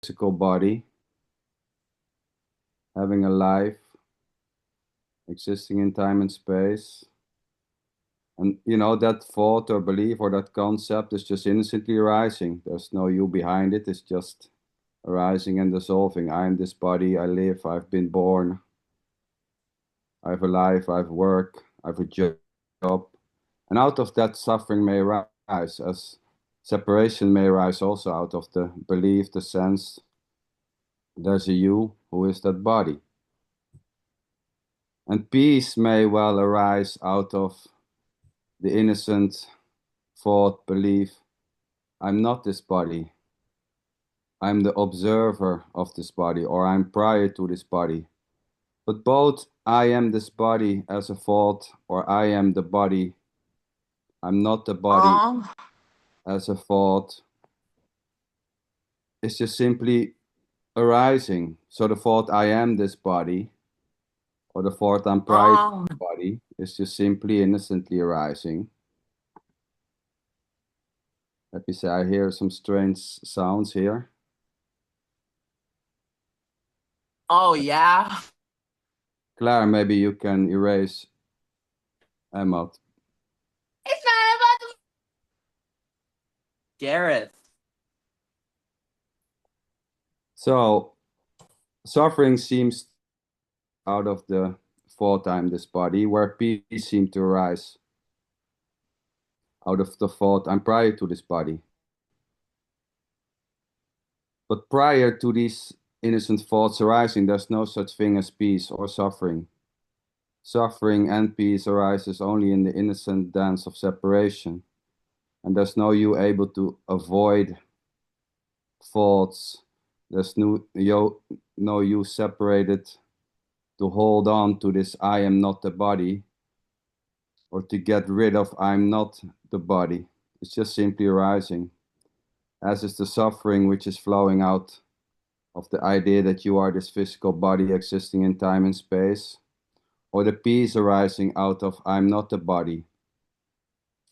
physical body, having a life, existing in time and space. And that thought or belief or that concept is just innocently arising. There's no you behind it. It's just arising and dissolving. I am this body, I live, I've been born, I have a life, I have work, I have a job. And out of that, suffering may arise, as separation may arise also out of the belief, the sense there's a you who is that body. And peace may well arise out of the innocent thought, belief, I'm not this body. I'm the observer of this body, or I'm prior to this body. But both I am this body as a thought, or I am the body, I'm not the body as a thought, it's just simply arising. So the thought I am this body, or the thought I'm prior to this body, is just simply innocently arising. Let me say, I hear some strange sounds here. Oh, yeah. Claire, maybe you can erase Emma. It's not about the... Gareth. So, suffering seems out of the thought I'm this body, where peace seems to arise out of the thought I'm prior to this body. But prior to these innocent thoughts arising, there's no such thing as peace or suffering. Suffering and peace arises only in the innocent dance of separation. And there's no you able to avoid thoughts. There's no you separated to hold on to this I am not the body, or to get rid of I'm not the body. It's just simply arising, as is the suffering which is flowing out of the idea that you are this physical body existing in time and space, or the peace arising out of I'm not the body.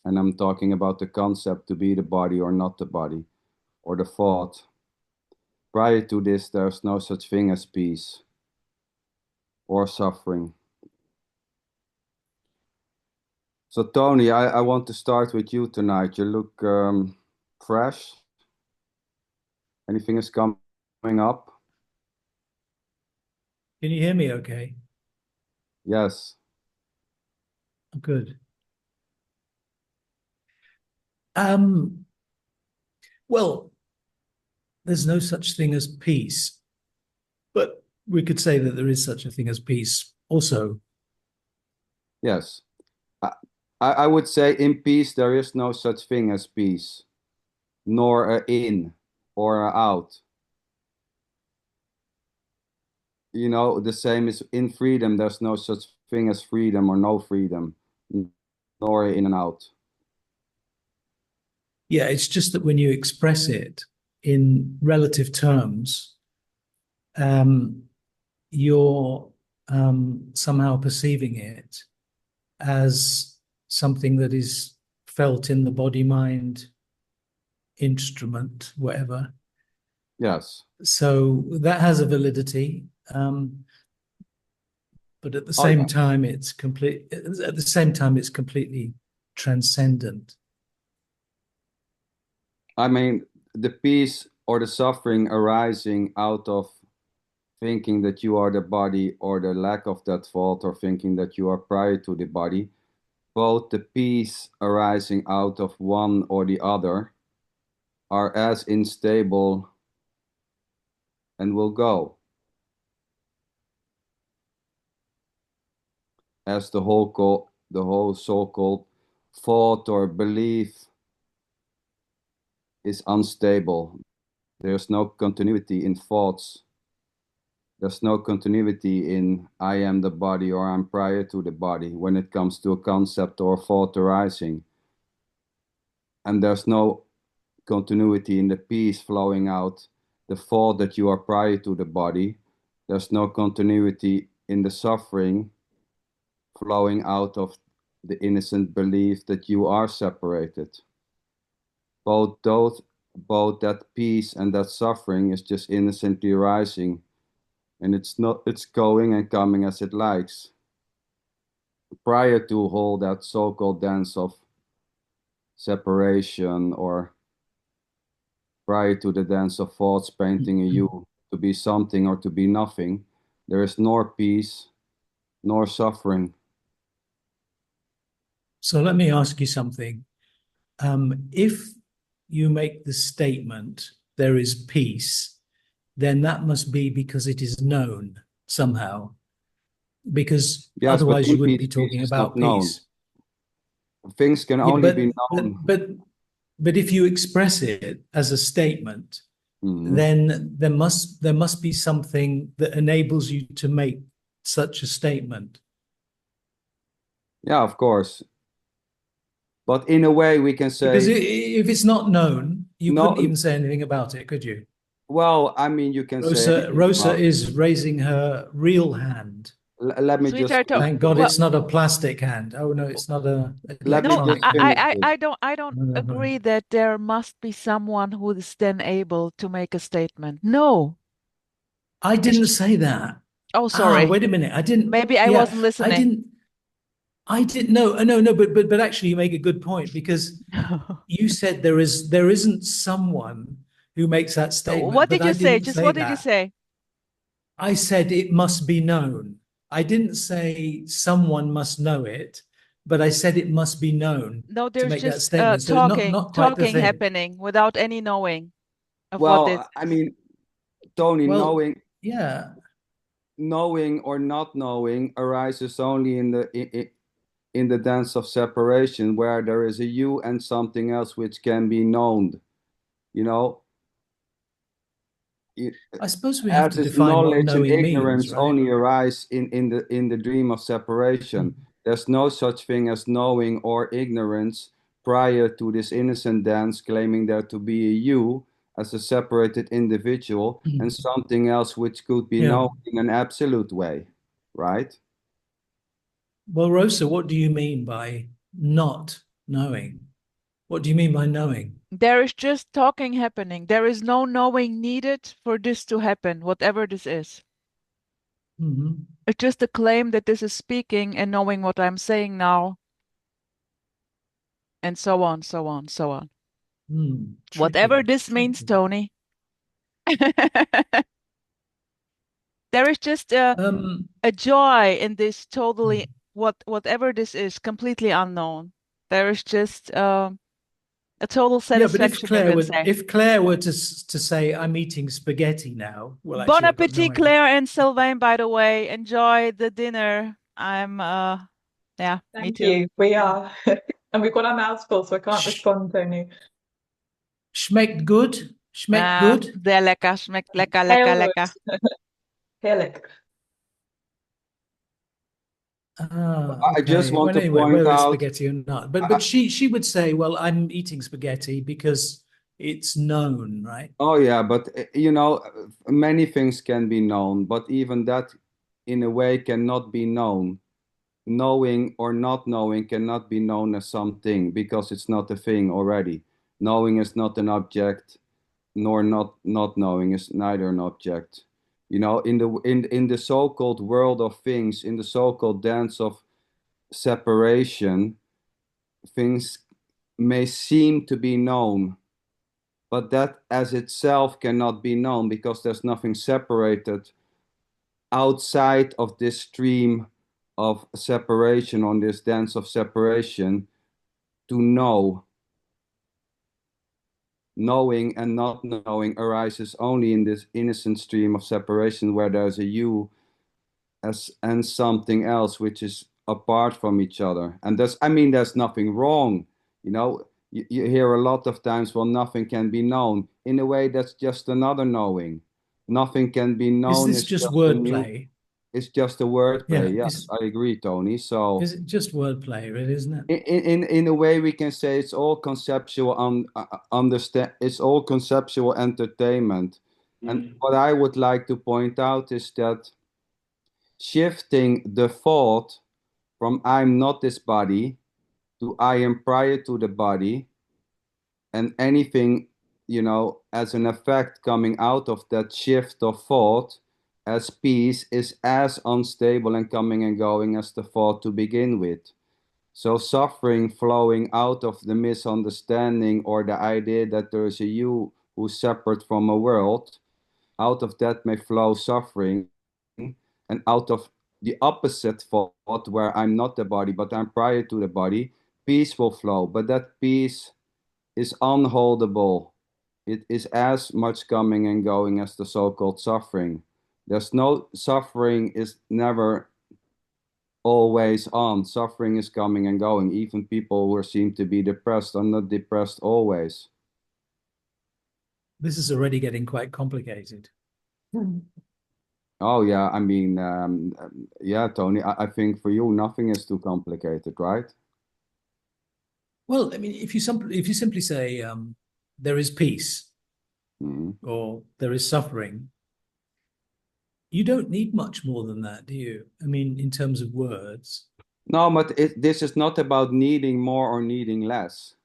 And I'm talking about the concept to be the body or not the body, or the thought. Prior to this, there's no such thing as peace or suffering. So Tony, I want to start with you tonight. You look fresh. Anything is coming up? Can you hear me okay? Yes. Good. Well, there's no such thing as peace, but we could say that there is such a thing as peace also. Yes. I would say in peace there is no such thing as peace, nor a in or a out. The same is in freedom, there's no such thing as freedom or no freedom, nor in and out. Yeah, it's just that when you express it in relative terms, you're somehow perceiving it as something that is felt in the body-mind instrument, whatever. Yes. So that has a validity, but at the same time, it's complete. At the same time, it's completely transcendent. I mean, the peace or the suffering arising out of thinking that you are the body, or the lack of that thought, or thinking that you are prior to the body, both the peace arising out of one or the other are as unstable and will go as the whole so-called thought or belief is unstable. There's no continuity in thoughts. There's no continuity in I am the body or I'm prior to the body when it comes to a concept or thought arising. And there's no continuity in the peace flowing out, the thought that you are prior to the body. There's no continuity in the suffering flowing out of the innocent belief that you are separated. Both both that peace and that suffering is just innocently arising, and it's going and coming as it likes. Prior to all that so-called dance of separation, or prior to the dance of thoughts painting a you to be something or to be nothing, there is nor peace nor suffering. So let me ask you something. If you make the statement, there is peace, then that must be because it is known somehow, because Yes, but otherwise you wouldn't be infinite peace talking is not about known. peace. Things can Yeah, only be but known. but but if you express it as a statement, Mhm. then there must be something that enables you to make such a statement. Yeah, of course. But in a way, we can Because say, if it's not known, you couldn't no, even say anything about it, could you? well, I mean, you can say anything Rosa about is raising her real hand. let me just Sweetheart, finish. Thank God well, it's not a plastic hand. Oh no, it's not a Let me no, just electronic hand. finish this. I don't No, no, no. agree that there must be someone who is then able to make a statement. No. I It's, didn't say that. oh, Ah, sorry. wait a minute. I didn't. Maybe I Yeah, wasn't I listening. didn't. I didn't. No, no, no. But actually, you make a good point, because you said there isn't someone who makes that statement, What but did I you say? didn't Just say what did you that. say? I said it must be known. I didn't say someone must know it, but I said it must be known No, to there's make that just statement. So it's not quite the talking thing. happening without any knowing of what this Well, I is. mean, Tony, Well, yeah. knowing or not knowing arises only in the dance of separation, where there is a you and something else which can be known. You know, It- I suppose we have as to is define what knowledge and knowing means, ignorance right? only arise in the dream of separation. Mm. There's no such thing as knowing or ignorance prior to this innocent dance, claiming there to be a you as a separated individual and something else which could be Yeah. known in an absolute way, right? Well, Rosa, what do you mean by not knowing? What do you mean by knowing? There is just talking happening. There is no knowing needed for this to happen, whatever this is. Mm-hmm. It's just a claim that this is speaking and knowing what I'm saying now, and so on, so on, so on. Whatever Tricky, this means, tricky. Tony. There is just Um, a joy in this totally whatever this is, completely unknown. There is just a total yeah, but satisfaction, you can say. If Claire were to say, "I'm eating spaghetti now," well, Bon actually, I've got no appetit, idea. Claire and Sylvain, by the way. Enjoy the dinner. Yeah, me Thank too. you. We are. And we've got our mouths full, so I can't Sch respond, Tony. Schmeckt good. Schmeckt good. Sehr lecker, schmeckt lecker, lecker, Heel lecker. goed. Heerlijk. Ah, I just okay. want Well, to anyway, point whether it's out, spaghetti or not, uh, but she would say, "Well, I'm eating spaghetti because it's known, right?" oh yeah, but you know, many things can be known, but even that in a way cannot be known. Knowing or not knowing cannot be known as something because it's not a thing already. Knowing is not an object, nor not knowing is neither an object. You know, in the so-called world of things, in the so-called dance of separation, things may seem to be known, but that as itself cannot be known because there's nothing separated outside of this stream of separation, on this dance of separation, to know. Knowing and not knowing arises only in this innocent stream of separation where there's a you as and something else which is apart from each other. And that's, I mean, there's nothing wrong. You know, you hear a lot of times, well, nothing can be known. In a way, that's just another knowing. Nothing can be Is known this is just just a new, wordplay? it's just a wordplay. Yeah. Yes, I agree, Tony. So Is it just wordplay, really, isn't it? in a way we can say it's all conceptual understand, it's all conceptual entertainment. And what I would like to point out is that shifting the thought from I'm not this body to I am prior to the body, and anything you know, as an effect coming out of that shift of thought, as peace is as unstable and coming and going as the thought to begin with. So suffering flowing out of the misunderstanding or the idea that there is a you who's separate from a world, out of that may flow suffering, and out of the opposite thought, where I'm not the body, but I'm prior to the body, peace will flow. But that peace is unholdable. It is as much coming and going as the so-called suffering. There's no suffering is never always on. Suffering is coming and going. Even people who seem to be depressed are not depressed always. This is already getting quite complicated. Oh yeah, I mean, yeah, Tony, I think for you nothing is too complicated, right? Well, I mean, if you simply say there is peace Mhm. or there is suffering, you don't need much more than that, do you? I mean, in terms of words. No, but this is not about needing more or needing less.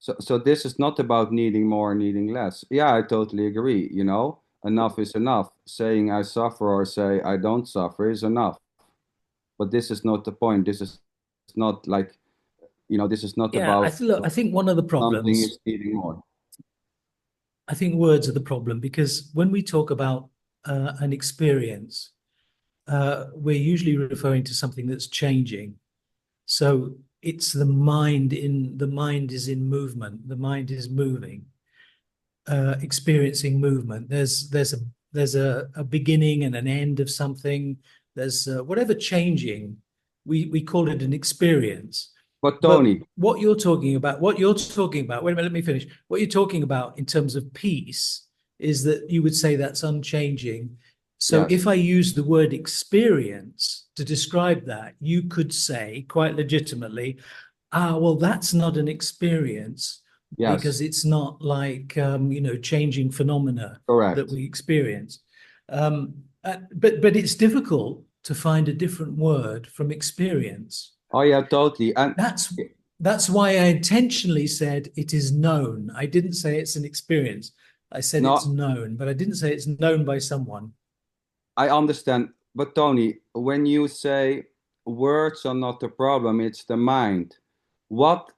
So this is not about needing more or needing less. Yeah, I totally agree. You know, enough is enough. Saying I suffer or say I don't suffer is enough. But this is not the point. This is not like, you know, this is not Yeah, about look, I think one of the something problems, is needing more. I think words are the problem, because when we talk about an experience, we're usually referring to something that's changing. So it's the mind is in movement. The mind is moving, experiencing movement. There's a beginning and an end of something. There's whatever changing, we call it an experience. But But Tony, what you're talking about, wait a minute, let me finish. What you're talking about in terms of peace is that you would say that's unchanging. So yes, if I use the word experience to describe that, you could say quite legitimately, well, that's not an experience yes, because it's not like, changing phenomena that correct. we experience. But it's difficult to find a different word from experience. Oh yeah, totally. And That's why I intentionally said it is known. I didn't say it's an experience. I said it's no, known, but I didn't say it's known by someone. I understand. But Tony, when you say words are not the problem, it's the mind. What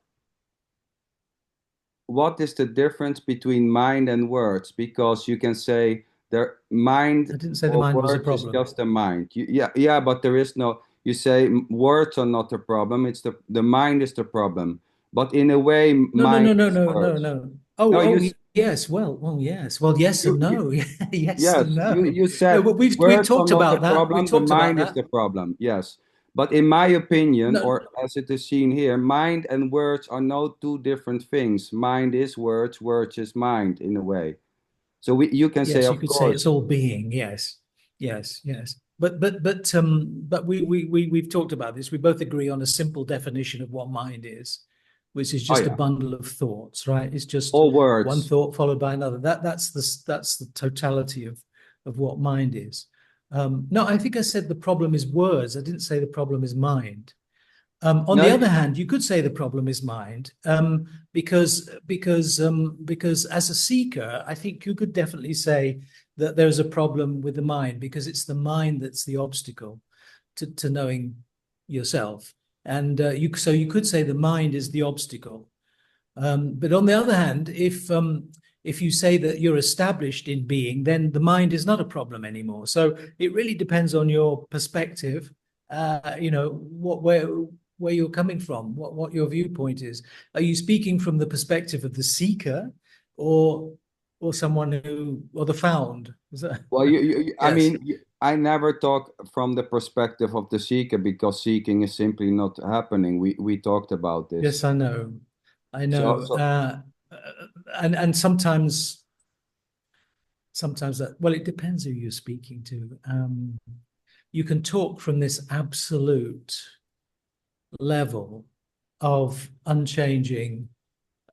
what is the difference between mind and words? Because you can say their mind I didn't say the or mind was a words is problem. just a mind. Yeah, but there is no. You say words are not the problem. It's the mind is the problem. But in a way, No, no, mind no, no, is no, no, words. no. No, Yes. Well, yes. Well, yes and you no. Yes and yes, no. you No, said but we've words are talked not the about that. We problem. The talked about mind is that. the problem. Yes, but in my opinion, No, or as it is seen here, mind and words are no two different things. Mind is words. Words is mind in a way. So you can say, yes, you of could say course, it's all being. Yes, yes. But we've talked about this. We both agree on a simple definition of what mind is, which is oh just a yeah, bundle of thoughts, right? It's just all one words. thought followed by another. That's the totality of what mind is. No, I think I said the problem is words. I didn't say the problem is mind. On No, the other hand, you could say the problem is mind, because as a seeker, I think you could definitely say that there's a problem with the mind because it's the mind that's the obstacle to knowing yourself, and you could say the mind is the obstacle. But on the other hand, if you say that you're established in being, then the mind is not a problem anymore. So it really depends on your perspective. Where you're coming from, what your viewpoint is. Are you speaking from the perspective of the seeker, or someone or the found? Is that well, I yes? mean, I never talk from the perspective of the seeker because seeking is simply not happening. We talked about this. Yes, I know. I So, know. And sometimes that, well, it depends who you're speaking to. You can talk from this absolute level of unchanging,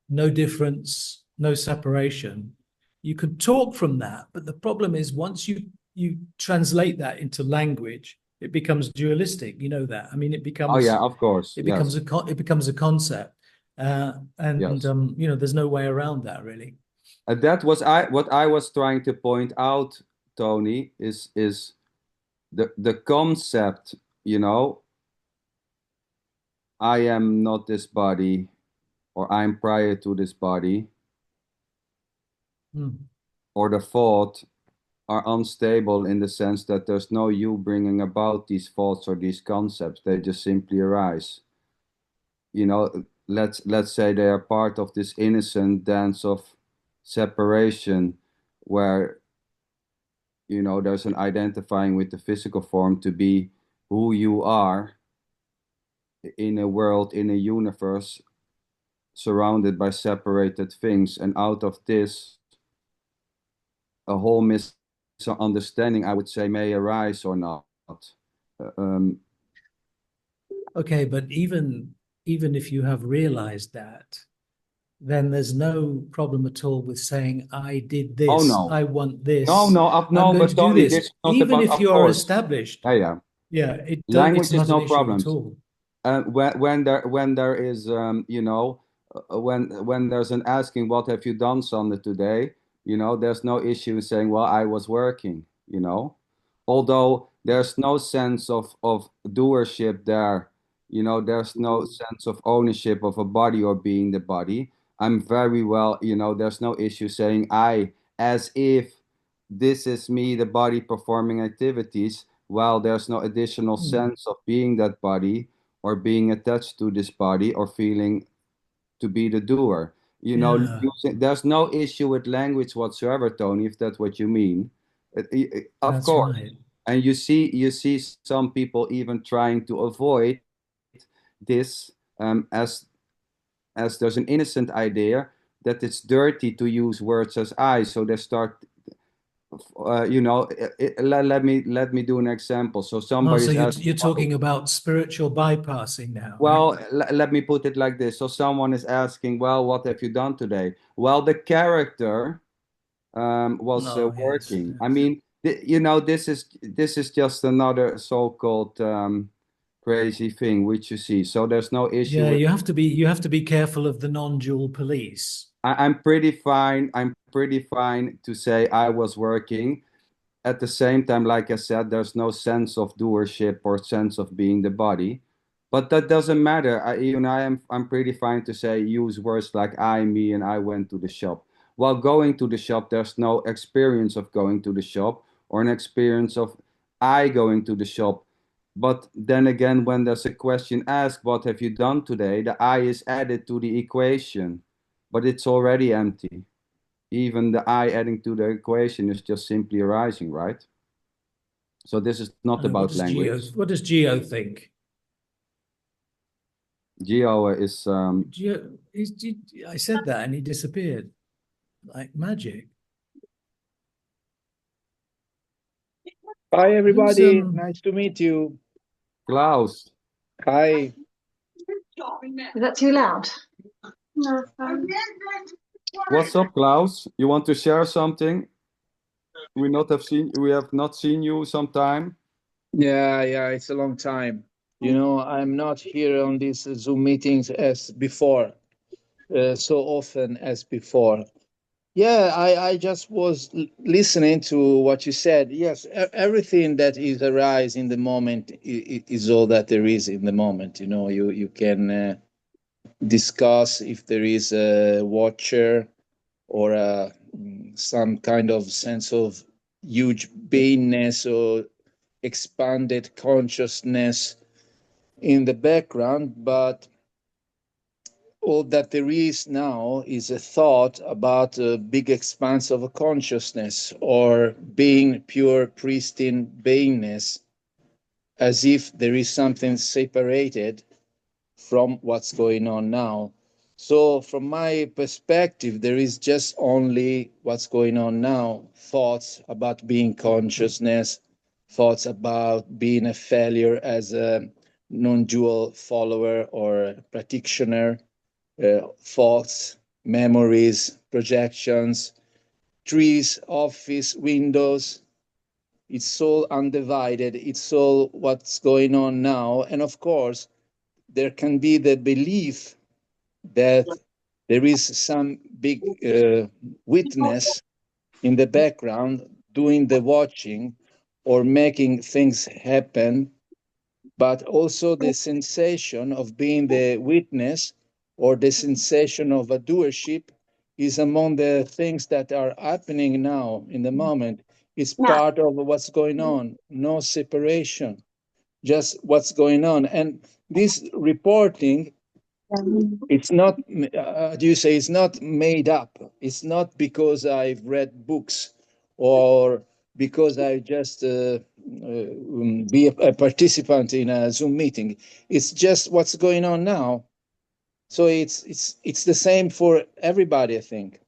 no difference, no separation. You can talk from that, but the problem is once you translate that into language, it becomes dualistic. You know that. I mean, oh yeah, of course, it becomes yes. a it becomes a concept. And Yes. you know, there's no way around that really. And that was what I was trying to point out, Tony, is the concept, you know, I am not this body, or I'm prior to this body, or the thought are unstable in the sense that there's no you bringing about these thoughts or these concepts. They just simply arise. You know, let's say they are part of this innocent dance of separation where, you know, there's an identifying with the physical form to be who you are in a world, in a universe surrounded by separated things. And out of this, a whole misunderstanding, I would say, may arise or not. Okay, but even if you have realized that, then there's no problem at all with saying, I did this, Oh no, I want this, no, I'm no, going but to do Tony, this. this is not Even about, if of you're course. established, Yeah. it's Language is not an no issue problem. at all. When there is, you know, when there's an asking, what have you done, Sander, today? You know, there's no issue saying, well, I was working, you know, although there's no sense of doership there, you know, there's no sense of ownership of a body or being the body. I'm very well, you know, there's no issue saying I, as if this is me, the body performing activities, while there's no additional sense of being that body or being attached to this body or feeling to be the doer. You know, there's no issue with language whatsoever, Tony, if that's what you mean. Of That's course. right. And you see some people even trying to avoid this, as there's an innocent idea that it's dirty to use words as I, so they start, you know, let me do an example. So Oh, somebody's so asking, you're talking about spiritual bypassing now, well, right? let me put it like this. So someone is asking, well, what have you done today? Well, the character was Oh, yes, working. I yes. mean, you know, this is just another so-called crazy thing which you see. So there's no issue Yeah, with. you have to be careful of the non-dual police. I'm pretty fine. I'm pretty fine to say I was working. At the same time, like I said, there's no sense of doership or sense of being the body. But that doesn't matter. I'm pretty fine to say use words like I, me, and I went to the shop. While going to the shop, there's no experience of going to the shop or an experience of I going to the shop. But then again, when there's a question asked, what have you done today? The I is added to the equation, but it's already empty. Even the I adding to the equation is just simply arising, right? So this is not about language. What does Geo think? Geo is I said that and he disappeared like magic. Hi, everybody. Who's, Nice to meet you. Klaus. Hi. Is that too loud? No. What's up, Klaus? You want to share something? We have not seen you sometime. Yeah, it's a long time. You know, I'm not here on these Zoom meetings as before, so often as before. Yeah, I just was listening to what you said. Yes, everything that is arise in the moment is all that there is in the moment. You know, you can discuss if there is a watcher or some kind of sense of huge beingness or expanded consciousness in the background, but all that there is now is a thought about a big expanse of a consciousness or being pure pristine beingness, as if there is something separated from what's going on now. So, from my perspective, there is just only what's going on now, thoughts about being consciousness, thoughts about being a failure as a non dual follower or practitioner, thoughts, memories, projections, trees, office, windows. It's all undivided, it's all what's going on now. And of course, there can be the belief that there is some big witness in the background doing the watching or making things happen, but also the sensation of being the witness or the sensation of a doership is among the things that are happening now in the moment. It's part of what's going on, no separation, just what's going on. And this reporting, it's not, do you say, it's not made up. It's not because I've read books or because I just be a participant in a Zoom meeting. It's just what's going on now. So it's the same for everybody, I think.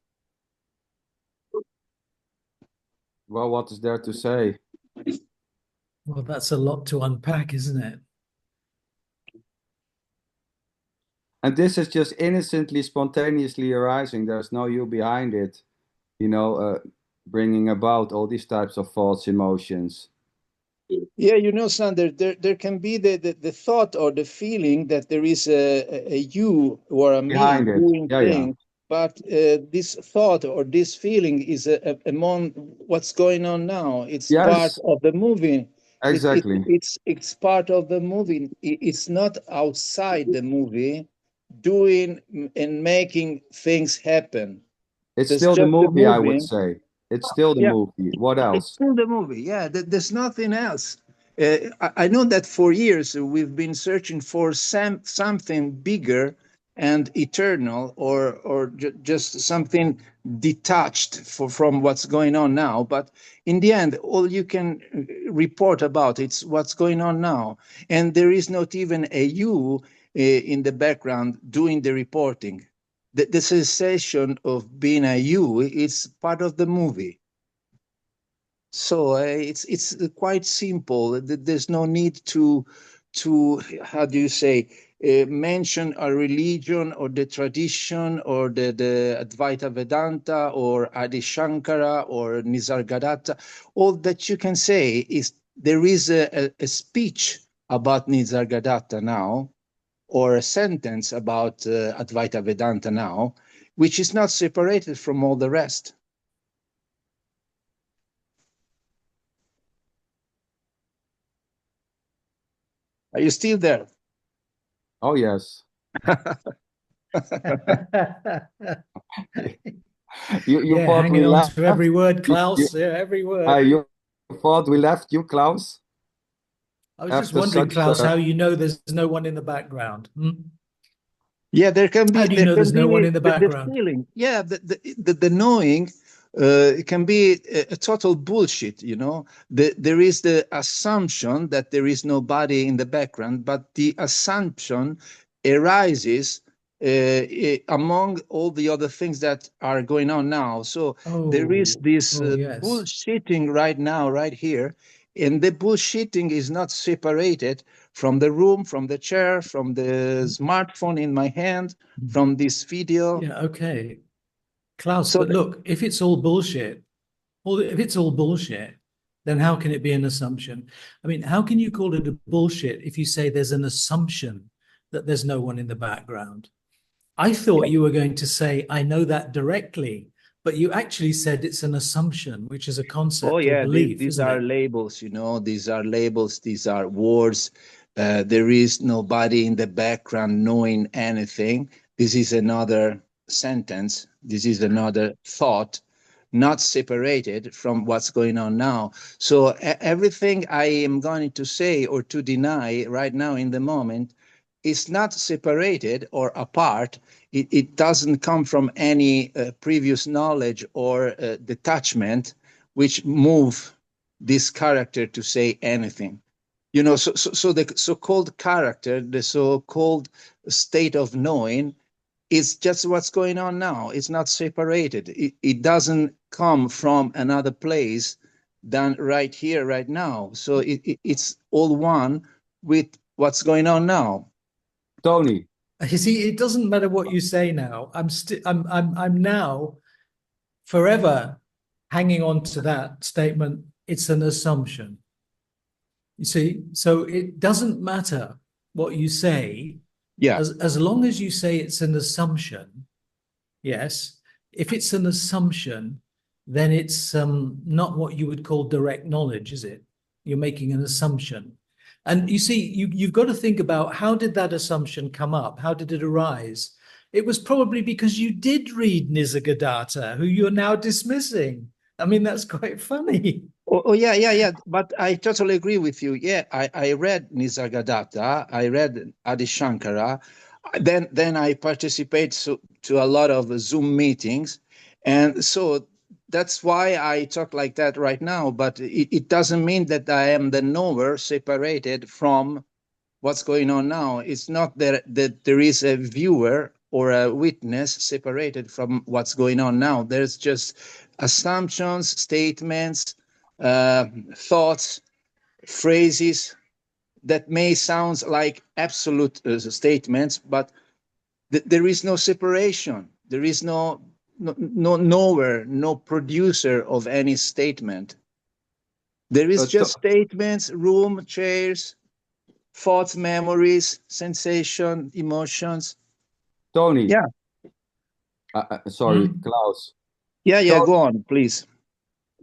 Well, what is there to say? Well, that's a lot to unpack, isn't it? And this is just innocently, spontaneously arising. There's no you behind it, you know, bringing about all these types of false emotions. Yeah, you know, Sander, there can be the thought or the feeling that there is a you or a me Behind it. doing Yeah, things, but this thought or this feeling is among what's going on now. It's part Yes, of the movie. exactly. It's part of the movie. It's not outside the movie doing and making things happen. It's There's still the just the movie, I would movie. say. It's still the Yeah. movie. What It's else? still the movie. Yeah, there's nothing else. I know that for years we've been searching for something bigger and eternal, or just something detached from what's going on now. But in the end, all you can report about it's what's going on now, and there is not even a you in the background doing the reporting. The sensation of being a you, it's part of the movie. So it's quite simple. There's no need to how do you say mention a religion or the tradition or the Advaita Vedanta or Adi Shankara or Nisargadatta. All that you can say is there is a speech about Nisargadatta now, or a sentence about Advaita Vedanta now, which is not separated from all the rest. Are you still there? Oh, yes. You Yeah, thought we hanging on left? to every word, You, Klaus. Yeah, every word. you thought we left you, Klaus? I was just After wondering, such Klaus, how you know there's no one in the background. Yeah, there can How be do you know there's no one in the the background? feeling. Yeah, the knowing it can be a total bullshit. You know, there is the assumption that there is nobody in the background, but the assumption arises among all the other things that are going on now. So there is this Yes. bullshitting right now, right here, and the bullshitting is not separated from the room, from the chair, from the smartphone in my hand, from this video. Yeah, okay. Klaus, So but look, if it's all bullshit, then how can it be an assumption? I mean, how can you call it a bullshit if you say there's an assumption that there's no one in the background? I thought you were going to say, I know that directly, but you actually said it's an assumption, which is a concept oh or yeah, belief, these isn't are it? labels, you know, these are labels, these are words. There is nobody in the background knowing anything. This is another sentence. This is another thought, not separated from what's going on now. So everything I am going to say or to deny right now in the moment is not separated or apart. It doesn't come from any previous knowledge or detachment which move this character to say anything. You know, so the so-called character, the so-called state of knowing is just what's going on now. It's not separated. It doesn't come from another place than right here, right now. So it's all one with what's going on now. Tony. You see, it doesn't matter what you say now. I'm now forever hanging on to that statement. It's an assumption. You see, so it doesn't matter what you say. Yeah. As long as you say it's an assumption, yes. If it's an assumption, then it's not what you would call direct knowledge, is it? You're making an assumption. And you see, you've got to think about, how did that assumption come up? How did it arise? It was probably because you did read Nisargadatta, who you're now dismissing. I mean, that's quite funny. Oh, yeah. But I totally agree with you. Yeah, I read Nisargadatta, I read Adi Shankara. Then I participate to a lot of Zoom meetings. And so that's why I talk like that right now. But it doesn't mean that I am the knower separated from what's going on now. It's not that there is a viewer or a witness separated from what's going on now. There's just assumptions, statements, thoughts, phrases that may sound like absolute statements, but there is no separation. There is no knower, no producer of any statement. There is just statements, room, chairs, thoughts, memories, sensation, emotions. Tony. Yeah. Sorry, Klaus. Yeah, go on, please.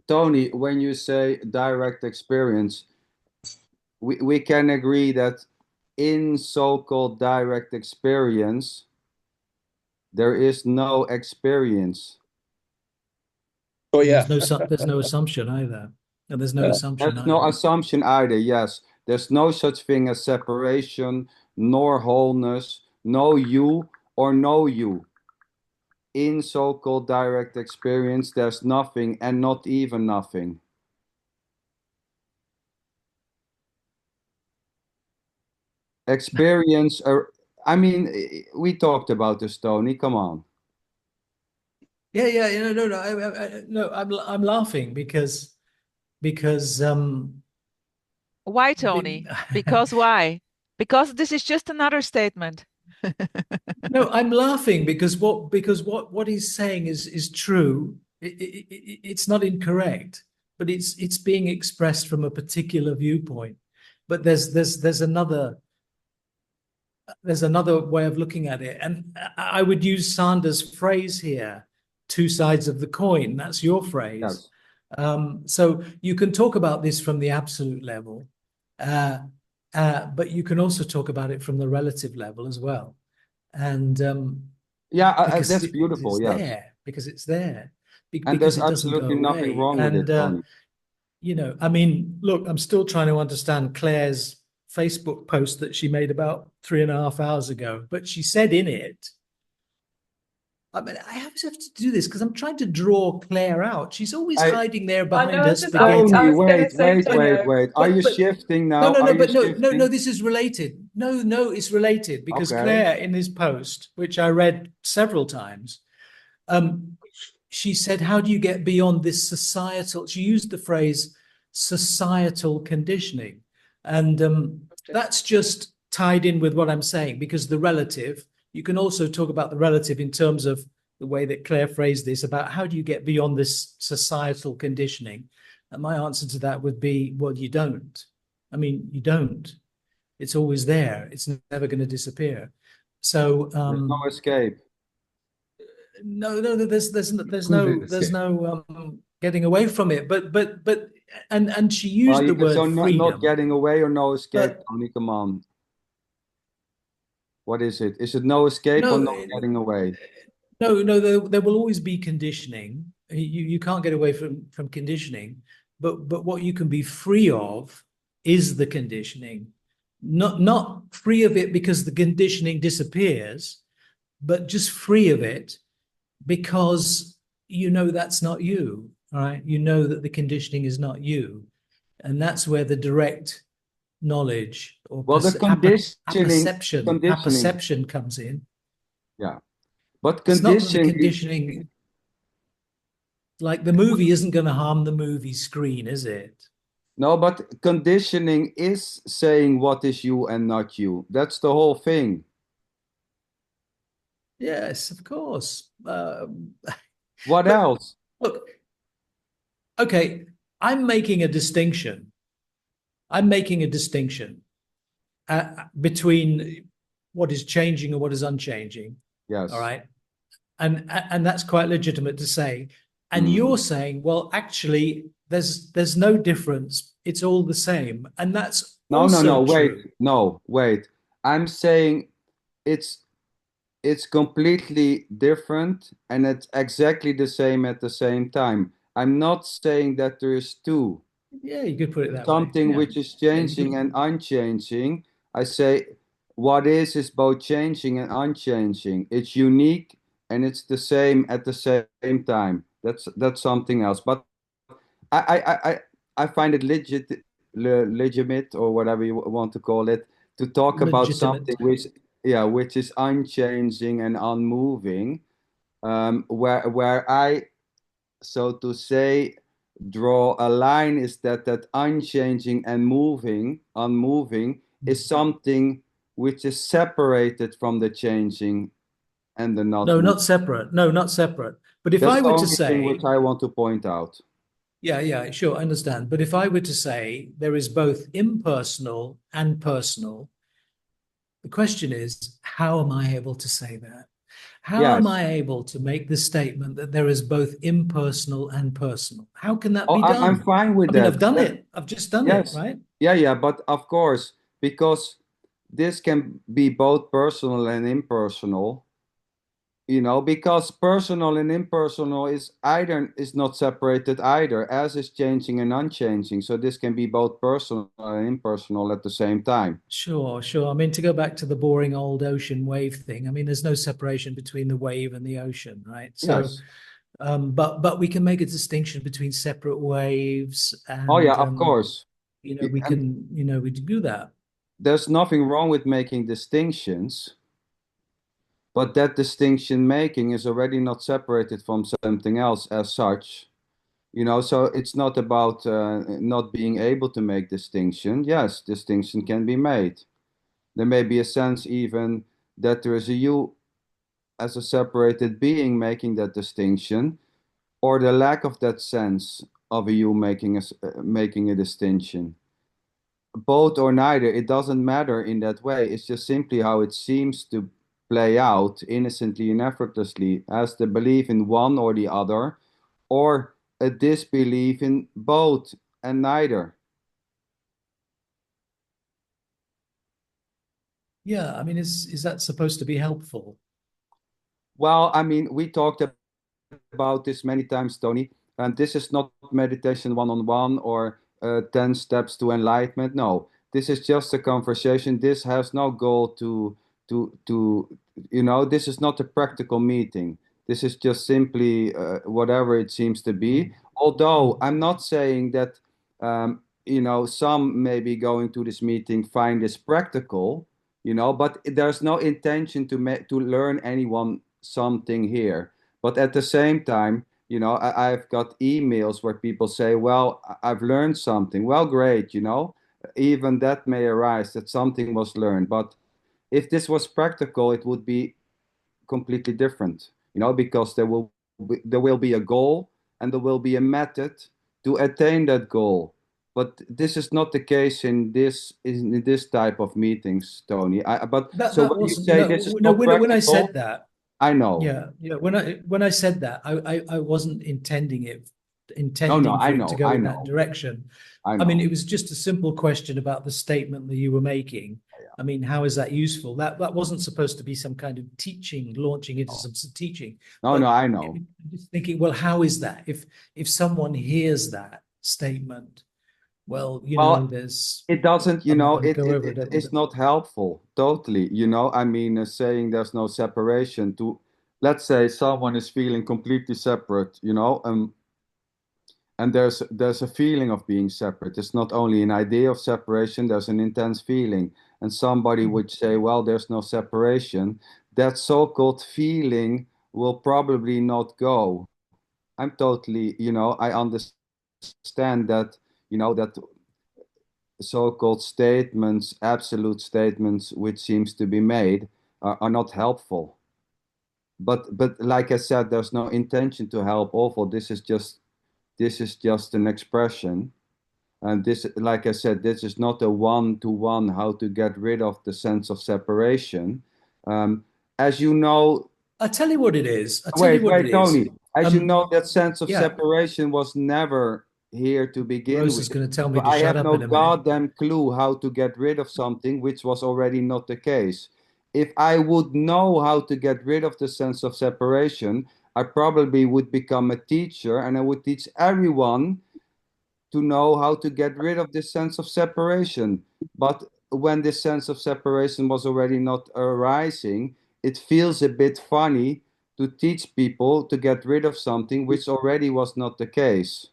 Tony, when you say direct experience, we can agree that in so-called direct experience, there is no experience. Oh, yeah. There's no assumption either. And there's no assumption There's either. no assumption either, yes. There's no such thing as separation, nor wholeness, no you or no you. In so-called direct experience, there's nothing and not even nothing. Experience, I mean, we talked about this, Tony. Come on. Yeah. No. I'm laughing because Why, Tony? Because why? Because this is just another statement. no, I'm laughing because what he's saying is true. It's not incorrect, but it's being expressed from a particular viewpoint. But there's another way of looking at it, and I would use Sander's phrase here: two sides of the coin. That's your phrase. Yes. So you can talk about this from the absolute level, but you can also talk about it from the relative level as well. And that's beautiful. Yeah, because it's there. And because there's absolutely nothing wrong with it, Tony. You know, I mean, look, I'm still trying to understand Claire's Facebook post that she made about 3.5 hours ago, but she said in it, I mean, I have to do this because I'm trying to draw Claire out. She's always hiding there behind us. Tony, wait. Are you shifting now? No, this is related. No, it's related because Claire, in this post, which I read several times, she said, how do you get beyond this societal, she used the phrase societal conditioning. And that's just tied in with what I'm saying, because the relative, you can also talk about the relative in terms of the way that Claire phrased this about how do you get beyond this societal conditioning? And my answer to that would be, well, you don't. I mean, you don't. It's always there. It's never going to disappear. So there's no escape. No, there's no getting away from it. But and she used the word freedom. Not getting away or no escape, Tony, come on. What is it? Is it no escape or no getting away? No, there will always be conditioning. You can't get away from conditioning, but what you can be free of is the conditioning. Not free of it because the conditioning disappears, but just free of it because you know that's not you, right? You know that the conditioning is not you. And that's where the direct knowledge or apperception comes in. Yeah. But conditioning, like the movie isn't going to harm the movie screen, is it? No, but conditioning is saying what is you and not you. That's the whole thing. Yes, of course. What else? Look, okay, I'm making a distinction. Between what is changing and what is unchanging. Yes. All right. And that's quite legitimate to say. And you're saying, well, actually, there's no difference. It's all the same. And that's also true. Wait. I'm saying it's completely different and it's exactly the same at the same time. I'm not saying that there is two. Yeah, you could put it that Something way. Yeah. which is changing and unchanging. I say what is both changing and unchanging. It's unique and it's the same at the same time. That's something else. But I find it legitimate or whatever you want to call it to talk about something which is unchanging and unmoving, where I, so to say, draw a line is that unchanging and unmoving is something which is separated from the changing and the not No, moving. not separate. No, not separate. But if That's I the were to only thing which say, I want to point out. yeah, sure, I understand. But if I were to say there is both impersonal and personal, the question is, how am I able to say that? How am Yes. I able to make the statement that there is both impersonal and personal? How can that be done? I'm fine with I mean, that. I've done it. I've just done it, Yes. right? Yeah, but of course, because this can be both personal and impersonal, because personal and impersonal is not separated either, as is changing and unchanging. So this can be both personal and impersonal at the same time. Sure. I mean, to go back to the boring old ocean wave thing, I mean, there's no separation between the wave and the ocean, right? So, Yes. but we can make a distinction between separate waves, and Oh yeah, of course. we And can, we do that. there's nothing wrong with making distinctions, but that distinction making is already not separated from something else as such. So it's not about not being able to make distinction. Yes, distinction can be made. There may be a sense even that there is a you as a separated being making that distinction, or the lack of that sense of a you making a distinction. Both or neither, it doesn't matter in that way. It's just simply how it seems to play out innocently and effortlessly as the belief in one or the other, or a disbelief in both and neither. Yeah, I mean, is that supposed to be helpful? Well, I mean, we talked about this many times, Tony, and this is not meditation one-on-one or 10 steps to enlightenment. No, this is just a conversation. This has no goal to this is not a practical meeting. This is just simply whatever it seems to be. Although I'm not saying that, some maybe going to this meeting find this practical, but there's no intention to learn anyone something here. But at the same time, I've got emails where people say, well, I've learned something. Well, great, even that may arise that something was learned. But if this was practical, it would be completely different, because there will be a goal and there will be a method to attain that goal. But this is not the case in this type of meetings, Tony. So That when you wasn't say this is not when I practical, said that. I know. Yeah. When I said that, I wasn't intending No, for I it to know, go I in that know, direction. I I mean, know. it was just a simple question about the statement that you were making. I mean, how is that useful? That wasn't supposed to be some kind of teaching, launching into some teaching. No, But I know. just thinking, well, how is that? If someone hears that statement, well, Well, there's. it doesn't, I'm not going to go over it it. it's not helpful, totally. I mean, saying there's no separation to, let's say someone is feeling completely separate, and there's a feeling of being separate. It's not only an idea of separation, there's an intense feeling. And somebody would say, well, there's no separation. That so-called feeling will probably not go. I'm totally, I understand that, that so-called statements, absolute statements, which seems to be made, are not helpful. But like I said, there's no intention to help awful. This is just an expression. And this, like I said, this is not a one-to-one how to get rid of the sense of separation. As you know, I'll tell you what it is. I'll tell you what it is. Tony. As you know, that sense of yeah. separation was never here to begin Rose with. is going to tell me So to I shut have up no in a minute. goddamn clue how to get rid of something which was already not the case. If I would know how to get rid of the sense of separation, I probably would become a teacher and I would teach everyone to know how to get rid of this sense of separation. But when this sense of separation was already not arising, it feels a bit funny to teach people to get rid of something which already was not the case.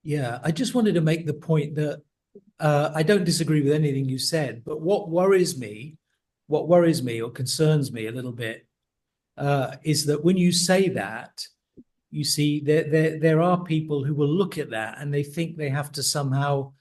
Yeah, I just wanted to make the point that I don't disagree with anything you said, but what worries me or concerns me a little bit is that when you say that, you see, there are people who will look at that and they think they have to somehow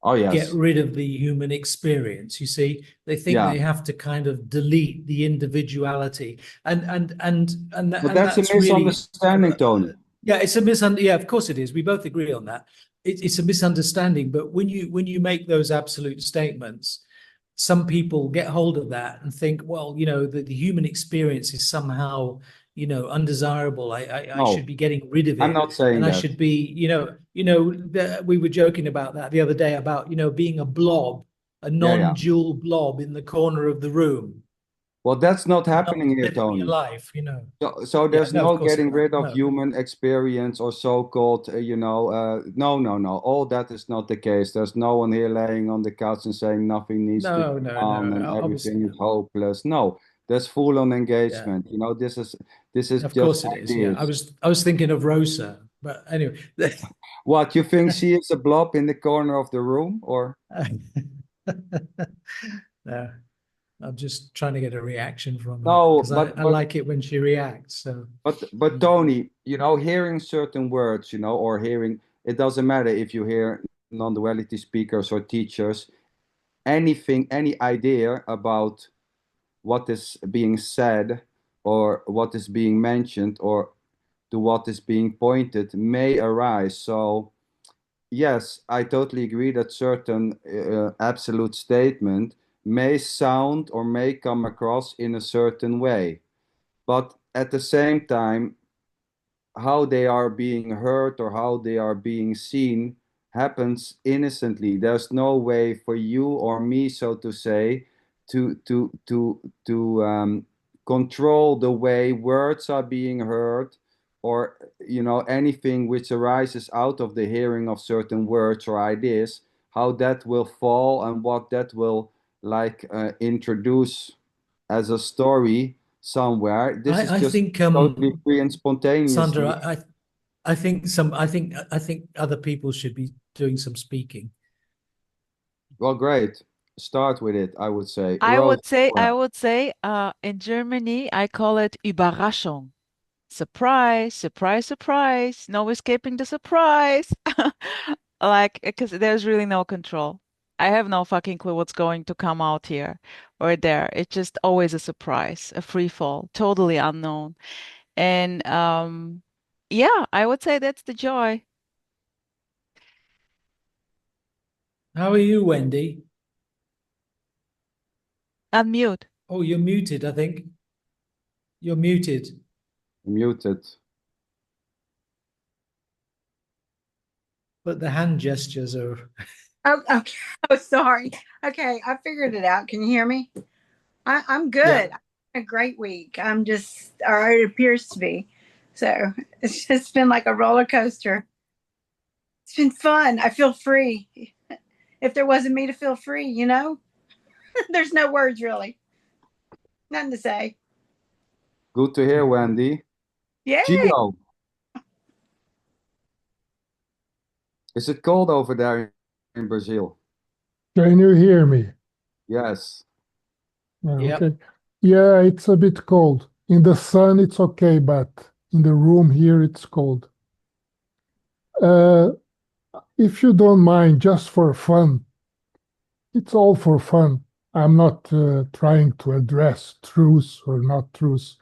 get rid of the human experience. You see, they think they have to kind of delete the individuality, and that's a misunderstanding, Tony. Yeah, it's a misunderstanding. Yeah, of course it is. We both agree on that. It's a misunderstanding. But when you make those absolute statements, some people get hold of that and think, well, the human experience is somehow, undesirable. I should be getting rid of it. I'm not saying and that. I should be, we were joking about that the other day about, being a blob, a non-dual blob in the corner of the room. Well, that's not happening here, Tony. Life, So there's no getting rid of human experience or so-called, no. All that is not the case. There's no one here laying on the couch and saying nothing needs to be done and everything is hopeless. No, there's full-on engagement. Yeah. This is of just course it is. Yeah, I was thinking of Rosa, but anyway. What, you think she is a blob in the corner of the room, or? No. I'm just trying to get a reaction from her. No, but I like it when she reacts. So, but Tony, hearing certain words, or hearing, it doesn't matter if you hear non-duality speakers or teachers, anything, any idea about what is being said or what is being mentioned or to what is being pointed may arise. So yes, I totally agree that certain absolute statement may sound or may come across in a certain way. But at the same time, how they are being heard or how they are being seen happens innocently. There's no way for you or me, so to say, to control the way words are being heard, or anything which arises out of the hearing of certain words or ideas, how that will fall and what that will introduce as a story somewhere. This is just think totally free and spontaneous. Sandra, I think other people should be doing some speaking. Well, great. Start with it, I would say. I would say, in Germany, I call it Überraschung. Surprise, surprise, surprise. No escaping the surprise. Because there's really no control. I have no fucking clue what's going to come out here or there. It's just always a surprise, a free fall, totally unknown. And yeah, I would say that's the joy. How are you, Wendy? Unmute. Oh, you're muted, I think. You're muted. Muted. But the hand gestures are... Oh, okay. Oh, sorry. Okay, I figured it out. Can you hear me? I'm good. Yeah. A great week. Or it appears to be. So it's just been like a roller coaster. It's been fun. I feel free. If there wasn't me to feel free, there's no words really. Nothing to say. Good to hear, Wendy. Yeah. Gio. Is it cold over there in Brazil? Can you hear me? Yes. Yep. Okay. Yeah, it's a bit cold. In the sun, it's okay, but in the room here, it's cold. If you don't mind, just for fun, it's all for fun. I'm not trying to address truths or not truths,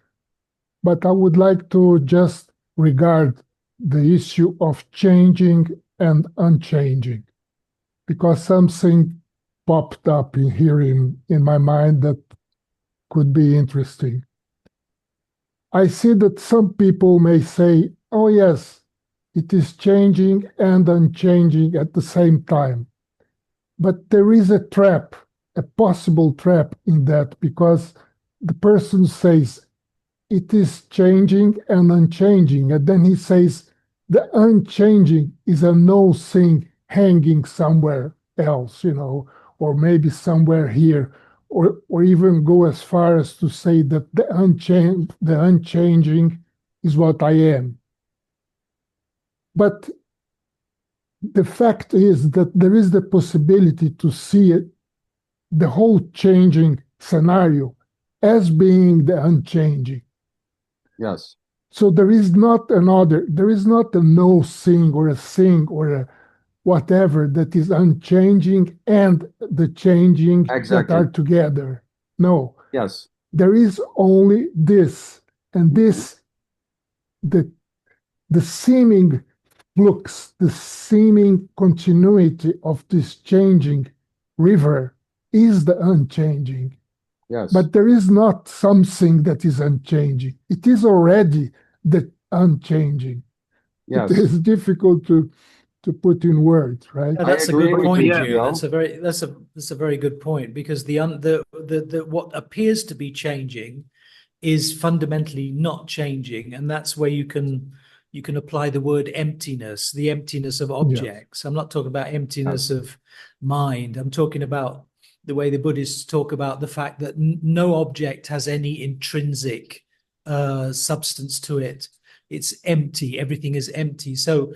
but I would like to just regard the issue of changing and unchanging, because something popped up in my mind that could be interesting. I see that some people may say, oh yes, it is changing and unchanging at the same time. But there is a trap, a possible trap in that, because the person says it is changing and unchanging, and then he says the unchanging is a no thing hanging somewhere else, or maybe somewhere here, or even go as far as to say that the unchanging is what I am. But the fact is that there is the possibility to see the whole changing scenario as being the unchanging. Yes. So there is not a no thing or a whatever that is unchanging and the changing that are together. No. Yes. There is only this, and this, the seeming flux, the seeming continuity of this changing river is the unchanging. Yes. But there is not something that is unchanging. It is already the unchanging. Yes. It is difficult to put in words, right? Yeah, that's a agree good with point, you, Hugh. Joe. That's a very good point, because the what appears to be changing is fundamentally not changing, and that's where you can apply the word emptiness, the emptiness of objects. I'm not talking about emptiness of mind. I'm talking about the way the Buddhists talk about the fact that no object has any intrinsic substance to it. It's empty. Everything is empty. So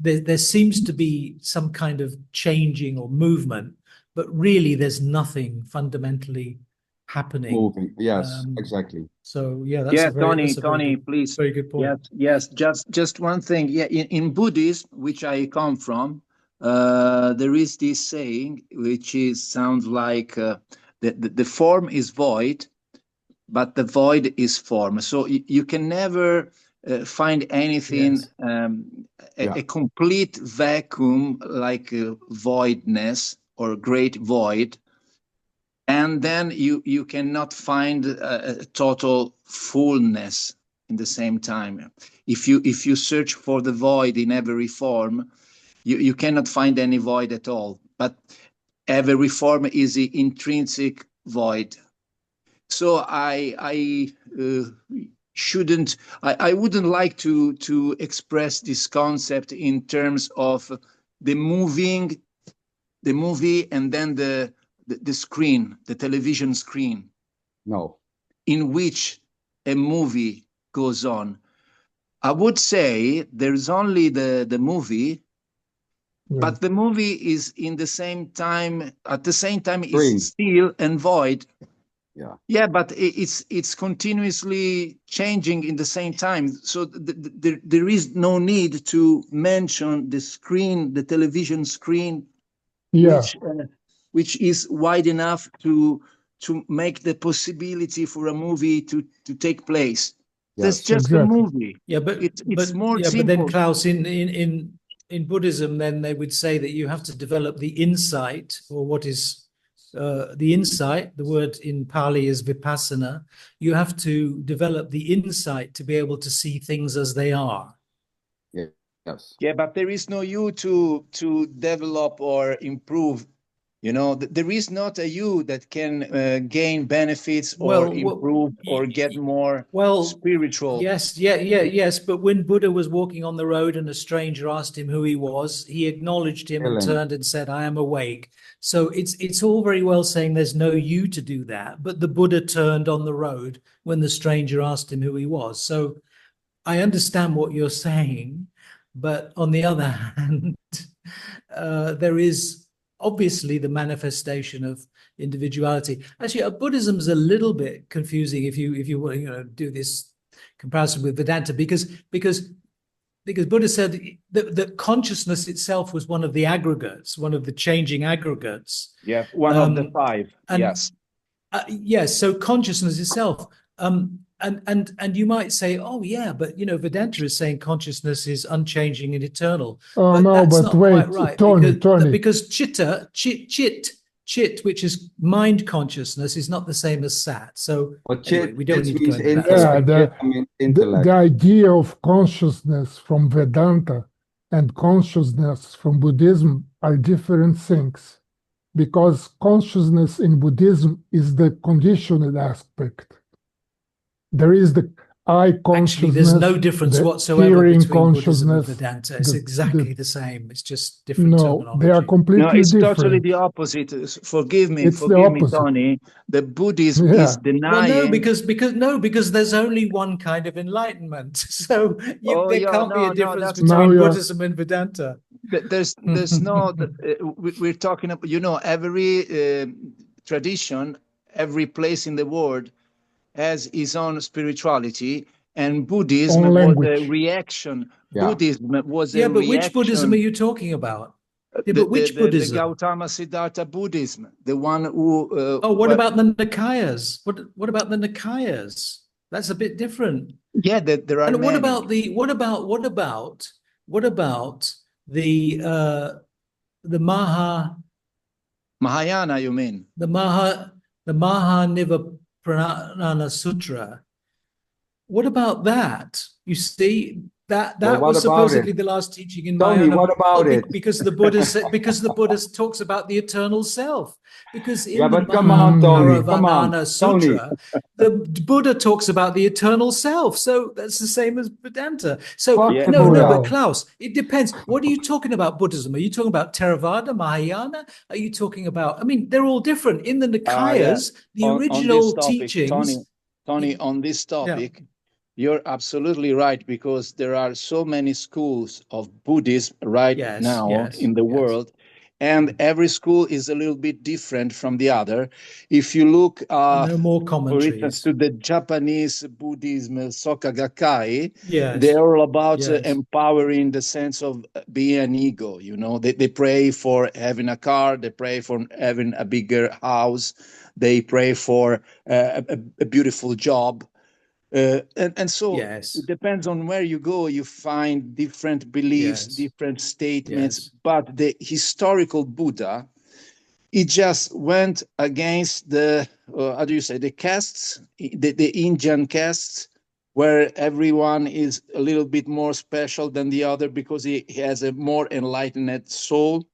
there seems to be some kind of changing or movement, but really there's nothing fundamentally happening. Moving. Yes, exactly. So yeah, that's a very, Tony, please. Very good point. Yes. Just one thing. Yeah, in Buddhism, which I come from, there is this saying which sounds like the form is void, but the void is form. So you can never find anything a complete vacuum like voidness or great void, and then you cannot find a total fullness in the same time. If you search for the void in every form, you cannot find any void at all. But every form is the intrinsic void. So I wouldn't like to express this concept in terms of the movie and then the screen, the television screen. No. In which a movie goes on. I would say there's only the movie, but the movie is at the same time is still and void. Yeah, but it's continuously changing in the same time. So there is no need to mention the screen, the television screen, which is wide enough to make the possibility for a movie to take place. That's just a movie. Yeah, but it's more simple. But then, Klaus, in Buddhism, then they would say that you have to develop the insight, or what is the insight. The word in Pali is vipassana. You have to develop the insight to be able to see things as they are. Yes. Yeah, but there is no you to develop or improve. You know, there is not a you that can gain benefits or improve or get more spiritual. Yes. But when Buddha was walking on the road and a stranger asked him who he was, he acknowledged him and turned and said, "I am awake." So it's all very well saying there's no you to do that, but the Buddha turned on the road when the stranger asked him who he was. So I understand what you're saying, but on the other hand, there is obviously the manifestation of individuality. Actually, Buddhism is a little bit confusing if you do this comparison with Vedanta, because Buddha said that consciousness itself was one of the aggregates, one of the changing aggregates. Yeah, one of the five. Yes. Yes. So consciousness itself. And you might say, oh yeah, but Vedanta is saying consciousness is unchanging and eternal. Oh but no, that's but not wait, quite right, Tony. because chit chit, which is mind consciousness, is not the same as sat. So But anyway, we don't chit need to go means into that. Yeah, intellect. I mean intellect. the idea of consciousness from Vedanta and consciousness from Buddhism are different things, because consciousness in Buddhism is the conditioned aspect. There is the eye consciousness. Actually, there's no difference the whatsoever hearing between Buddhism and consciousness. Vedanta. It's the- exactly the same. It's just different No, terminology. they are completely No, it's different. totally the opposite. Forgive me, It's the forgive me, opposite. Tony. The Buddhism Yeah. is Well, denying. no, because there's only one kind of enlightenment. So there can't be a difference that's between Now Buddhism and Vedanta. There's no. We're talking about, you know, every tradition, every place in the world has its own spirituality, and Buddhism Own was a language. reaction. Yeah. Buddhism was Yeah, a but reaction. which Buddhism are you talking about? Yeah, but which The Buddhism? Gautama Siddhartha Buddhism, the one who. Oh, what about the Nikayas? What about the Nikayas? That's a bit different. Yeah, there are And many. what about the Mahayana, you mean? the Mahanivapranana Sutra? What about that? You see, that Well, what was about supposedly it? the last teaching in Tony, Mahayana. what about it? Because the Buddha talks about the eternal self. Because in Yeah, the but come on, Tony. Come on, Mahavadana Tony. Sutra, the Buddha talks about the eternal self. So that's the same as Vedanta. So Fuck Yeah. the no, Buddha. but Klaus, it depends. What are you talking about Buddhism? Are you talking about Theravada, Mahayana? Are you talking about? I mean, they're all different. In the Nikayas, the On original this topic, teachings. Tony, on this topic, you're absolutely right, because there are so many schools of Buddhism right Yes, now yes, in the yes. world, and every school is a little bit different from the other. If you look, No more for instance, commentaries. to the Japanese Buddhism, Soka Gakkai, Yes. they're all about Yes. empowering the sense of being an ego. You know, they pray for having a car, they pray for having a bigger house, they pray for a beautiful job. And so Yes. it depends on where you go, you find different beliefs, Yes. different statements. Yes. But the historical Buddha, he just went against the, how do you say, the castes, the Indian castes, where everyone is a little bit more special than the other because he has a more enlightened soul.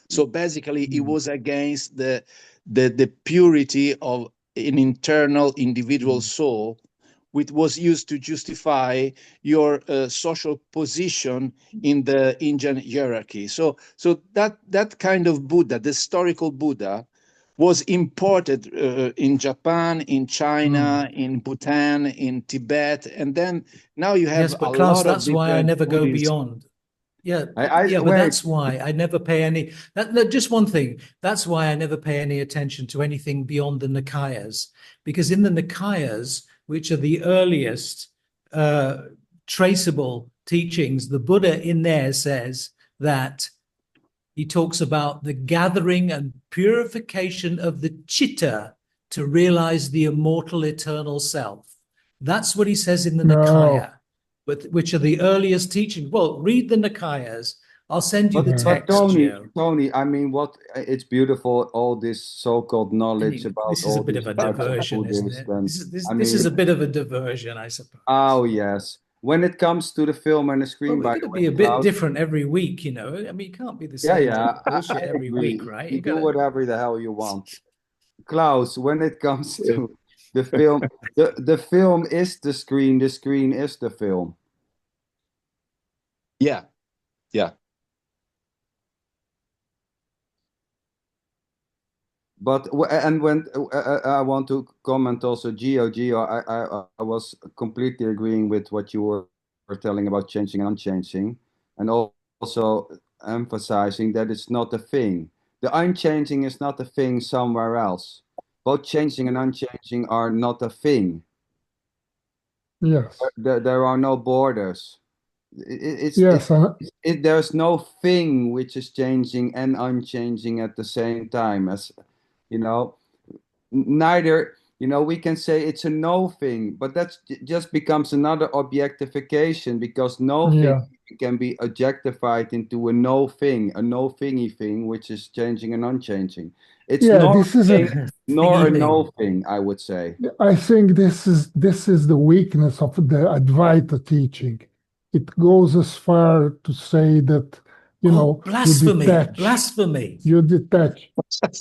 So basically, he was against the purity of an internal individual soul, which was used to justify your social position in the Indian hierarchy. So that kind of Buddha, the historical Buddha, was imported in Japan, in China, in Bhutan, in Tibet, and then now you have Yes, but a Klaus, lot of that's why I different never go Buddhists. beyond. Yeah, Wait. but that's why I never pay any. Just one thing. That's why I never pay any attention to anything beyond the Nikayas, because in the Nikayas, which are the earliest traceable teachings, the Buddha in there says that he talks about the gathering and purification of the chitta to realize the immortal eternal self. That's what he says in the Nikaya, which are the earliest teachings. Well, read the Nikayas. I'll send you the text, Tony, I mean, it's beautiful, all this so-called knowledge about this is all a bit these of a types of diversion, isn't Buddhists. it? And, This is a bit of a diversion, I suppose. Oh, yes. When it comes to the film and the screen, Well, by we're the going to way, be a bit Klaus, different every week, you know. I mean, it can't be the yeah, same yeah, bullshit I every agree. week, right? You do whatever the hell you want. Klaus, when it comes to the film, the film is the screen is the film. Yeah. But and when I want to comment also, Gio, I was completely agreeing with what you were telling about changing and unchanging, and also emphasizing that it's not a thing. The unchanging is not a thing somewhere else. Both changing and unchanging are not a thing. Yes. There are no borders. Yes. There's no thing which is changing and unchanging at the same time, as you know. Neither You know, we can say it's a no thing, but that just becomes another objectification, because no Yeah. thing can be objectified into a no thing, a no thingy thing, which is changing and unchanging. It's Yeah, nor this is a thing nor a Thingy no thing. thing, I would say. I think this is the weakness of the Advaita teaching. It goes as far to say that, you Oh, know, blasphemy, you detach. blasphemy. You detach.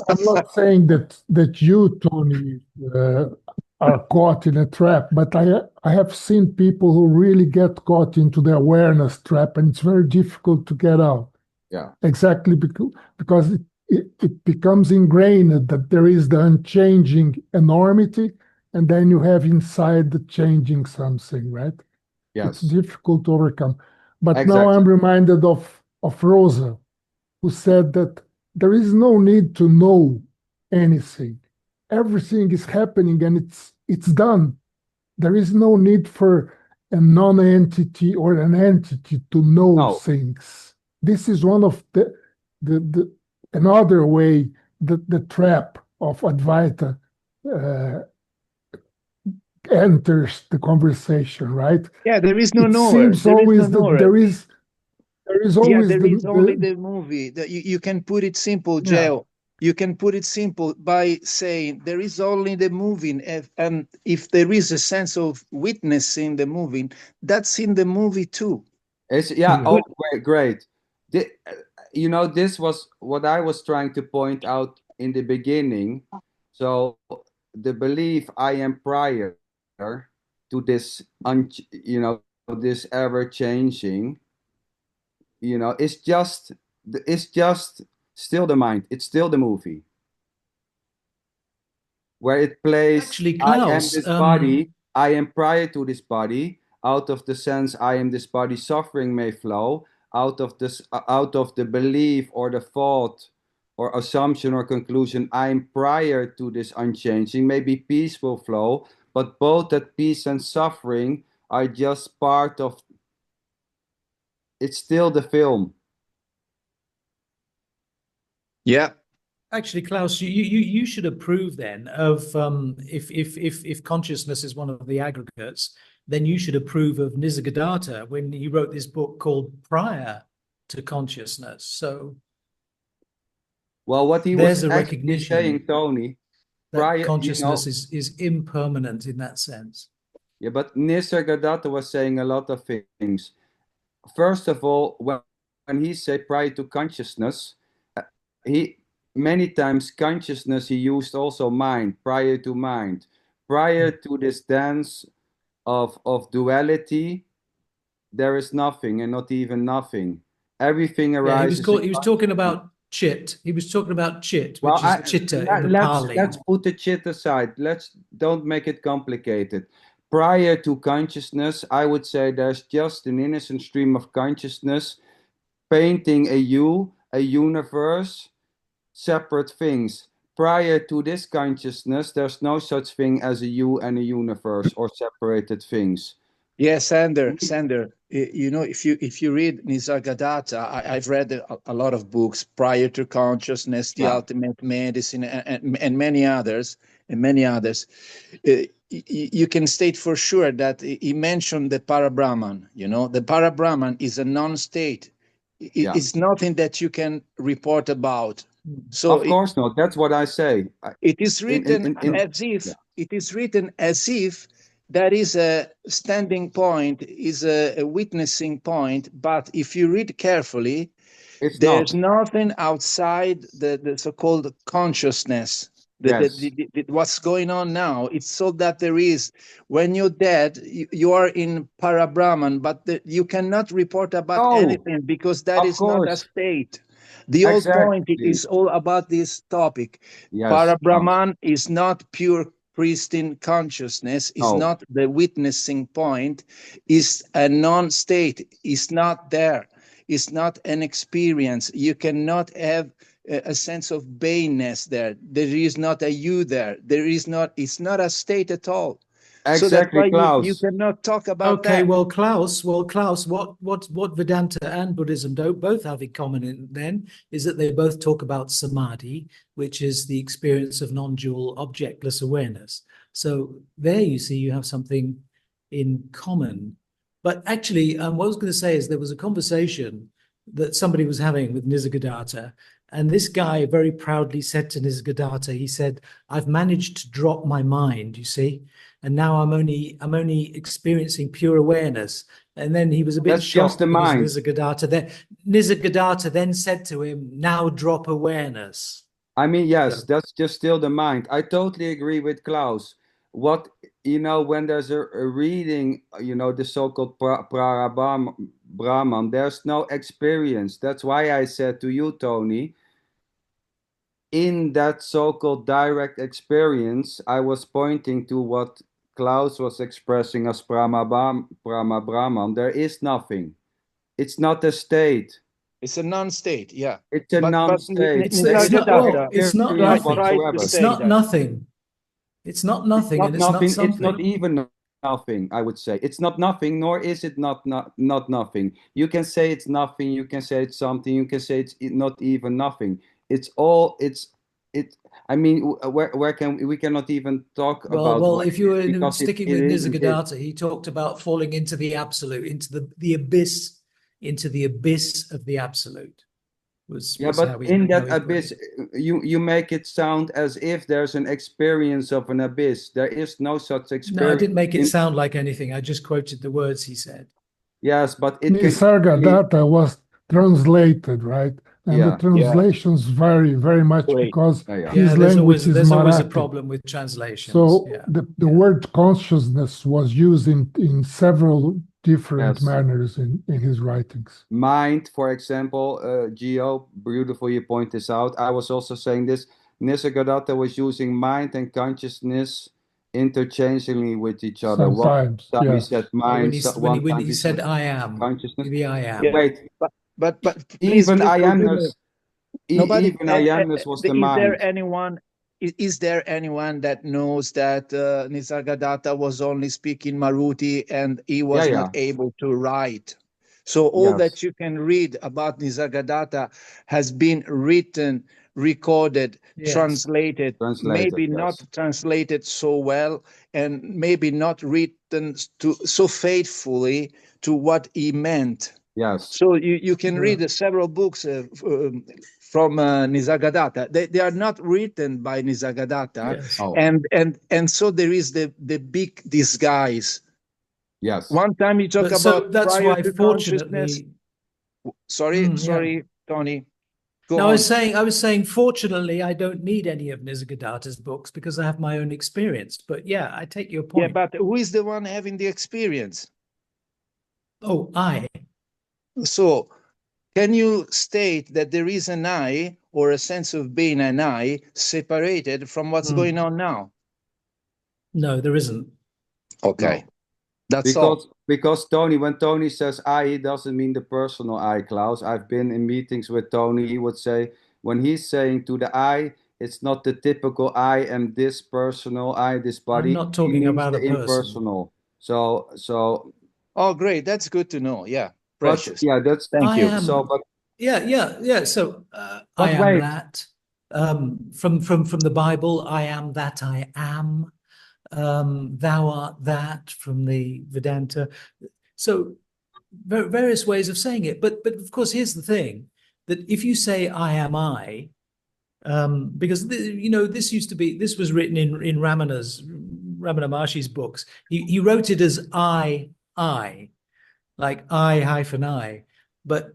I'm not saying that you, Tony, are caught in a trap, but I have seen people who really get caught into the awareness trap, and it's very difficult to get out. Yeah. Exactly because it becomes ingrained that there is the unchanging enormity, and then you have inside the changing something, right? It's Yes. difficult to overcome. But now Exactly. I'm reminded of Rosa, who said that there is no need to know anything. Everything is happening and it's done. There is no need for a non-entity or an entity to know No. things. This is one of the another way that the trap of Advaita enters the conversation, right? Yeah, there is no It knower. seems There is no always that knower. there is Yeah, always there is only the the movie. That you can put it simple, yeah. Joe. You can put it simple by saying there is only the moving, and if there is a sense of witnessing the moving, that's in the movie too. It's yeah. Oh, great. You know, this was what I was trying to point out in the beginning. So the belief I am prior to this, you know, this ever changing, you know, it's just still the mind. It's still the movie where it plays. Actually, I am Klaus, this body. I am prior to this body. Out of the sense I am this body, suffering may flow. Out of this, out of the belief or the thought or assumption or conclusion, I am prior to this unchanging. Maybe peace will flow, but both that peace and suffering are just part of. It's still the film. Yeah. Actually, Klaus, you should approve then of if consciousness is one of the aggregates, then you should approve of Nisargadatta when he wrote this book called Prior to Consciousness. So, well, what he there's was a actually recognition saying, Tony, that prior, consciousness is impermanent in that sense. Yeah, but Nisargadatta was saying a lot of things. First of all, when he said prior to consciousness, he many times consciousness he used also mind, prior to mind, prior to this dance of duality. There is nothing and not even nothing. Everything arises. Yeah, he was talking about chit. He was talking about chit, which is chitta in the Pali. Let's put the chit aside. Let's don't make it complicated. Prior to consciousness, I would say there's just an innocent stream of consciousness painting a universe, separate things. Prior to this consciousness, there's no such thing as a you and a universe or separated things. Yeah, Sander, you know, if you read Nisargadatta, I've read a lot of books, Prior to Consciousness, The Ultimate Medicine, and many others, you can state for sure that he mentioned the Parabrahman. You know, the Parabrahman is a non-state. It's nothing that you can report about. So of course not. That's what I say. It is written as if that is a standing point, is a witnessing point. But if you read carefully, there's nothing outside the so-called consciousness. What's going on now? It's all that there is. When you're dead, you are in Parabrahman, but you cannot report about anything because that is not a state. The whole point is all about this topic. Parabrahman is not pure pristine consciousness, is not the witnessing point, is a non-state, is not there, is not an experience. You cannot have a sense of beingness there. There is not a you there. There is not, it's not a state at all. Exactly, so that's why Klaus. you cannot talk about that. Okay, well, Klaus, what Vedanta and Buddhism both have in common then is that they both talk about samadhi, which is the experience of non-dual objectless awareness. So there you see you have something in common. But actually, what I was going to say is there was a conversation that somebody was having with Nisargadatta, and this guy very proudly said to Nisargadatta, he said, "I've managed to drop my mind, you see, and now I'm only experiencing pure awareness." And then he was a bit That's just shocked the because mind. Nisargadatta then said to him, "Now drop awareness." I mean, yes, So, that's just still the mind. I totally agree with Klaus. What, when there's a reading, the so-called Brahman, there's no experience. That's why I said to you, Tony, in that so-called direct experience, I was pointing to what Klaus was expressing as Brahman. There is nothing. It's not a state. It's a non-state, yeah. It's a But non-state. it's There is not no well, Nisargadatta it's not experience nothing. tried to whatsoever. It's say not that. nothing. It's not nothing, and it's not Nothing. It's not something. even nothing, I would say. It's not nothing, nor is it not nothing. You can say it's nothing, you can say it's something, you can say it's not even nothing. It's all, it. I mean, where can we cannot even talk about Well, what if it you is, were because sticking it with isn't it. Nisargadatta, he talked about falling into the absolute, into the abyss, into the abyss of the absolute. Yeah, Was but how in how that he put abyss, it. you make it sound as if there's an experience of an abyss. There is no such No, I experience. didn't make it sound like anything. I just quoted the words he said. Yes, but it can easily, Nisargadatta was translated, right? And the yeah, translations vary very much Great. because yeah. his There's language is always a Marathi. problem with translations. So Yeah. the word consciousness was used in several different Yes. manners in his writings. Mind, for example, Gio, beautiful you point this out. I was also saying this. Nisargadatta was using mind and consciousness interchangeably with each other. One Sometimes, time he yes. said When mind, when one time he he said said I am, consciousness. the I am. Yeah. Wait, But please, even please I forgive me. amness, Nobody, even I amness was the is there mind. anyone? Is there anyone that knows that Nisargadatta was only speaking Maruti and he was Yeah, not able to write? So all yes, that you can read about Nisargadatta has been written, recorded, Yes. translated, translated, maybe not yes. translated so well, and maybe not written so faithfully to what he meant. Yes, So you can Yeah. read several books from Nisargadatta. They are not written by Nisargadatta, Yes. oh, and so there is the big disguise. yes. One time you talk But so about that's prior why, to consciousness. fortunately, Sorry, yeah. Tony. Go No, on. I was saying, fortunately, I don't need any of Nisargadatta's books because I have my own experience. But yeah, I take your Yeah, point. but who is the one having the experience? Oh, I. So can you state that there is an I or a sense of being an I separated from what's going on now? No, there isn't. Okay, No. that's all. Because Tony, when Tony says I, he doesn't mean the personal I, Klaus. I've been in meetings with Tony. He would say, when he's saying to the I, it's not the typical I am this personal, I, this I'm body. not He talking means about the a person. impersonal. So, Oh, great. That's good to know. Yeah, but precious. yeah, that's, Thank I you. am. so, but, Yeah. So I but am wait, that. From the Bible, I am that I am. Thou art that from the Vedanta. So various ways of saying it. But of course, here's the thing: that if you say I am I, because this was written in Ramana Maharshi's books. He wrote it as I, like I hyphen I. But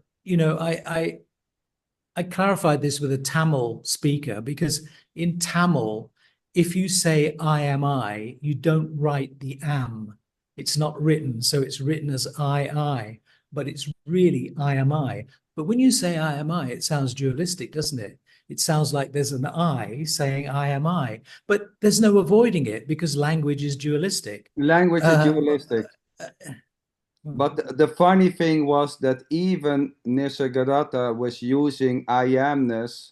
I clarified this with a Tamil speaker because in Tamil, if you say I am I, you don't write the am. It's not written, so it's written as I, but it's really I am I. But when you say I am I, it sounds dualistic, doesn't it? It sounds like there's an I saying I am I, but there's no avoiding it because language is dualistic. language is dualistic. But the funny thing was that even Nisargadatta was using I amness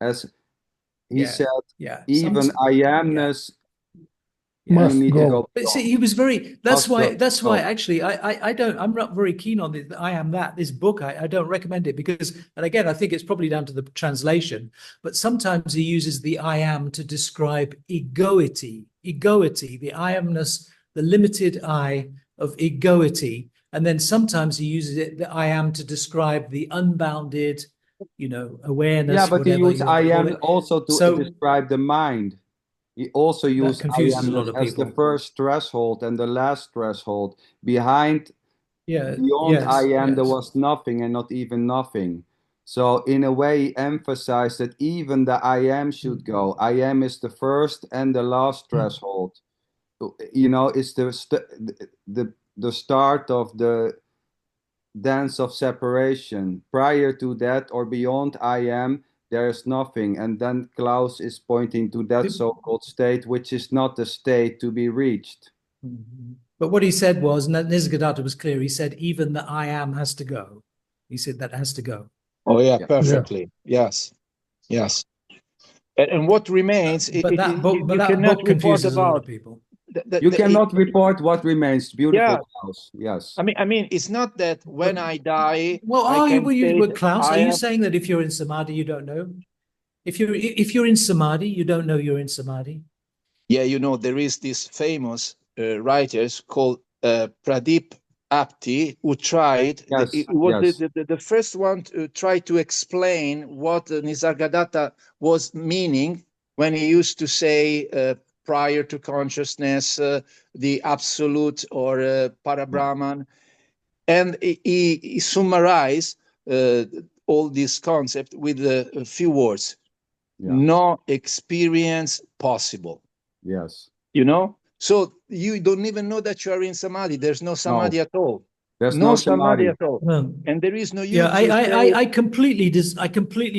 as he said, even I amness, you Must need to go. go. But see, he was very. That's why. That's why. Oh. Actually, I don't. I'm not very keen on this. I am that. This book, I don't recommend it because, and again, I think it's probably down to the translation. But sometimes he uses the I am to describe egoity egoity, the I-amness, the limited I of egoity. And then sometimes he uses it, the I am, to describe the unbounded, awareness. Yeah, but he used I am it. also to So describe the mind. He also that used I confuses a am lot of as the people. first threshold and the last threshold. Beyond I am, there was nothing and not even nothing. So in a way, he emphasized that even the I am should go. I am is the first and the last threshold. It's the start of the dance of separation. Prior to that or beyond I am, there is nothing. And then Klaus is pointing to that so-called state, which is not the state to be reached. But what he said was, and Nisargadatta was clear, he said even the I am has to go. He said that has to go. Oh yeah, perfectly. Yeah. Yes. And what remains, But that cannot book report confuses about. a lot of people. You cannot report what remains. Beautiful, Klaus. Yes. I mean, it's not that when I die, Well, Klaus, are you saying that if you're in samadhi, you don't know? If you're in samadhi, you don't know you're in samadhi? Yeah, there is this famous writers called Pradeep Apti who tried. Yes, It was the first one to try to explain what Nisargadatta was meaning when he used to say prior to consciousness, the absolute or Parabrahman. And he summarized all this concept with a few words. Yeah. No experience possible. Yes. So you don't even know that you are in samadhi. There's no samadhi at all. There's no samadhi at all. And there is no use. Yeah, I completely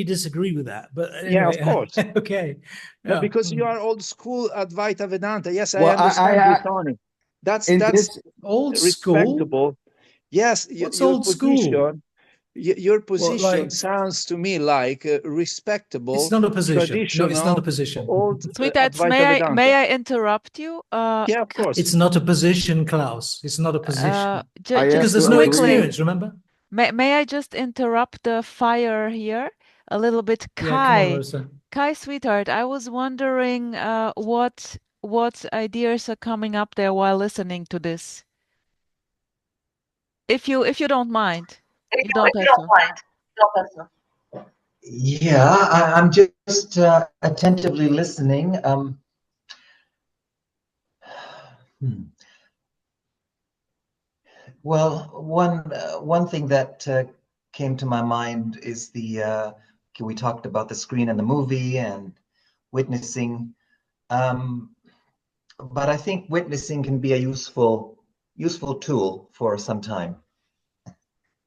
disagree with that. But anyway, yeah, of course. Okay. No, because you are old school Advaita Vedanta. Yes, I understand this, Tony. That's old respectable. School? Yes, what's old position, school? Your position sounds to me like respectable. It's not a position. No, it's not a position. Sweethearts, may I interrupt you? Yeah, of course. It's not a position, Klaus. It's not a position. Because there's no experience, remember? May I just interrupt the fire here a little bit? Kai, sweetheart, I was wondering what ideas are coming up there while listening to this. If you don't mind. You don't have to. Yeah, I'm just attentively listening. Well, one thing that came to my mind is we talked about the screen and the movie and witnessing, but I think witnessing can be a useful tool for some time.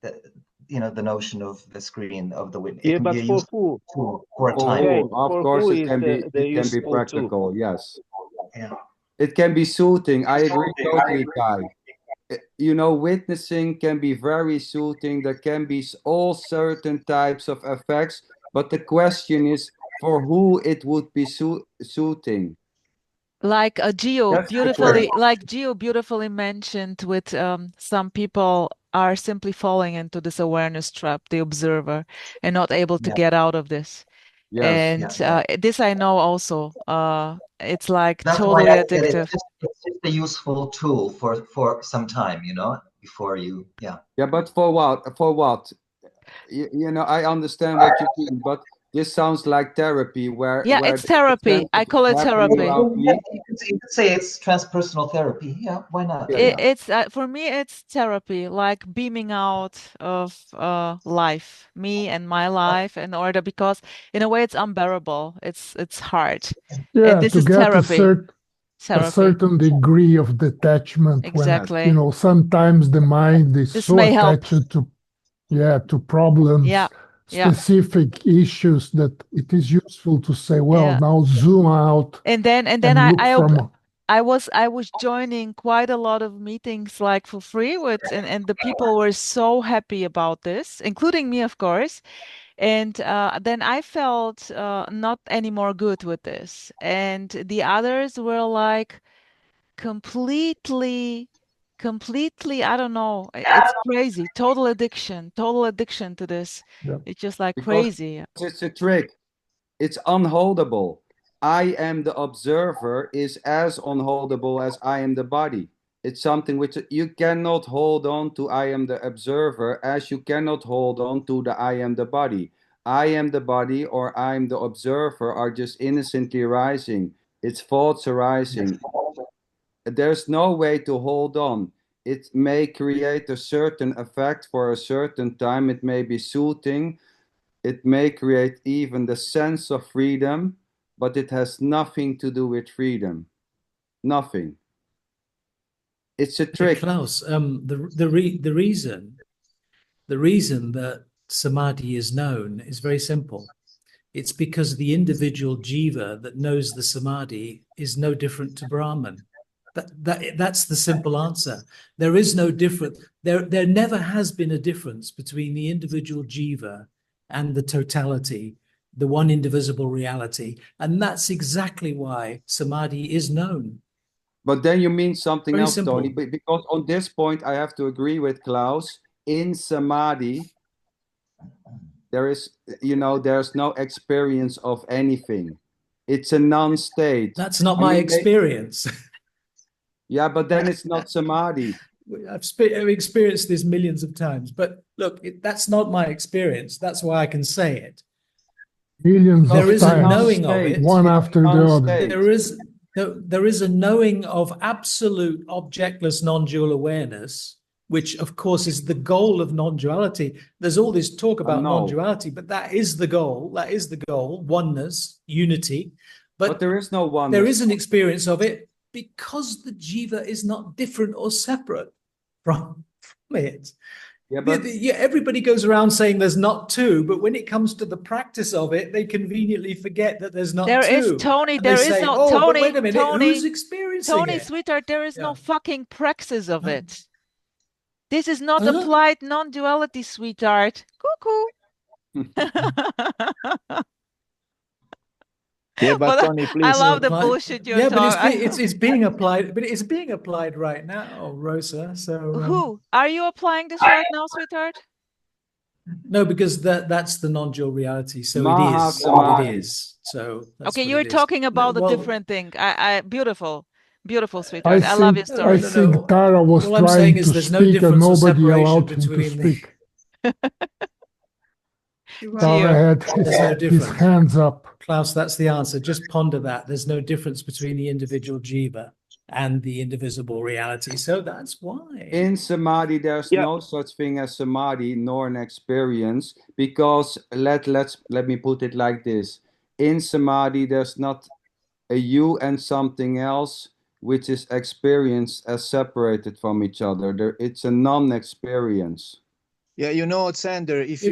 The notion of the screen of the witness. Yeah, but for who? For a time. Okay, of course, it can be practical. Tool. Yes. Yeah. It can be soothing. I agree totally, Kai. Witnessing can be very soothing. There can be all certain types of effects, but the question is for who it would be soothing. Like Gio beautifully mentioned, with some people are simply falling into this awareness trap, the observer, and not able to get out of this. Yes. And this I know also. It's like that's totally addictive. It's just a useful tool for some time, before you. Yeah, but for what? I understand what you mean, but this sounds like therapy where it's therapy. I call it therapy. You could say it's transpersonal therapy. Yeah, why not? It's for me, it's therapy, like beaming out of life, me and my life, in order, because in a way it's unbearable. It's hard. Yeah, and this to is get therapy. A certain degree of detachment. Exactly. When, sometimes the mind is this so attached to problems. Specific issues that it is useful to say, well, now zoom out. And then I was joining quite a lot of meetings, like for free, and the people were so happy about this, including me, of course. And then I felt not anymore good with this, and the others were like completely, I don't know, it's crazy, total addiction to this. It's just like crazy. It's a trick. It's unholdable. I am the observer is as unholdable as I am the body. It's something which you cannot hold on to. I am the observer as you cannot hold on to the I am the body. I am the body or I am the observer are just innocently arising. It's thoughts arising. There's no way to hold on. It may create a certain effect for a certain time. It may be soothing. It may create even the sense of freedom, but it has nothing to do with freedom. Nothing. It's a trick. Klaus, the reason that samadhi is known is very simple. It's because the individual jiva that knows the samadhi is no different to Brahman. That's the simple answer. There is no difference. There never has been a difference between the individual jiva and the totality, the one indivisible reality. And that's exactly why samadhi is known. But then you mean something Very else, simple. Tony, because on this point, I have to agree with Klaus. In samadhi, there's no experience of anything. It's a non-state. That's not my experience. Yeah, but then it's not samadhi. I've experienced this millions of times, but look, that's not my experience. That's why I can say it. Millions There of is a times, knowing of it. one after the other. Non-state. There is a knowing of absolute objectless non-dual awareness, which of course is the goal of non-duality. There's all this talk about non-duality, but that is the goal. That is the goal, oneness, unity. But there is no oneness. There is an experience of it because the jiva is not different or separate from it. Yeah, but everybody goes around saying there's not two, but when it comes to the practice of it, they conveniently forget that there's not two. There is, Tony, And there they is say, no, oh, but Tony, wait a minute, Tony, who's experiencing Tony, it? sweetheart, there is no Yeah. fucking praxis of it. This is not Uh-huh. applied non-duality, sweetheart. Cuckoo. Yeah, but Tony, I please. love the bullshit you're but talking. it's being applied. But it's being applied right now, Rosa. So Who are you applying this right now, sweetheart? no, because that's the non-dual reality. So Maha it is what Samadhi. it is. So that's Okay, what you're it is. talking about Well, a different thing. Beautiful, beautiful, I sweetheart. I love your think, story. I think Tara was All I'm saying trying is to there's no speak and difference or nobody separation allowed him to between the- speak. Tara had There's no his difference. hands up. Klaus, that's the answer. Just ponder that. There's no difference between the individual jiva and the indivisible reality. So that's why. In samadhi, there's Yeah. no such thing as samadhi nor an experience, because let me put it like this. In samadhi, there's not a you and something else which is experienced as separated from each other. It's a non-experience. Yeah, you know, Sander, if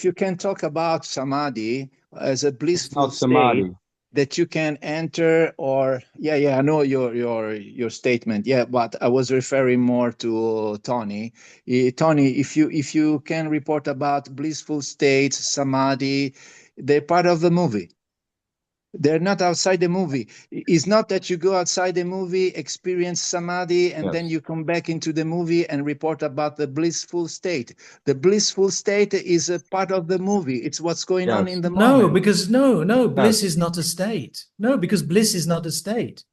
you can talk about samadhi as a It's blissful not state samadhi. that you can enter, or I know your statement. Yeah, but I was referring more to Tony. Tony, if you can report about blissful states, samadhi, they're part of the movie. They're not outside the movie. It's not that you go outside the movie, experience samadhi, and then Yes. you come back into the movie and report about the blissful state. The blissful state is a part of the movie. It's what's going on Yes. in the No, moment. because no, bliss is not a state. No, because bliss is not a state.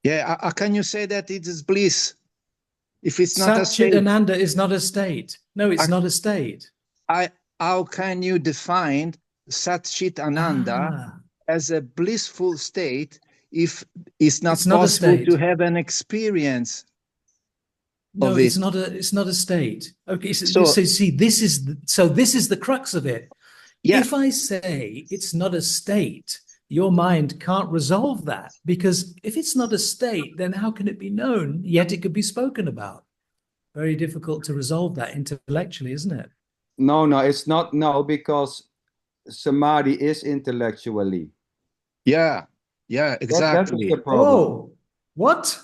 Yeah, how can you say that it is bliss if it's not a Sat state? Chit Ananda is not a state. No, it's not a state. How can you define Sat Chit Ananda as a blissful state if it's not It's not a possible state. to have an experience No, of it? it's not a state. Okay, So- so see, this is the crux of it. Yeah. If I say it's not a state, your mind can't resolve that, because if it's not a state, then how can it be known, yet it could be spoken about? Very difficult to resolve that intellectually, isn't it? No, it's not. No, because samadhi is intellectually. Yeah, That's exactly. the problem. Whoa, what?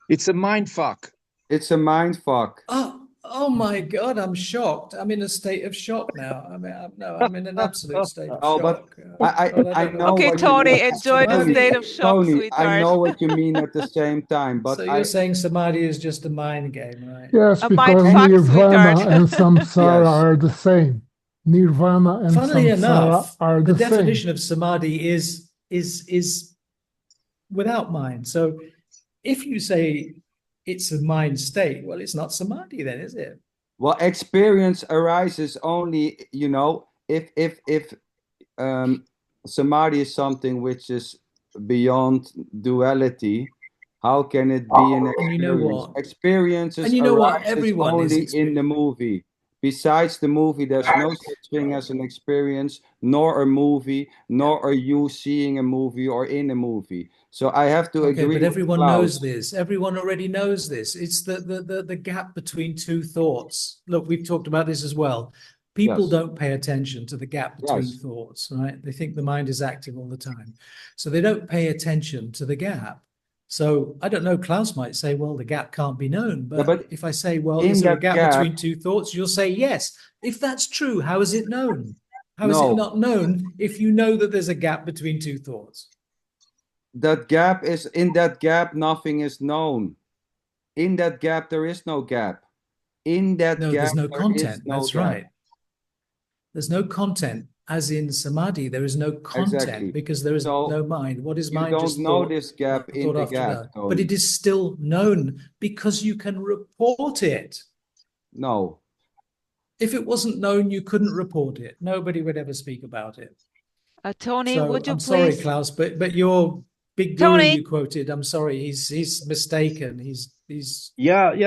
It's a mind fuck. It's a mind fuck. Oh my God, I'm shocked. I'm in a state of shock now. I'm in an absolute state of Oh, shock. but I God, I don't know Okay, what you Tony, mean. enjoy the Tony, state of shock, Tony, sweetheart. I know what you mean at the same time, but So you're saying samadhi is just a mind game, right? Yes, A because mind fuck, nirvana sweetheart. and samsara Yes. are the same. Nirvana and Funnily samsara enough, are the the same. definition of samadhi is is without mind. So if you say it's a mind state, well, it's not samadhi then, is it? Well, experience arises only, if samadhi is something which is beyond duality. How can it be an And you know experience? what? Experiences And you know what? arises Everyone is only in the movie. Besides the movie, there's no such thing as an experience, nor a movie, nor are you seeing a movie or in a movie. So I have to Okay, agree but with everyone Klaus. knows this. Everyone already knows this. It's the gap between two thoughts. Look, we've talked about this as well. People Yes. don't pay attention to the gap between Yes. thoughts, right? They think the mind is active all the time. So they don't pay attention to the gap. So I don't know, Klaus might say, well, the gap can't be known. But, but if I say, well, in is there a that gap gap- between two thoughts? You'll say yes. If that's true, how is it known? How is No. it not known if you know that there's a gap between two thoughts? That gap is, in that gap, nothing is known. In that gap, there is no gap. In that No, gap, there's no there content. is no That's gap. right. There's no content, as in samadhi. There is no content Exactly. because there is So no mind. What is you mind? don't Just know thought, this gap in thought the after gap, that. Tony. But it is still known because you can report it. No. If it wasn't known, you couldn't report it. Nobody would ever speak about it. Tony, So would you I'm sorry, please? Klaus, but your big guru Tony! you quoted, I'm sorry, he's mistaken. He's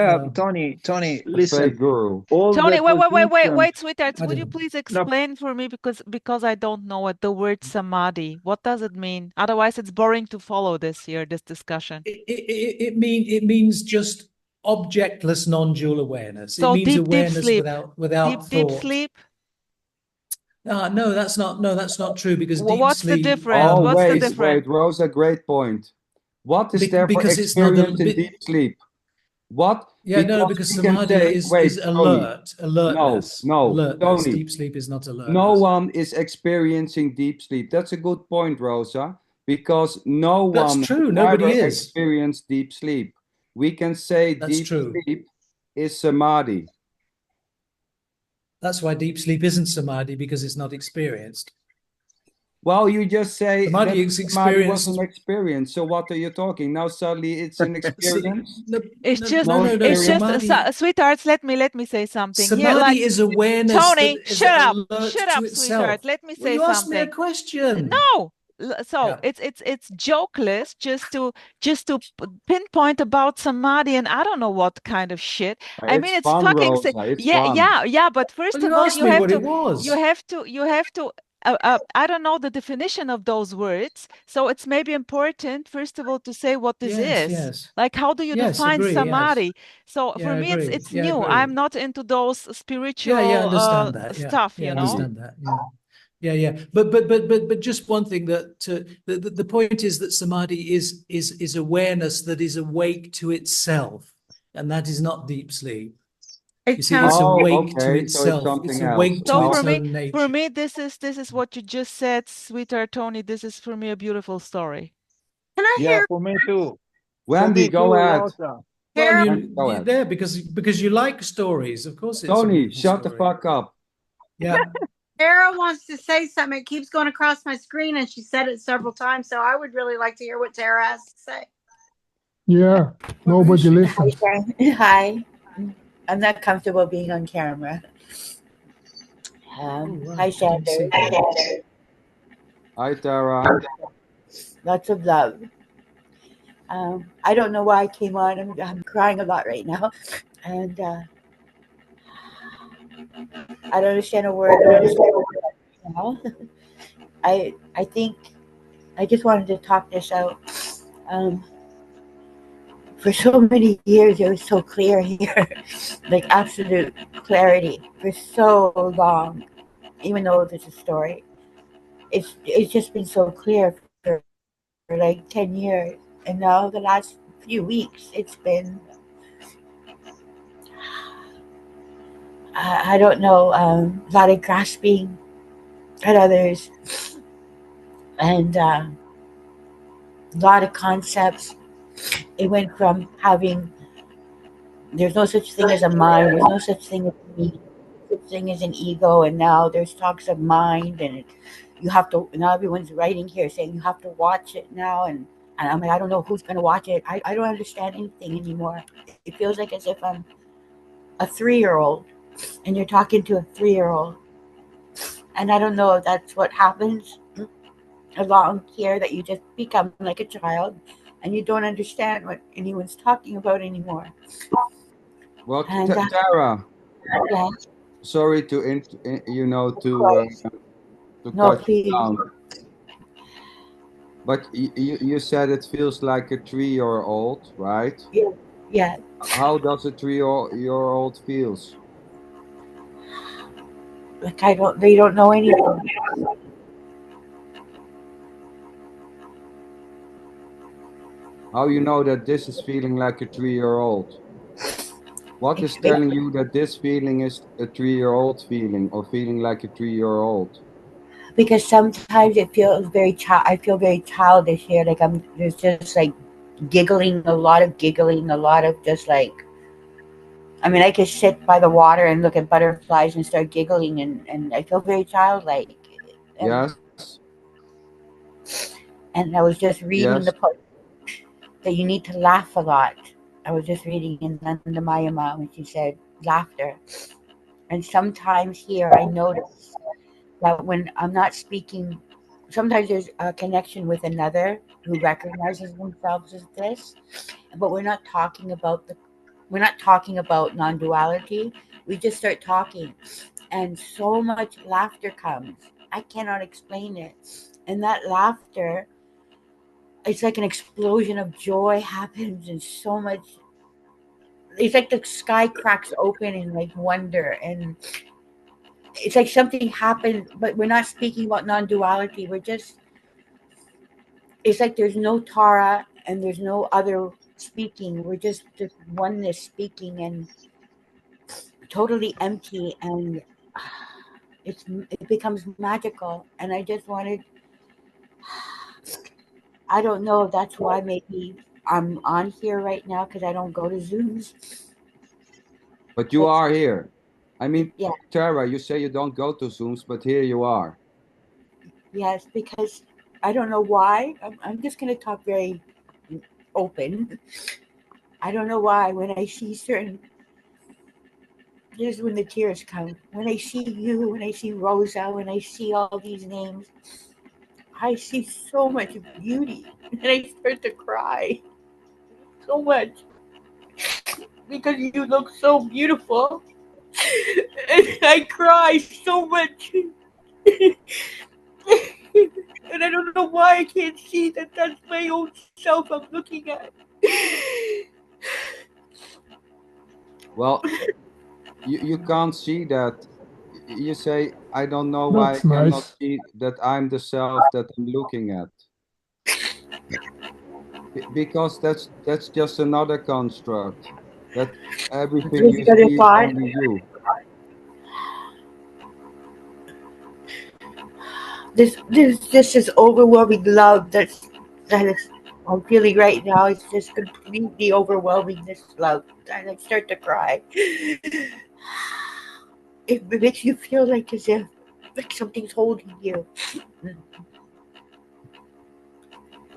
Tony, A listen. fake guru. All Tony, the wait, positions- sweetheart. I Would you didn't- please explain for me because I don't know what the word samadhi. What does it mean? Otherwise, it's boring to follow this discussion. it means just objectless non-dual awareness. So it means deep awareness sleep. without Deep thought. sleep. No, that's not true because deep What's the sleep. difference? Oh, What's the wait, difference? Rosa, great point. What is there for because it's not experience in deep sleep? What? Yeah, no, because we can samadhi say- is wait, alert, alertness. No, alertness. Tony. Deep sleep is not alertness. No one is experiencing deep sleep. That's a good point, Rosa, because no That's one true. has Nobody ever is. experienced deep sleep. We can say That's deep true. sleep is samadhi. That's why deep sleep isn't samadhi, because it's not experienced. Well, you just say Samadhi that is samadhi was experienced. an experience. So what are you talking? Now suddenly it's an experience? It's just, samadhi, sweethearts. Let me say something. samadhi is awareness. Tony, that is shut up, alert shut to up, itself. sweetheart. Let me Well, say you asked me a something. question. No. So Yeah. it's jokeless just to pinpoint about samadhi and I don't know what kind of shit. I mean, it's fun, fucking Rosa. It's yeah, fun. yeah. But first Well, of you all, asked you me have what to, it was. you have to. I don't know the definition of those words, so it's maybe important first of all to say what this is. Yes. Like, how do you Yes, define agree, yes. samadhi? So Yeah, for I me, agree. it's Yeah, I new. agree. I'm not into those spiritual understand that. stuff. Yeah, You know. understand that. Yeah. But just one thing that the point is that samadhi is awareness that is awake to itself, and that is not deep sleep. You see, it's awake to okay, so it's itself. something It's else. awake to So its for me, own nature. this is what you just said, sweetheart Tony. This is for me a beautiful story. Can I Yeah, hear? for me too. Wendy, go ahead. Rosa. Well, Harold- Go you're ahead. there because you like stories. Of course, it's a Tony, beautiful shut the story. fuck up. Yeah. Tara wants to say something. It keeps going across my screen, and she said it several times. So I would really like to hear what Tara has to say. Yeah, nobody listens. Hi. I'm not comfortable being on camera. Right. Hi, I didn't see Shander. that. Hi, Tara. Lots of love. I don't know why I came on. I'm crying a lot right now. And I don't understand a word. Now. I think I just wanted to talk this out. For so many years, it was so clear here, like absolute clarity for so long, even though there's a story. It's just been so clear for like 10 years. And now the last few weeks, it's been, I don't know, a lot of grasping at others and a lot of concepts. It went from having, there's no such thing as a mind, there's no such thing as me, such thing as an ego, and now there's talks of mind and you have to, now everyone's writing here saying you have to watch it now. And I'm like, I don't know who's going to watch it. I don't understand anything anymore. It feels like as if I'm a 3-year-old and you're talking to a 3-year-old. And I don't know if that's what happens along here, that you just become like a child and you don't understand what anyone's talking about anymore. Well, And Tara, yeah, sorry to you know of course. to No, cut you please. down, but you said it feels like a 3-year-old, right? Yeah, yeah. How does a 3-year-old feels? Like I don't, they don't know anything. How you know that this is feeling like a 3-year-old? What It's is big telling you that this feeling is a 3-year-old feeling or feeling like a 3-year-old? because sometimes it feels very child. I feel very childish here. Like I'm, there's just like giggling, a lot of giggling, a lot of just like. I mean, I could sit by the water and look at butterflies and start giggling, and I feel very childlike. And Yes, and I was just reading yes. the part that you need to laugh a lot. I was just reading in Nanda Mayama when she said laughter. And sometimes here I notice that when I'm not speaking, sometimes there's a connection with another who recognizes themselves as this, but we're not talking about non-duality. We just start talking, and so much laughter comes. I cannot explain it, and that laughter, it's like an explosion of joy happens, and so much. It's like the sky cracks open in like wonder, and it's like something happened, but we're not speaking about non-duality. We're just, it's like there's no Tara and there's no other speaking. We're just oneness speaking, and totally empty, and it becomes magical. And I just wanted, I don't know if that's why maybe I'm on here right now, because I don't go to Zooms. But you But are here. I mean, yeah, Tara, you say you don't go to Zooms, but here you are. yes, because I don't know why. I'm just going to talk very open. I don't know why when I see certain, this is when the tears come. When I see you, when I see Rosa, when I see all these names, I see so much beauty, and I start to cry so much because you look so beautiful, and I cry so much. And I don't know why I can't see that that's my own self I'm looking at. Well, you can't see that. You say, I don't know why I That's cannot nice. see that I'm the self that I'm looking at. Because that's just another construct. That everything There's you the other see is part. only you. This is overwhelming love that is I'm feeling right now. It's just completely overwhelming, this love. And I start to cry. It makes you feel like as if like something's holding you.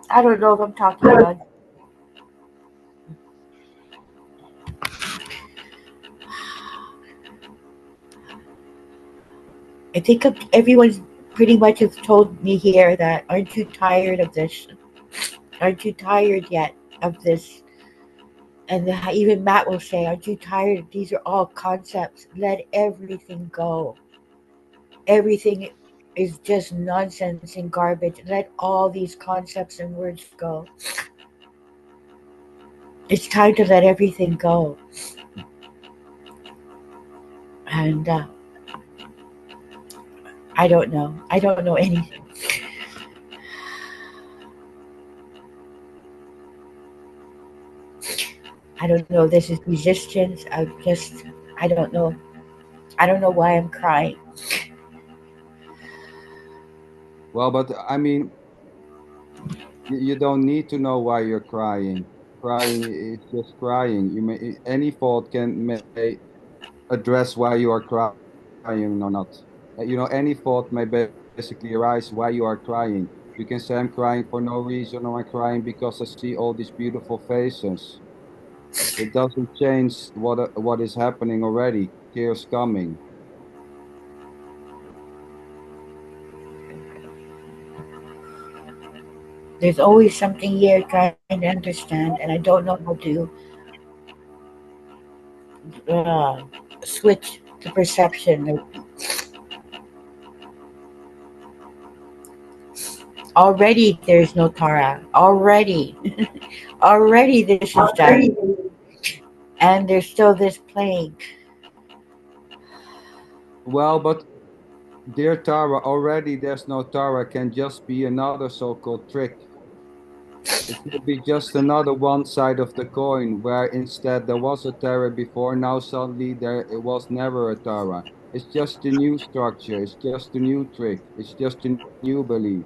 I don't know if I'm talking about. I think everyone's pretty much has told me here that aren't you tired of this? Aren't you tired yet of this? And even Matt will say, aren't you tired? These are all concepts. Let everything go. Everything is just nonsense and garbage. Let all these concepts and words go. It's time to let everything go. And I don't know. I don't know anything. I don't know. This is resistance. I don't know. I don't know why I'm crying. Well, but I mean, you don't need to know why you're crying. Crying is just crying. You may any fault may address why you are crying or not. Any thought may basically arise why you are crying. You can say I'm crying for no reason, or I'm crying because I see all these beautiful faces. It doesn't change what is happening already. Tears coming. There's always something here trying to understand, and I don't know how to uh, switch the perception. Already there's no Tara. Already. Already this is done. And there's still this plague. Well, but dear Tara, already there's no Tara can just be another so-called trick. It could be just another one side of the coin where instead there was a Tara before, now suddenly there it was never a Tara. It's just a new structure, it's just a new trick, it's just a new belief.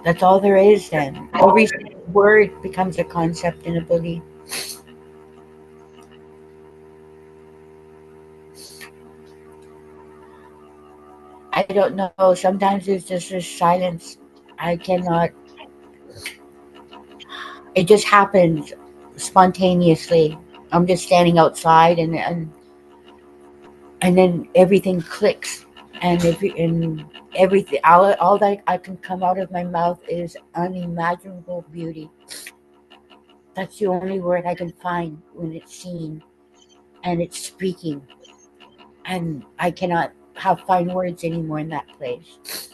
That's all there is then. Every word becomes a concept and a belief. I don't know. Sometimes it's just this silence. I cannot. It just happens spontaneously. I'm just standing outside, and then everything clicks, and everything. All that I can come out of my mouth is unimaginable beauty. That's the only word I can find when it's seen and it's speaking, and I cannot have fine words anymore in that place.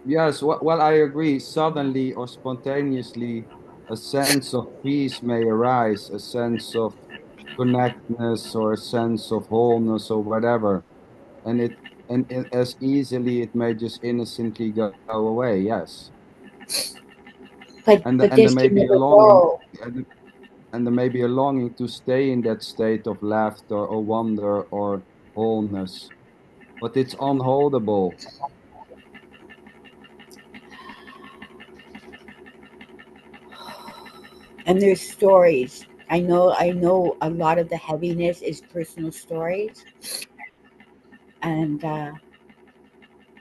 Yes, well, I agree. Suddenly or spontaneously, a sense of peace may arise, a sense of connectedness or a sense of wholeness or whatever. And as easily it may just innocently go away, yes. But And there this may can be a never longing, go. and there may be a longing to stay in that state of laughter or wonder or wholeness. But it's unholdable. And there's stories. I know a lot of the heaviness is personal stories. And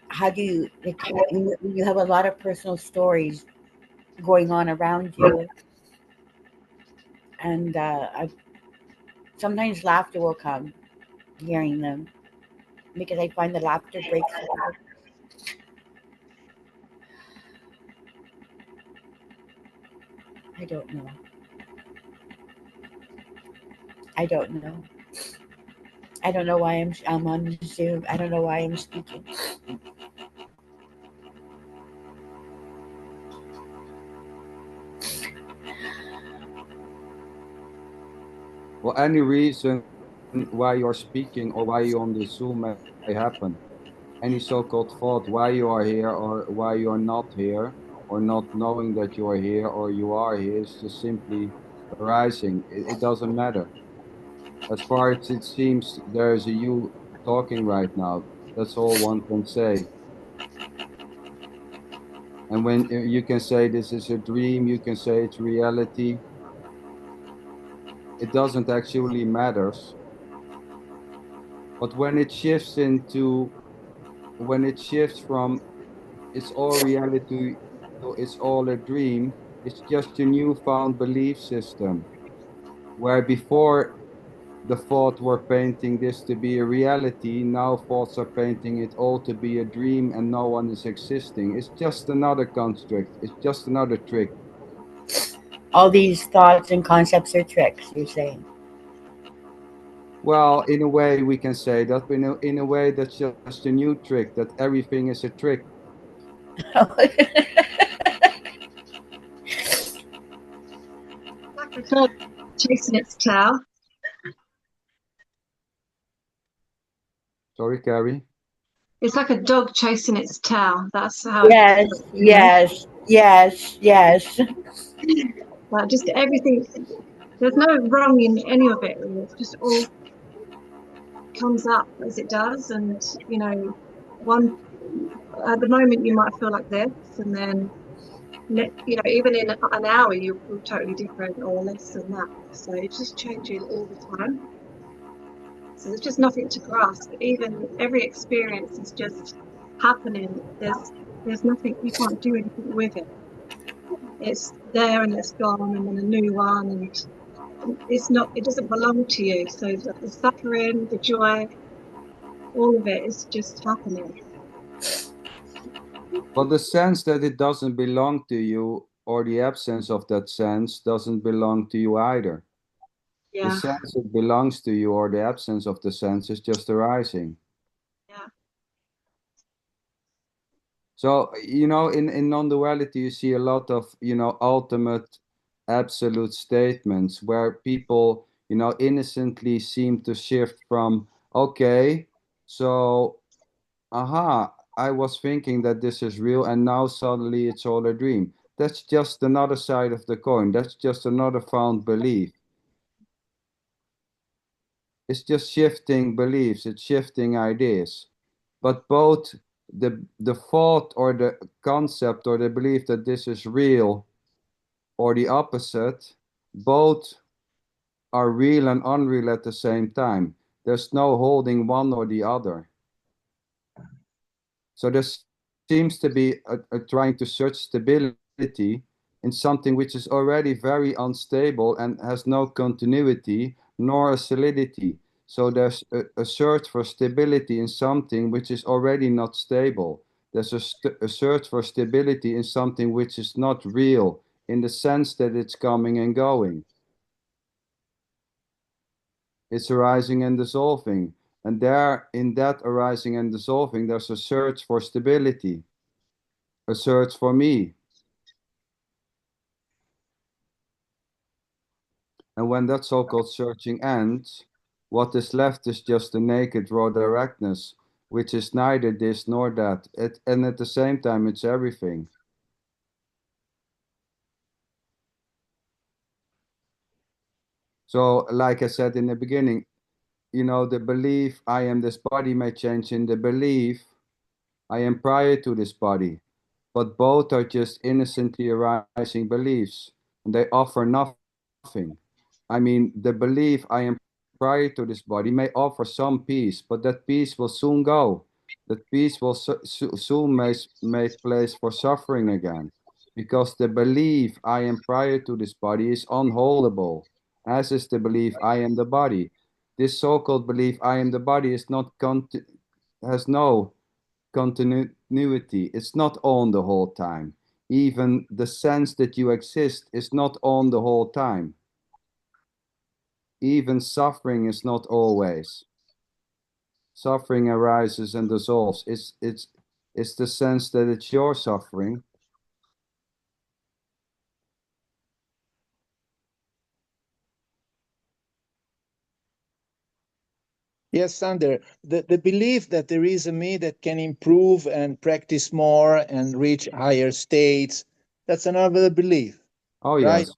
how do you like when you have a lot of personal stories going on around you, and sometimes laughter will come hearing them, because I find the laughter breaks through. I don't know. I don't know. I don't know why I'm on Zoom. I don't know why I'm speaking. Well, any reason why you're speaking or why you're on the Zoom may happen. Any so-called thought why you are here or why you are not here, or not knowing that you are here or you are here, is just simply arising. It doesn't matter. As far as it seems, there is a you talking right now. That's all one can say. And when you can say this is a dream, you can say it's reality. It doesn't actually matters. But when it shifts from it's all reality to it's all a dream, it's just a newfound belief system. Where before the thought were painting this to be a reality, now thoughts are painting it all to be a dream and no one is existing. It's just another construct. It's just another trick. All these thoughts and concepts are tricks, you're saying. Well, in a way we can say that, but in a way that's just a new trick, that everything is a trick. Like a dog chasing its tail. Sorry, Carrie. It's like a dog chasing its tail. That's how it Yes, feels, you know? yes, yes, yes. Like just everything. There's no wrong in any of it. Really. It's just all comes up as it does, and one at the moment you might feel like this, and then even in an hour, you're totally different or less than that. So it's just changing all the time. So there's just nothing to grasp. Even every experience is just happening. There's nothing, you can't do anything with it. It's there and it's gone, and then a new one, and it doesn't belong to you. So the suffering, the joy, all of it is just happening. But the sense that it doesn't belong to you, or the absence of that sense, doesn't belong to you either. The Yeah, sense it belongs to you, or the absence of the sense, is just arising. yeah, So, in non-duality, you see a lot of, ultimate, absolute statements where people, innocently seem to shift from, okay, so, aha, I was thinking that this is real, and now suddenly it's all a dream. That's just another side of the coin. That's just another found belief. It's just shifting beliefs. It's shifting ideas. But both the thought or the concept or the belief that this is real, or the opposite, both are real and unreal at the same time. There's no holding one or the other. So there seems to be a trying to search stability in something which is already very unstable and has no continuity nor a solidity. So there's a search for stability in something which is already not stable. There's a search for stability in something which is not real in the sense that it's coming and going. It's arising and dissolving. And there, in that arising and dissolving, there's a search for stability, a search for me. And when that so-called searching ends, what is left is just the naked raw directness, which is neither this nor that. And at the same time, it's everything. So, like I said in the beginning, the belief I am this body may change in the belief I am prior to this body. But both are just innocently arising beliefs, and they offer nothing. I mean, the belief I am prior to this body may offer some peace, but that peace will soon go. That peace will soon make place for suffering again, because the belief I am prior to this body is unholdable, as is the belief I am the body. This so-called belief I am the body is not has no continuity. It's not on the whole time. Even the sense that you exist is not on the whole time. Even suffering is not always. Suffering arises and dissolves. It's the sense that it's your suffering. Yes, Sander, the belief that there is a me that can improve and practice more and reach higher states, that's another belief, Oh, right? yes.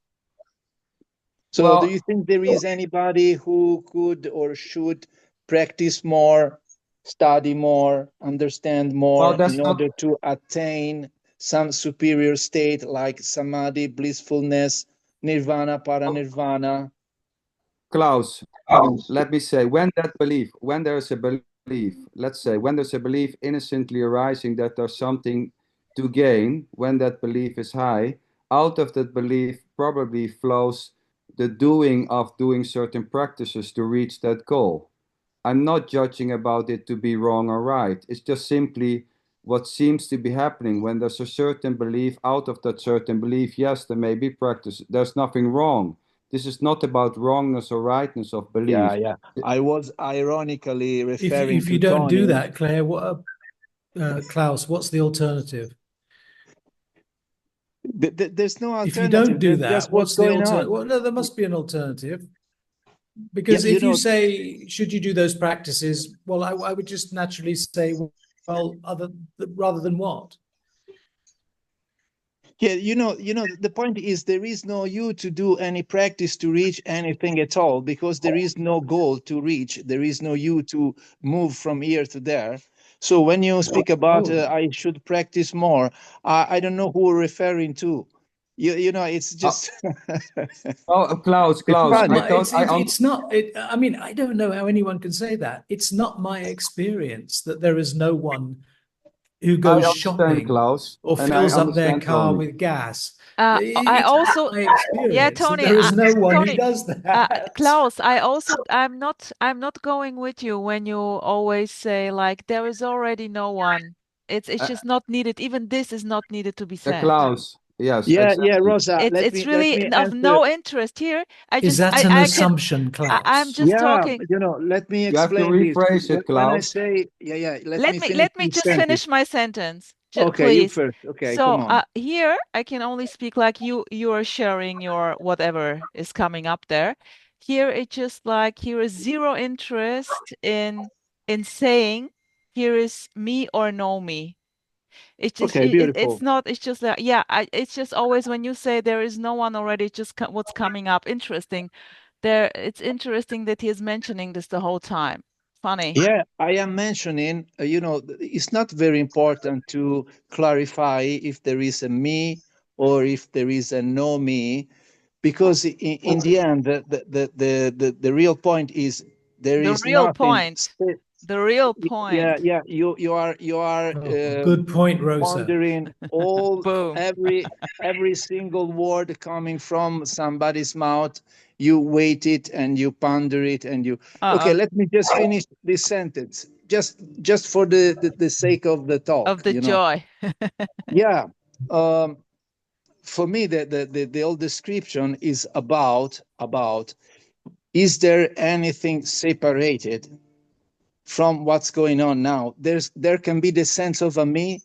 So do Well, you think there is anybody who could or should practice more, study more, understand more that's in not, order to attain some superior state like samadhi, blissfulness, nirvana, paranirvana? Klaus. Let me say, when there's a belief, let's say, when there's a belief innocently arising that there's something to gain, when that belief is high, out of that belief probably flows the doing certain practices to reach that goal. I'm not judging about it to be wrong or right. It's just simply what seems to be happening when there's a certain belief. Out of that certain belief, yes, there may be practice. There's nothing wrong. This is not about wrongness or rightness of Yeah, belief. yeah. I was ironically referring If to you don't do Tony. that, Claire, Klaus, what's the alternative? There's no If you don't alternative. do There's just that, what's what's the going alternative? on. Well, no, there must be an alternative. Yeah, Because if you say, should you do those practices? Well, I would just naturally say, well, rather than what? yeah, the point is there is no you to do any practice to reach anything at all because there is no goal to reach. There is no you to move from here to there. So when you speak about Oh. I should practice more, I don't know who we're referring to. You know, it's just Oh, Klaus, it's Not fun. I my, thought it's not, I mean, I don't know how anyone can say that. It's not my experience that there is no one who I goes understand, shopping Klaus, or and I fills up their understand car Tony. with gas. I It's not also, my yeah, experience that Tony, there is no one who Tony, does that. Klaus, I'm not going with you when you always say like there is already no one. It's Uh, just not needed. Even this is not needed to be said. Klaus, yes, Yeah, yeah, exactly. Rosa. It's Let really me of answer. no interest here. Is that an I can, assumption, I'm Klaus? just Yeah, talking. you know, let me You have to explain this. rephrase it, When I Klaus. say, yeah, let me finish Let me this just sentence. finish my sentence, Okay, you please. first. Okay, come So on. here I can only speak like you are sharing your whatever is coming up there. Here it's just like here is zero interest in saying here is me or no me. Okay, It's beautiful. not, it's just like, yeah, it's just always when you say there is no one already, it's just what's coming up. Interesting. There, it's interesting that he is mentioning this the whole time. Funny. Yeah, I am mentioning, you know, it's not very important to clarify if there is a me or if there is a no me, because in the end, the real point is there The is real nothing. point. The real Yeah, point. yeah, you are Oh, good point, Rosa. pondering all Boom. every single word coming from somebody's mouth. You wait it and you ponder it and you. Okay, Uh-uh. let me just finish this sentence, just for the sake of the Of talk, the you know. joy. Yeah, um, for me, the whole description is about is there anything separated from what's going on now? There can be the sense of a me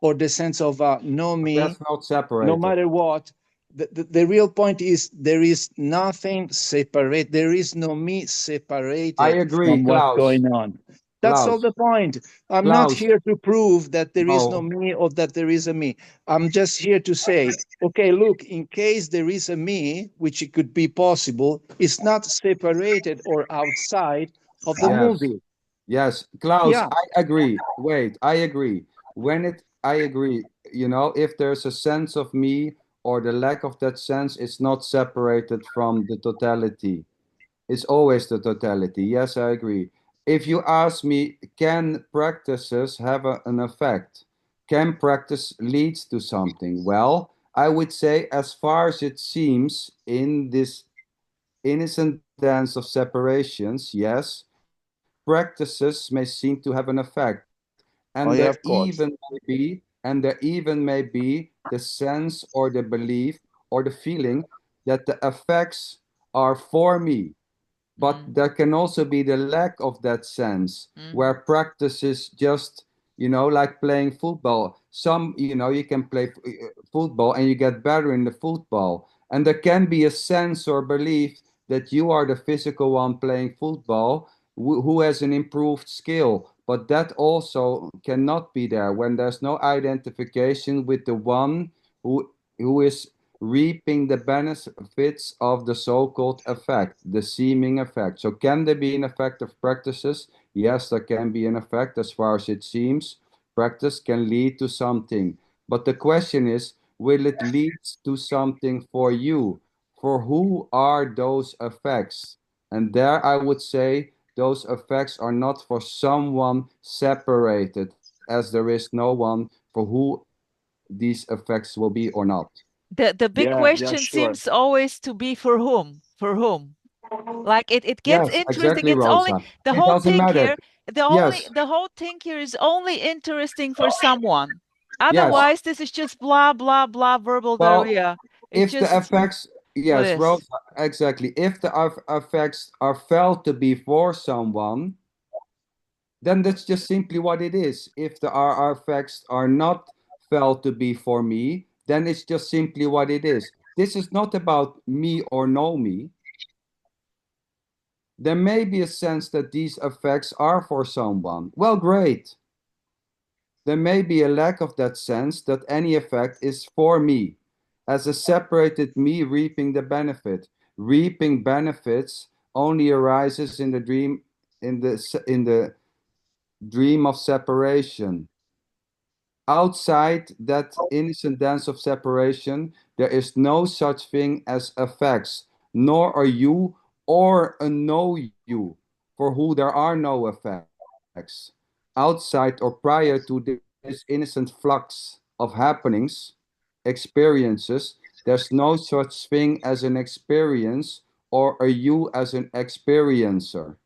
or the sense of no me, That's not no separated. matter what. The real point is there is nothing separate. There is no me I separated agree, from what's Klaus. going on. That's all Klaus, the point. I'm not Klaus. here to prove that there is no No, me or that there is a me. I'm just here to say, okay, look, in case there is a me, which it could be possible, it's not separated or outside of the yes. movie. Yes, Klaus, Yeah, I agree. Wait, I agree. I agree, if there's a sense of me or the lack of that sense, it's not separated from the totality. It's always the totality. Yes, I agree. If you ask me, can practices have an effect? Can practice leads to something? Well, I would say, as far as it seems in this innocent dance of separations, yes, practices may seem to have an effect. And oh there yeah, of even course. may be, the sense or the belief or the feeling that the effects are for me. But Mm, there can also be the lack of that sense mm, where practice is just, like playing football. You can play football and you get better in the football. And there can be a sense or belief that you are the physical one playing football who has an improved skill. But that also cannot be there when there's no identification with the one who is reaping the benefits of the so-called effect, the seeming effect. So can there be an effect of practices? Yes, there can be an effect as far as it seems. Practice can lead to something. But the question is, will it lead to something for you? For who are those effects? And there I would say those effects are not for someone separated, as there is no one for who these effects will be or not. the big Yeah, yeah, question sure. seems always to be for whom? For whom? Like it gets Yes, interesting. exactly, It's only Rosa. the It whole doesn't thing matter. here, Yes, the whole thing here is only interesting for someone. yes. Otherwise, this is just blah blah blah verbal Well, diarrhea. It's if the just effects, what yes, is. Rosa, exactly. If the effects are felt to be for someone, then that's just simply what it is. If the RR effects are not felt to be for me, then it's just simply what it is. This is not about me or no me. There may be a sense that these effects are for someone. Well, great. There may be a lack of that sense that any effect is for me, as a separated me reaping the benefit. Reaping benefits only arises in the dream, in the dream of separation. Outside that innocent dance of separation, there is no such thing as effects, nor a you or a no you, for who there are no effects. Outside or prior to this innocent flux of happenings, experiences, there's no such thing as an experience or a you as an experiencer.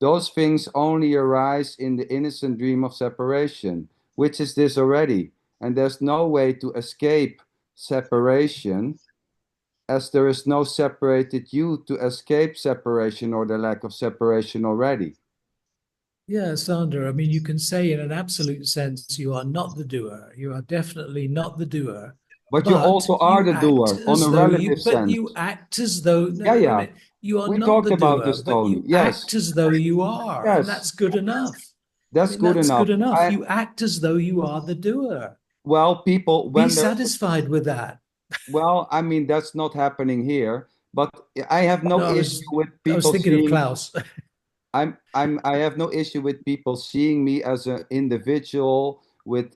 Those things only arise in the innocent dream of separation, which is this already. And there's no way to escape separation, as there is no separated you to escape separation or the lack of separation already. Yeah, Sander, I mean, you can say in an absolute sense, you are not the doer. You are definitely not the doer. But you also are the doer on a relative sense. You act as though, no, Yeah, wait a yeah. minute, you are We not talked the about doer, this, but Tony. you Yes. act as though you are, and Yes. that's good enough. That's I mean, good that's enough. good enough. You act as though you are the doer. Well, people, Be satisfied with that. Well, I mean, that's not happening here, but I have no issue with people I was thinking seeing, of Klaus. I have no issue with people seeing me as an individual with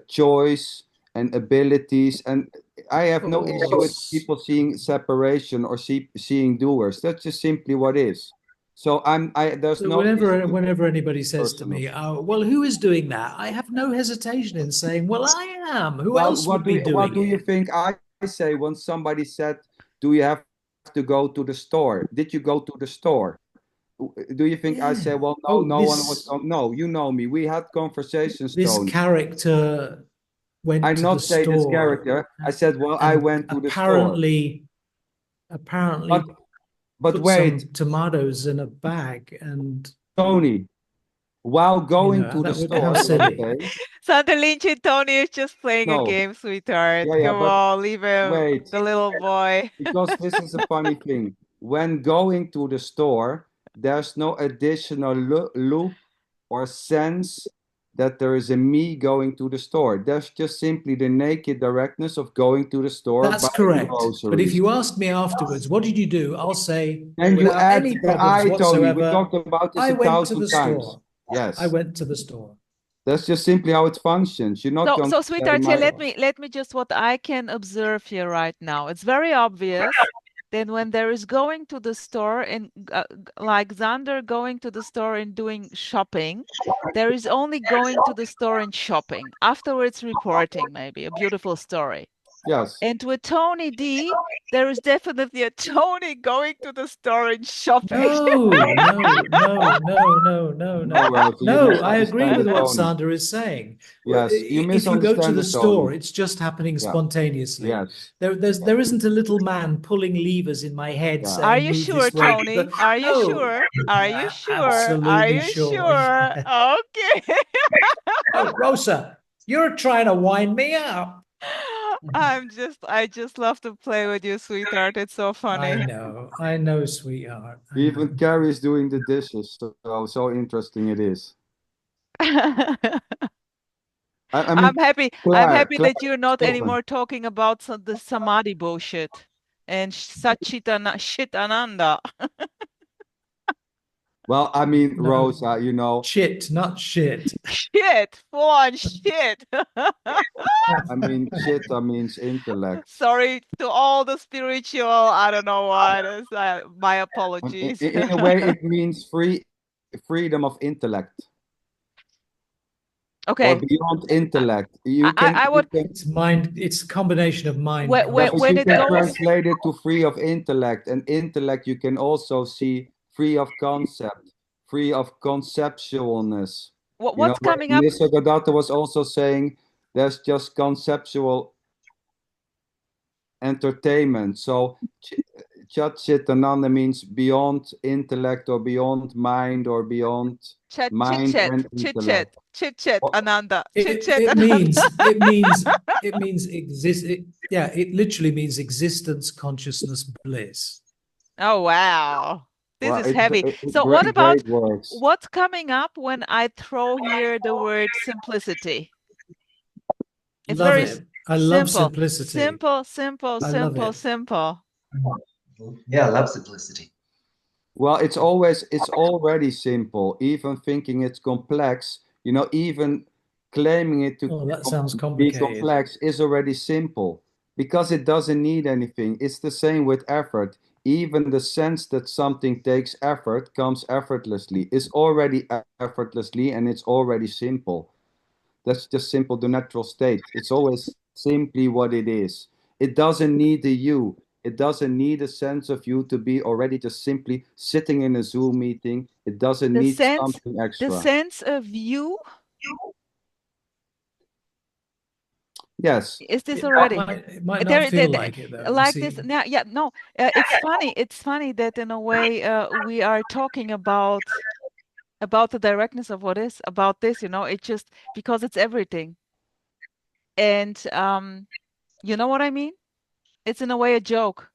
choice and abilities, and I have no issue with people seeing separation or seeing doers. That's just simply what is. So there's So no whenever anybody says to me, "Oh, well, who is doing that?" I have no hesitation in saying, "Well, I am. Who else would be doing what do it?" you think I say when somebody said, "Do you have to go to the store? Did you go to the store?" Do you think I say, "Well, no, no one was"? No, you know me. We had conversations. This Tony. character went I to not the say store. This character. I said, "Well, I went to the store." Apparently, but put wait, some tomatoes in a bag and Tony, while going to the store, how silly. okay, SanderLinchen, Tony is just playing a No. game, sweetheart. Yeah, Come but on, leave him, wait. the little boy. Because this is a funny thing. When going to the store, there's no additional loop or sense that there is a me going to the store. There's just simply the naked directness of going to the store. That's correct. But if you ask me afterwards, what did you do? I'll say, and you without add any the problems I, Tony. whatsoever, We talked about this I went to 1,000 the times. store. Yes. I went to the store. That's just simply how it functions. You're not going So to say sweetheart, here, let me just what I can observe here right now. It's very obvious that when there is going to the store and like Xander going to the store and doing shopping, there is only going to the store and shopping. Afterwards, reporting maybe a beautiful story. Yes. And with Tony D, there is definitely a Tony going to the store and shopping. No, I agree with what Sander is saying. Yes, if you go to the store, it's just happening spontaneously. Yes. There isn't a little man pulling levers in my head saying, "Are you sure, Tony? Are you sure? Are you sure? Absolutely Are you sure. Okay. Oh, Rosa, you're trying to wind me up. I just love to play with you, sweetheart. It's so funny. I know, sweetheart. Even Carrie's doing the dishes, so interesting it is. I'm happy that you're not anymore talking about the samadhi bullshit and shit ananda. Well, I mean, No. Rosa, you know. Shit, not shit. Shit, full on shit. I mean, shit means intellect. Sorry to all the spiritual, I don't know what. My apologies. In a way, it means freedom of intellect. Okay. Or beyond intellect. It's mind. It's a combination of mind. When it goes translate it to free of intellect, and intellect you can also see free of concept, free of conceptualness. What's coming up? Mr. Gaddafi was also saying there's just conceptual entertainment. So jusTThis means beyond intellect or beyond mind or beyond mind and intellect. Chit ananda. It means exist. It literally means existence, consciousness, bliss. Oh wow. This is heavy. So what about what's coming up when I throw here the word simplicity? It's I love simplicity. Simple. Yeah, I love simplicity. Well, it's already simple. Even thinking it's complex, even claiming it to Oh, that sounds be complicated. complex is already simple because it doesn't need anything. It's the same with effort. Even the sense that something takes effort comes effortlessly. It's already effortlessly and it's already simple. That's just simple, the natural state. It's always simply what it is. It doesn't need a you. It doesn't need a sense of you to be already just simply sitting in a Zoom meeting. It doesn't The need sense, something the extra. sense of you, Yes. is this It already? might not feel like it though. You Like see. this. Now, yeah, no. It's funny. It's funny that in a way we are talking about the directness of what is about this. It just because it's everything, and you know what I mean? It's in a way a joke.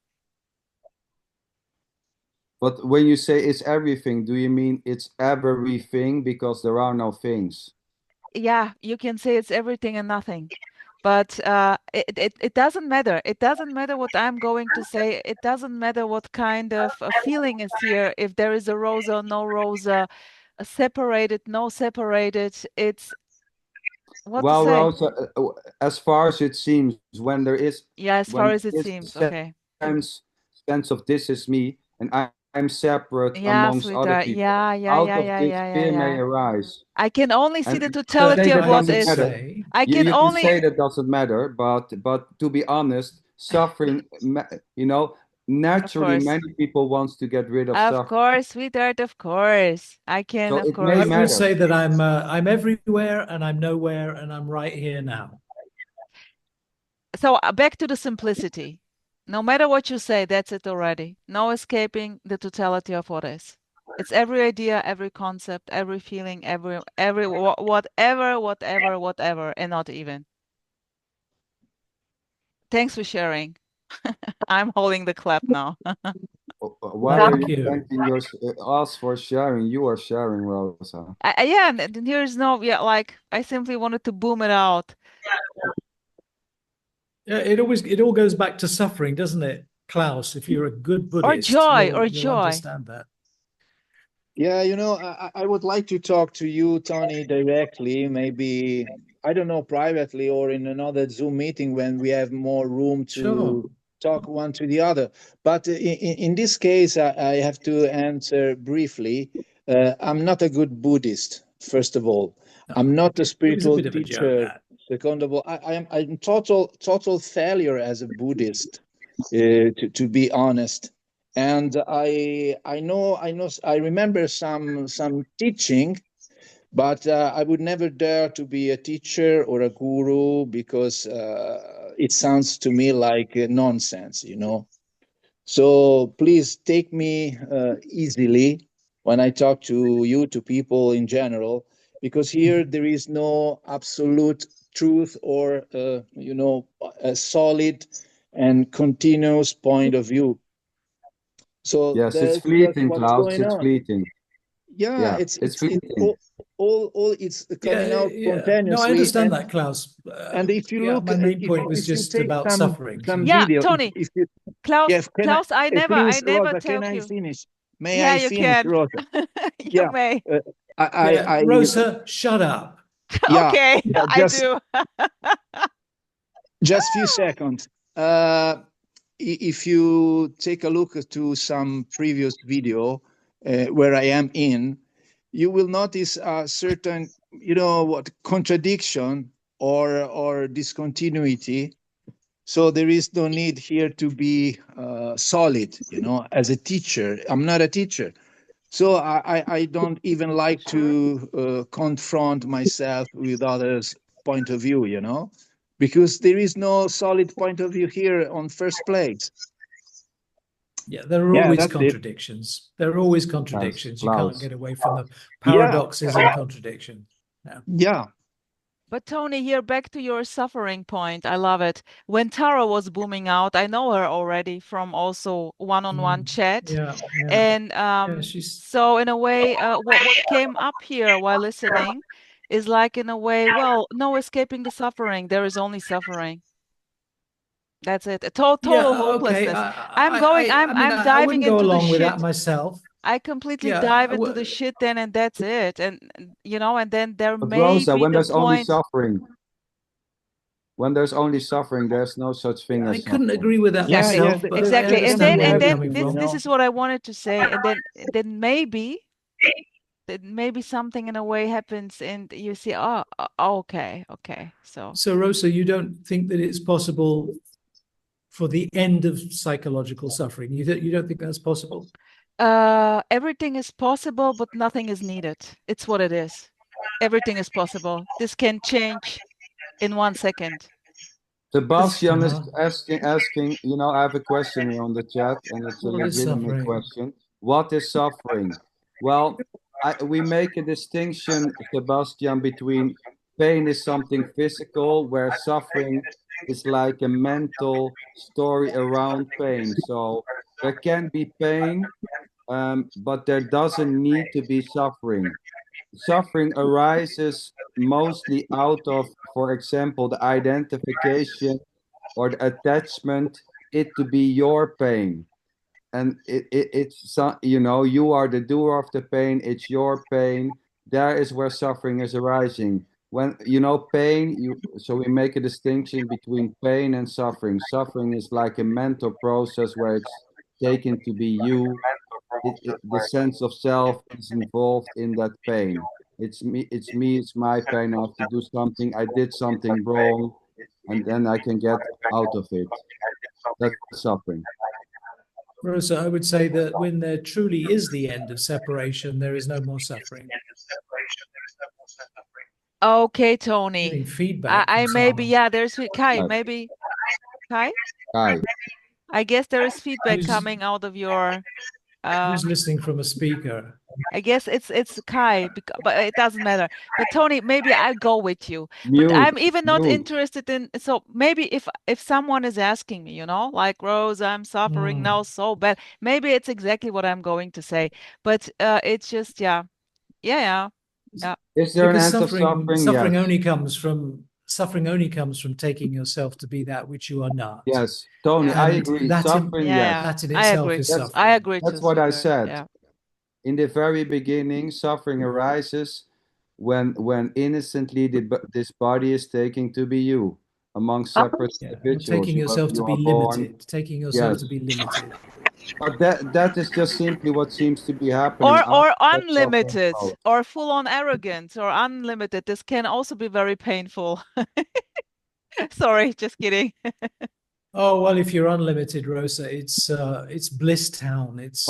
But when you say it's everything, do you mean it's everything because there are no things? Yeah, you can say it's everything and nothing. But it doesn't matter. It doesn't matter what I'm going to say. It doesn't matter what kind of a feeling is here. If there is a rosa, no rosa, separated, no separated. It's what to Well, say. Rosa, as far as it seems, Yeah, as when far there as it is seems. Okay. sense sense of this is me and I'm separate Yeah, amongst other sweetheart. people, Yeah, yeah, out yeah, of yeah, this yeah, yeah, fear may yeah. arise. I can only see And the you can But say totality of that I what would doesn't is. matter. say, I You, can you can only say that doesn't matter, but to be honest, suffering, Of naturally course. many people wants to get rid of Of suffering. course, sweetheart, of course. I can, So of it may I course. would matter. say that I'm everywhere and I'm nowhere and I'm right here now. So back to the simplicity. No matter what you say, that's it already. No escaping the totality of what is. It's every idea, every concept, every feeling, every whatever, and not even. Thanks for sharing. I'm holding the clap now. Why are Thank you you. thanking us for sharing? You are sharing, Rosa. Yeah, and here's no, yeah, like I simply wanted to boom it out. Yeah, it all goes back to suffering, doesn't it, Klaus? If you're a good Or Buddhist, joy, or you'll joy. understand that. Yeah, I would like to talk to you, Tony, directly, maybe, I don't know, privately or in another Zoom meeting when we have more room Sure. to talk one to the other. But in this case, I have to answer briefly. I'm not a good Buddhist, first of all. I'm not a It was a spiritual bit of a joke, teacher. that. Second of all, I'm total failure as a Buddhist, to be honest. And I remember some teaching, but I would never dare to be a teacher or a guru because it sounds to me like nonsense. So please take me easily when I talk to you, to people in general, because here there is no absolute truth or a solid and continuous point of view. So Yes, it's that's just fleeting, what's Klaus. going It's on. fleeting. Yeah, Yeah, it's it's it's fleeting. all it's Yeah, coming out yeah. No, I spontaneously. understand that, Klaus. And if you Yeah, look, my main point was if you just take about some suffering. some Yeah, video, Tony, if you Klaus, yes, can Klaus, I please, never Rosa, can tell I you. finish? May Yeah, I you finish, can. Rosa? You Yeah, may. uh, Yeah, I Rosa, shut up. yeah, Okay, yeah, I do. just few seconds. If you take a look to some previous video where I am in, you will notice a certain, contradiction or discontinuity. So there is no need here to be solid, as a teacher. I'm not a teacher. So I don't even like to confront myself with others' point of view, because there is no solid point of view here on first place. Yeah, there are Yeah, always that's it. contradictions. There are always Yes, contradictions. You can't Klaus. get away from the Yeah, paradoxes and contradiction. Yeah. yeah. But Tony, here back to your suffering point. I love it. When Tara was booming out, I know her already from also one-on-one chat. Yeah, yeah. And Yeah, she's so in a way, what came up here while listening is like in a way, well, no escaping the suffering. There is only suffering. That's it. A total yeah, okay. hopelessness. I'm going, I mean, I'm I diving wouldn't go into the along with that shit. myself. I completely dive into the shit then, and that's it. And and then there But may Rosa, be when the there's only point. suffering, when there's only suffering, there's no such thing as I couldn't suffering. agree with that myself, but Exactly. I And understand where then you're coming from. this is what I wanted to say. And then maybe something in a way happens, and you see, oh, okay. So Rosa, you don't think that it's possible for the end of psychological suffering? You don't think that's possible? everything is possible, but nothing is needed. It's what it is. Everything is possible. This can change in 1 second. Sebastian is asking, I have a question here on the chat, and it's a What is legitimate suffering? question. What is suffering? Well, we make a distinction, Sebastian, between pain is something physical, where suffering is like a mental story around pain. So there can be pain, but there doesn't need to be suffering. Suffering arises mostly out of, for example, the identification or the attachment, it to be your pain. And it's, you are the doer of the pain, it's your pain. There is where suffering is arising. When, pain, so we make a distinction between pain and suffering. Suffering is like a mental process where it's taken to be you. The sense of self is involved in that pain. It's me, it's my pain. I have to do something. I did something wrong, and then I can get out of it. That's suffering. Rosa, I would say that when there truly is the end of separation, there is no more suffering. Okay, Tony. Getting feedback. I maybe, there's Kai, Right. maybe. Kai? Kai. I guess there is feedback coming out of your who's listening from a speaker? I guess it's Kai, but it doesn't matter. But Tony, maybe I'll go with you. Mute, but I'm even not mute. interested in. So maybe if someone is asking me, like Rose, I'm suffering now so bad. Maybe it's exactly what I'm going to say. But it's just yeah. Is there an Because end of suffering suffering? Yes. suffering only comes from taking yourself to be that which you are not. Yes, Tony, I agree. Suffering, yes. That in I itself agree. is suffering. I agree That's too, what I sweetheart. said. Yeah. In the very beginning, suffering arises when innocently this body is taken to be you among separate individuals. Taking yourself to be limited. Taking yourself to be limited. But that is just simply what seems to be happening. Or unlimited, or full on arrogant, or unlimited. This can also be very painful. Sorry, just kidding. Oh well, if you're unlimited, Rosa, it's bliss town. Bliss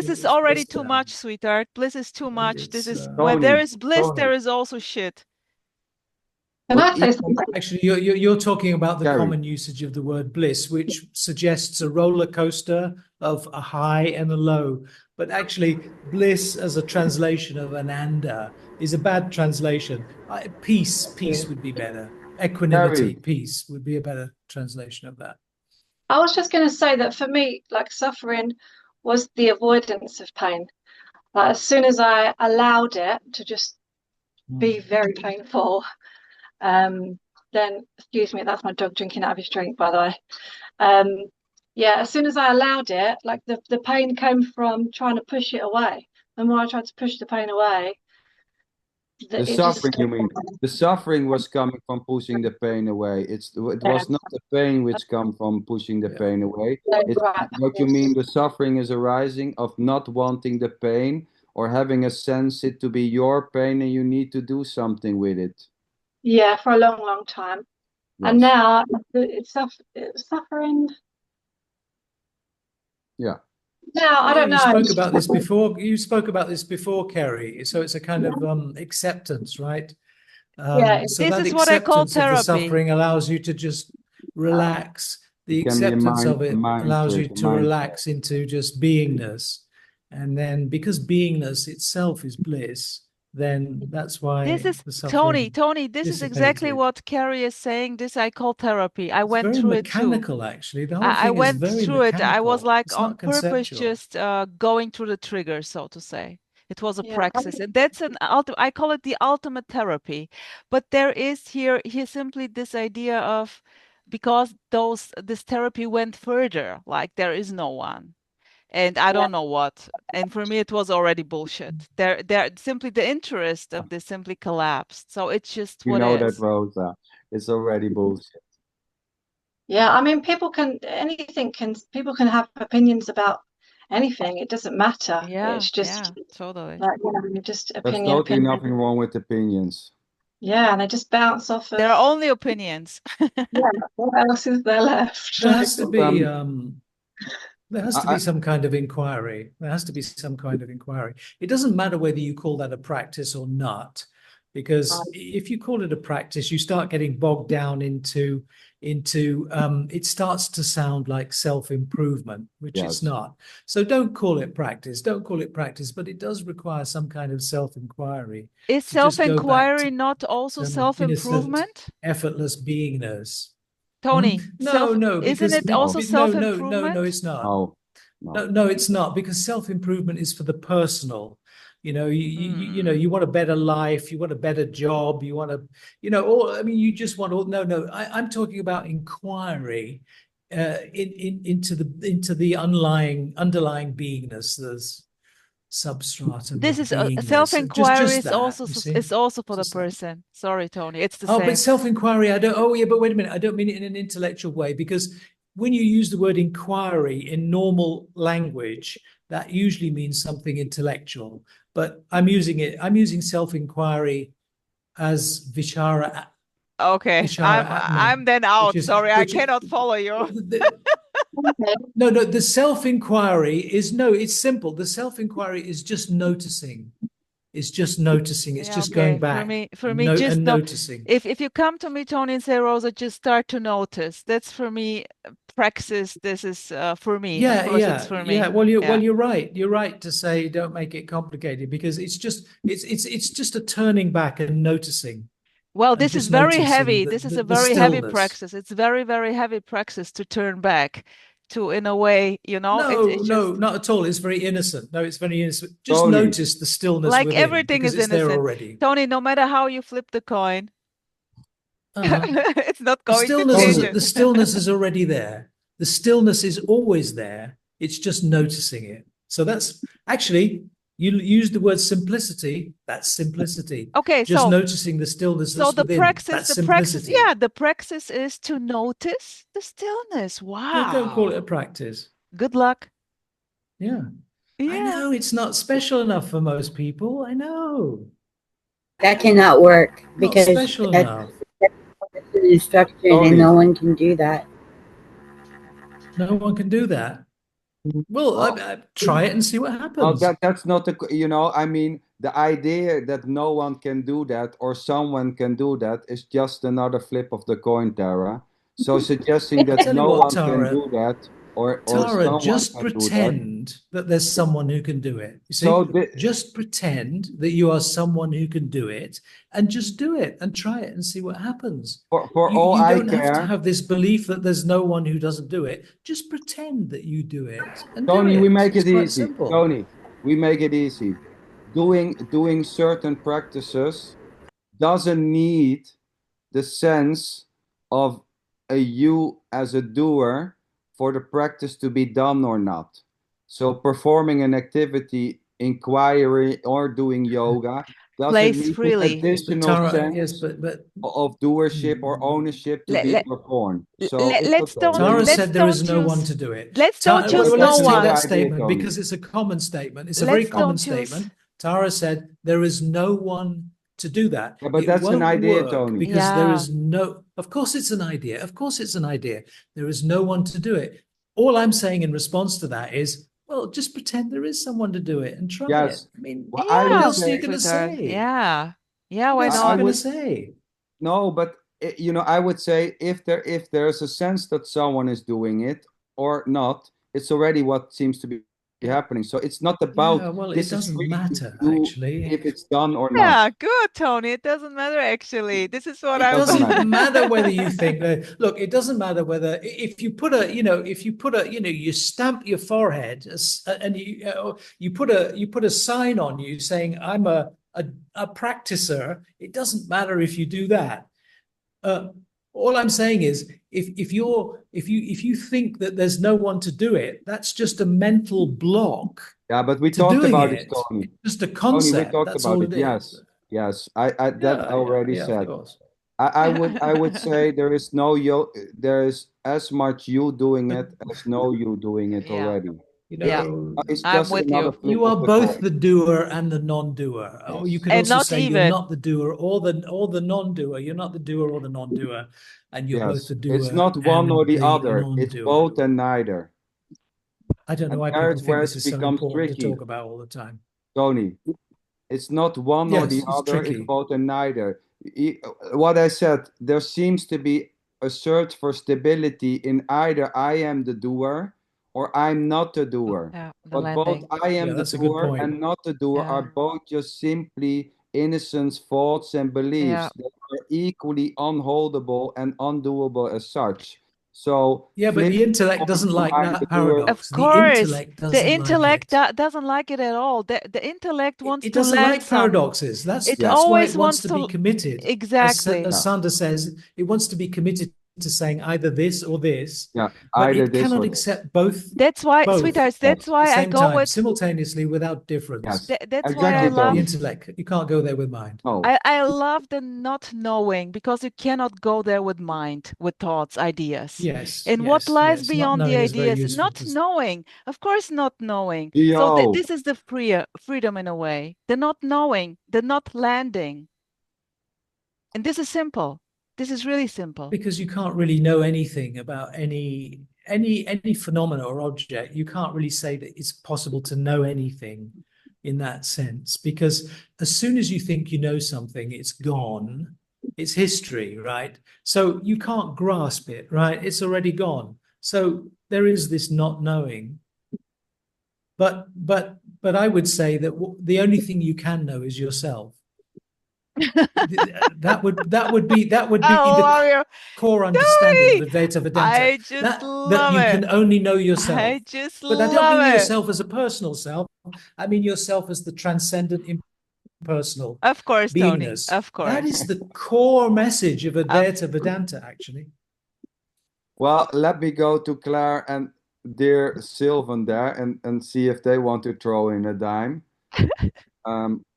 is already too much, sweetheart. Bliss is too much. This is where there is bliss, there is also shit. Can I say something? Actually, you're talking about the common usage of the word bliss, which suggests a roller coaster of a high and a low. But actually, bliss as a translation of ananda is a bad translation. Peace would be better. Equanimity, peace would be a better translation of that. I was just going to say that for me, like suffering was the avoidance of pain. Like as soon as I allowed it to just be very painful, then, excuse me, that's my dog drinking out of his drink, by the way. As soon as I allowed it, like the pain came from trying to push it away. The more I tried to push the pain away, the suffering, you mean? The suffering was coming from pushing the pain away. It was not the pain which come from pushing the pain away. What you mean, the suffering is arising of not wanting the pain or having a sense it to be your pain and you need to do something with it. Yeah, for a long, long time. Yes. And now it's suffering. Yeah. Now, I don't know. You spoke about this before, Kerry. So it's a kind of acceptance, right? So this is what I call therapy. The suffering allows you to just relax. The acceptance of it allows you to relax into just beingness. And then because beingness itself is bliss, then that's why this is Tony, this is exactly what Kerry is saying. This I call therapy. I went through it too. Mechanical, actually. The whole thing I went through it. I was like on purpose just going through the trigger, so to say. It was a praxis, and that's I call it the ultimate therapy. But there is here simply this idea of, because this therapy went further, like there is no one. and I don't know what. And for me, it was already bullshit. They're simply the interest of this simply collapsed. So it's just You what know that, is. Rosa. It's already bullshit. Yeah, I mean, people can have opinions about anything. It doesn't matter. Yeah, It's just yeah, totally. like, just There's opinion, totally opinion. nothing wrong with opinions. Yeah, and they just bounce off of. There are only opinions. Yeah, what else is there left? There has to be I- some kind of inquiry. There has to be some kind of inquiry. It doesn't matter whether you call that a practice or not, because if you call it a practice, you start getting bogged down into it starts to sound like self-improvement, which Yes. it's not. So don't call it practice. Don't call it practice, but it does require some kind of self-inquiry. Is to just go back self-inquiry to not also some self-improvement? effortless beingness. Tony, No, isn't because it also no, self-improvement? it's not. No. No, it's not, because self-improvement is for the personal. You want a better life, you want a better job, you want you just want all. No, I'm talking about inquiry into the underlying beingness, there's substratum This of is beingness. self-inquiry Just that, you see? is also for the Just that. person. Sorry, Tony, it's the Oh, same. but self-inquiry, I don't. Oh, yeah, but wait a minute. I don't mean it in an intellectual way, because when you use the word inquiry in normal language, that usually means something intellectual. But I'm using self-inquiry as vichara. Okay, Vichara I'm then out. Sorry, I which is- cannot follow you. No, the self-inquiry is it's simple. The self-inquiry is just noticing. It's just noticing. It's Yeah, just okay. going back. For me, just noticing. If you come to me, Tony, and say, Rosa, just start to notice. That's for me praxis. This is for me. Of course, it's for me. Yeah. Well, you're right. You're right to say don't make it complicated, because it's just a turning back and noticing. Well, And this is just very noticing heavy. the- This is the- a the very heavy stillness. praxis. It's very, very heavy praxis to turn back to, in a way, No, it's just not at all. It's very innocent. No, it's very innocent. Just Tony. notice the stillness like within, everything because is it's there innocent. already. Tony, no matter how you flip the coin, Uh-huh. it's not The going to stillness change is it. the stillness is already there. The stillness is always there. It's just noticing it. So that's actually, you use the word simplicity. That's simplicity. Okay, Just so noticing the stillness so that's the within. praxis, That's the simplicity. praxis, yeah, the praxis is to notice the stillness. Yeah, don't call it Wow. a practice. Good luck. Yeah. I Yeah. know it's not special enough for most people. I know. That cannot work Not because special that's enough. an instruction Tony. and no one can do that. No one can do that. Well, try it and see what happens. That's not I mean, the idea that no one can do that or someone can do that is just another flip of the coin, Tara. So suggesting that Tell you no what, one Tara, can do that or Tara, someone just can do that. pretend that there's someone who can do it. You see, So just pretend that you are someone who can do it, and just do it and try it and see what happens. for You all I don't have to care, have this belief that there's no one who doesn't do it. Just pretend that you do it and do Tony, it. we make It's it quite easy. simple. Tony, we make it easy. Doing certain practices doesn't need the sense of a you as a doer for the practice to be done or not. So performing an activity, inquiry, or doing yoga doesn't Plays need an freely. additional Tara, sense yes, but of doership or ownership to be Let, performed. let, So it's let's okay. don't Tara let's said there is don't no one choose to do it. let's don't choose Well, no Let's take one. that idea, statement Tony. because it's a common statement. It's a Let's very common don't choose. statement. Tara said there is no one to do that. Yeah, but It that's an won't idea, work Tony. because there Yeah. is no. Of course, it's an idea. Of course, it's an idea. There is no one to do it. All I'm saying in response to that is, well, just pretend there is someone to do it and try Yes. it. I mean, Well, I Yeah, would what else are you say, going to sweetheart. say? Yeah. Yeah, What why else are I you not? going would to say? no, but I would say if there's a sense that someone is doing it or not, it's already what seems to be happening. So it's not about Yeah, well, it this is doesn't free to matter do actually. if it's done or Yeah, not. good, Tony. It doesn't matter actually. This is what It I Doesn't doesn't matter. matter whether you think that. Look, it doesn't matter whether if you put a, you stamp your forehead and you put a sign on you saying I'm a practicer. It doesn't matter if you do that. all I'm saying is, if you think that there's no one to do it, that's just a mental block Yeah, but we to talked doing about it, it. Tony. It's just a Tony, we concept. talked That's about all it. it Yes, is. yes. I that already Of said. course. I would say there is there is as much you doing it as no you doing it Yeah. already. You Yeah. know, It's I'm just with another you. flip you are of the both coin. the doer and the non-doer. Or you Yes. could And also not say you're even. not the doer or the non-doer. You're not the doer or the non-doer, and you're both Yes. the doer It's not one or and the the other. It's non-doer. both and neither. I don't know And why there people is think where this it is so becomes important to tricky, talk about all the time. Tony. It's not one or the Yes, it's other, it's tricky. both and neither. What I said, there seems to be a search for stability in either I am the doer or I'm not the doer. Yeah, the But both landing. I Yeah, am the that's a good doer point. and not the doer Yeah. are both just simply innocence, thoughts, and beliefs Yeah. that are equally unholdable and undoable as such. So Yeah, but the flipping intellect on doesn't from like I'm the that doer, Of paradox. The course, intellect the doesn't intellect like it. doesn't like it at all. The intellect wants It to doesn't land like some. paradoxes. It That's why always it wants wants to to be committed. exactly. As Sander says, it wants to be committed to saying either this or this, yeah, but either it this cannot or this. accept both That's why, both sweethearts, at that's the why I same go time, with simultaneously without difference. Yes, that's You why I exactly, can't the love Tony. intellect. You can't go there with mind. No. I love the not knowing because you cannot go there with mind, with thoughts, ideas. Yes, And what yes, lies yes. Not beyond the knowing is very ideas? useful Not knowing. Of course, not knowing. So Yo. this is the freedom in a way. The not knowing, the not landing. And this is simple. This is really simple. Because you can't really know anything about any phenomena or object. You can't really say that it's possible to know anything in that sense, because as soon as you think you know something, it's gone. It's history, right? So you can't grasp it, right? It's already gone. So there is this not knowing. But I would say that the only thing you can know is yourself. that would be I the love you. core understanding Tony! of Advaita Vedanta. I just that love you it. can only know yourself. I just But I don't love mean it. yourself as a personal self. I mean yourself as the transcendent impersonal Of course, Tony. beingness. Of course. That is the core message of Advaita Vedanta, actually. Well, let me go to Claire and dear Sylvan there and see if they want to throw in a dime.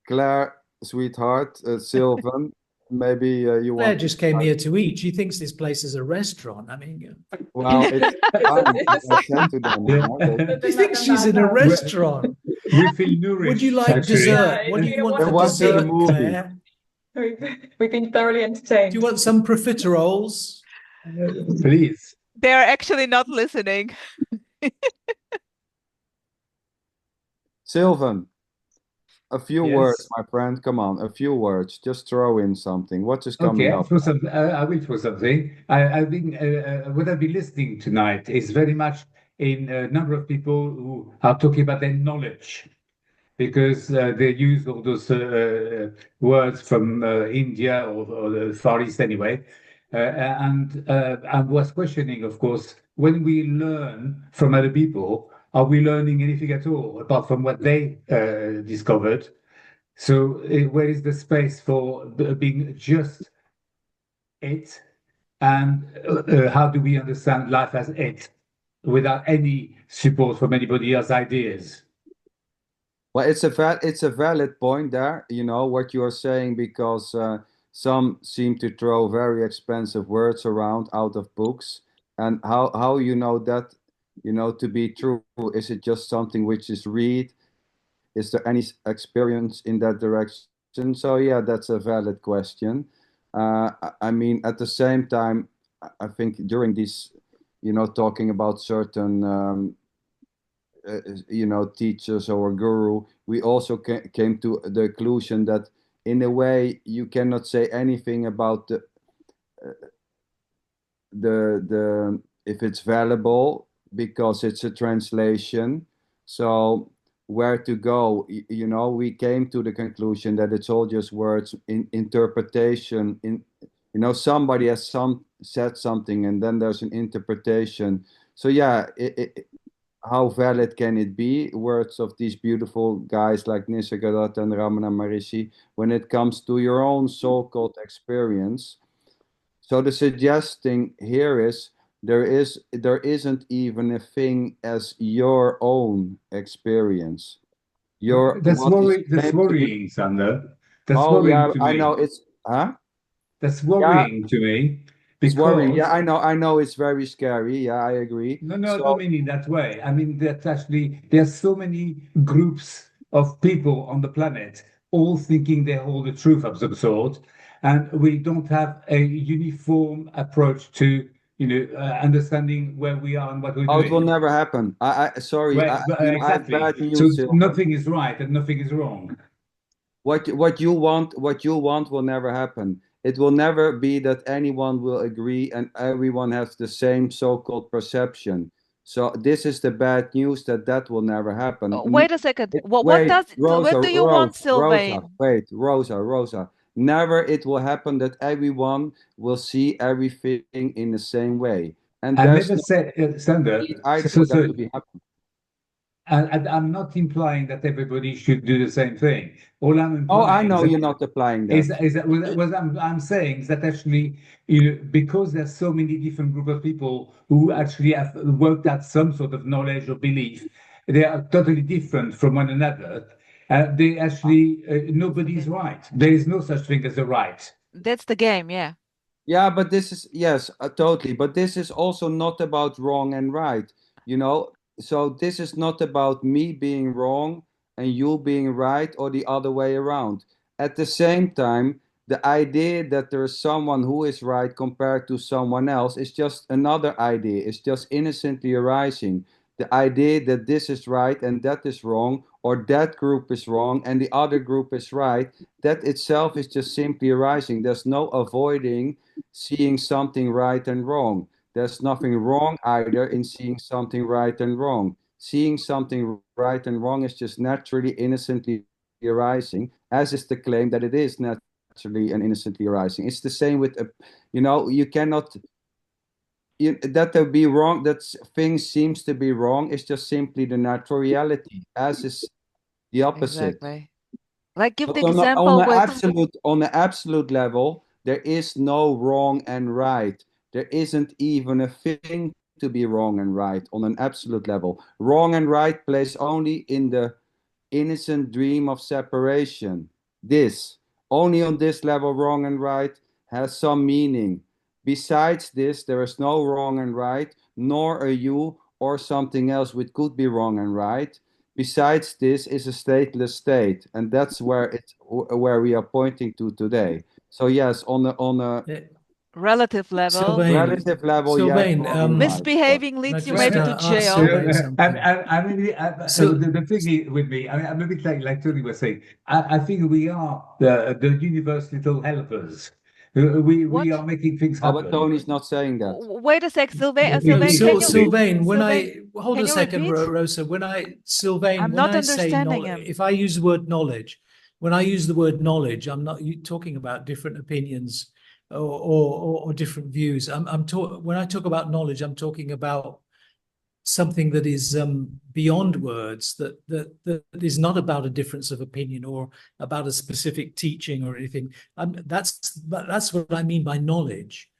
Claire, sweetheart, Sylvan, maybe you Claire want to just came start. here to eat. She thinks this place is a restaurant. I mean, Well, it's fine. I said to them, you know, that she thinks she's in a restaurant. We feel nourished. Would you like actually. dessert? Yeah, What do you you know want what? they're for watching a dessert, movie. Claire? We've been thoroughly entertained. Do you want some profiteroles? Please. They're actually not listening. Sylvan, a few Yes. words, my friend. Come on, a few words. Just throw in something. What is coming Okay, up? I will throw something. I've been what I've been listening tonight is very much in a number of people who are talking about their knowledge, because they use all those words from India or the Far East anyway, and I was questioning, of course, when we learn from other people, are we learning anything at all apart from what they discovered? So where is the space for being just it? And how do we understand life as it without any support from anybody else's ideas? Well, it's a valid point there, you know, what you are saying, because some seem to throw very expensive words around out of books. And how you know that, you know, to be true? Is it just something which is read? Is there any experience in that direction? So yeah, that's a valid question. I mean, at the same time, I think during this, you know, talking about certain you know, teachers or guru, we also came to the conclusion that in a way you cannot say anything about the if it's valuable, because it's a translation. So where to go? You know, we came to the conclusion that it's all just words in interpretation. In, you know, somebody has said something, and then there's an interpretation. So yeah, how valid can it be, words of these beautiful guys like Nisargadatta and Ramana Maharishi, when it comes to your own so-called experience? So the suggesting here is there isn't even a thing as your own experience. That's What is that's claimed to be. worrying, Sander. That's Oh worrying yeah, to I know me. it's That's yeah, worrying to me it's worrying. Yeah, because I know it's very scary. Yeah, I agree. no, I don't So mean in that way. I mean that actually there's so many groups of people on the planet all thinking they hold the truth of some sort, and we don't have a uniform approach to understanding where we are and what we're oh, it will doing. never happen. Sorry, Well, I have exactly. bad So news, Silvan. nothing is right and nothing is wrong. What you want will never happen. It will never be that anyone will agree and everyone has the same so-called perception. So this is the bad news that will never happen. Wait a second. What Wait, does what do you want, Sylvain? wait, Rosa. Never it will happen that everyone will see everything in the same way. And I there's never no said, need Sander. either So, for that so to be happening. I'm not implying that everybody should do the same thing. All I'm Oh, I implying is know that you're not applying that. what I'm saying is that actually, because there's so many different group of people who actually have worked out some sort of knowledge or belief, they are totally different from one another. They actually nobody's right. There is no such thing as a right. That's the game, yeah. Yeah, but this is, yes, totally. But this is also not about wrong and right, you know? So this is not about me being wrong and you being right or the other way around. At the same time, the idea that there is someone who is right compared to someone else is just another idea. It's just innocently arising. The idea that this is right and that is wrong, or that group is wrong and the other group is right, that itself is just simply arising. There's no avoiding seeing something right and wrong. There's nothing wrong either in seeing something right and wrong. Seeing something right and wrong is just naturally, innocently arising, as is the claim that it is naturally and innocently arising. It's the same with, you cannot, that there be wrong, that things seems to be wrong is just simply the natural reality, as is the opposite. Exactly. Like give But the example with on the absolute level, there is no wrong and right. There isn't even a thing to be wrong and right on an absolute level. Wrong and right plays only in the innocent dream of separation. This, only on this level, wrong and right has some meaning. Besides this, there is no wrong and right, nor a you or something else which could be wrong and right. Besides this is a stateless state, and that's where we are pointing to today. So yes, on a relative level, relative level, yes, Sylvain, wrong and right. misbehaving can I leads you just maybe to ask jail. Sylvain something? So The thing with me, I'm a bit like Tony was saying. I think we are the universe little helpers. We What? are making things Oh, but happen. Tony's not saying that. Wait a sec, Sylvain. no, Sylvain, can you Sylvain, when Sylvain, I hold can a you second, repeat? Rosa, Sylvain, I'm when not I say understanding knowledge, him. if I use the word knowledge, when I use the word knowledge, I'm not talking about different opinions or different views. When I talk about knowledge, I'm talking about something that is beyond words, that is not about a difference of opinion or about a specific teaching or anything. That's what I mean by knowledge,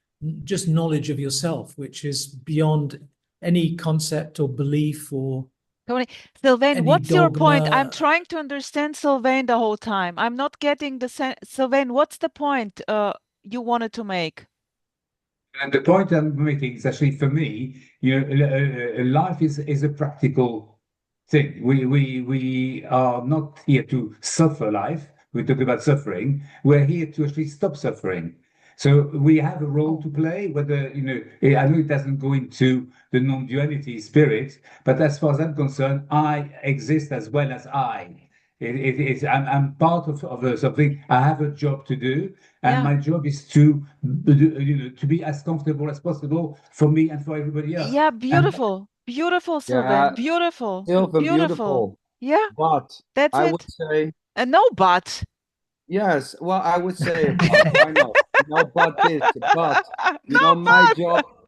just knowledge of yourself, which is beyond any concept or belief or Tony, Sylvain, any what's your point? I'm dogma. trying to understand Sylvain the whole time. I'm not getting Sylvain, what's the point you wanted to make? And the point I'm making is actually for me, life is a practical thing. We are not here to suffer life. We talk about suffering. We're here to actually stop suffering. So we have a role to play. Whether I know it doesn't go into the non-duality spirit, but as far as I'm concerned, I exist as well as I. I'm part of something. I have a job to do, and Yeah. my job is to to be as comfortable as possible for me and for everybody else. Yeah, And beautiful. Beautiful, Yeah, Sylvain. Beautiful. Sylvan, Beautiful. beautiful. Yeah, But that's I would it. say, And no but. yes, well, I would say a but. Why not? But this, but No but.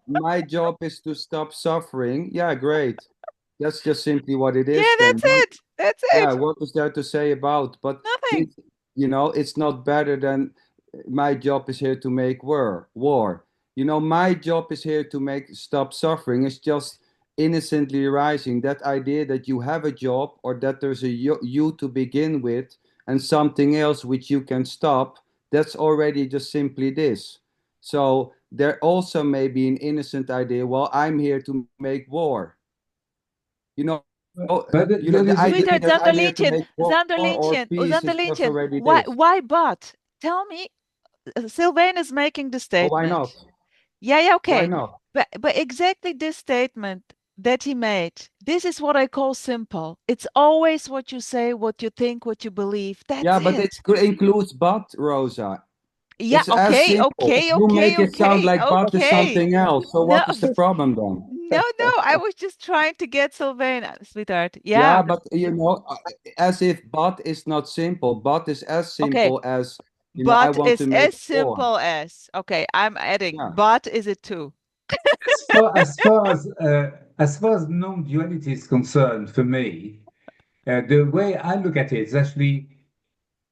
my job is to stop suffering. Yeah, great. That's just simply what it Yeah, is then. that's it. That's Yeah, it. what is there to say about? But Nothing. it's not better than my job is here to make war. You know, my job is here to make stop suffering. It's just innocently arising. That idea that you have a job or that there's a you to begin with and something else which you can stop, that's already just simply this. So there also may be an innocent idea, well, I'm here to make war. You know, But you know, there the is a, idea Sweetheart, that I'm here to make war or peace is just SanderLinchen, already why, this. but? Tell me, Sylvain is making the Oh, statement. why not? Yeah, Why okay. not? But exactly this statement that he made, this is what I call simple. It's always what you say, what you think, what you believe. That's Yeah, but it it. includes but, Rosa. Yeah, It's as simple. You make it sound like but is okay. something else. So No, what is the problem then? no, I was just trying to get Sylvain, sweetheart. Yeah, Yeah, but you know, as if but is not simple. But is as okay. simple as, you know, I But want is to make as war. simple as, okay, I'm adding, Yeah. but is it too? as far as non-duality is concerned, for me, the way I look at it is actually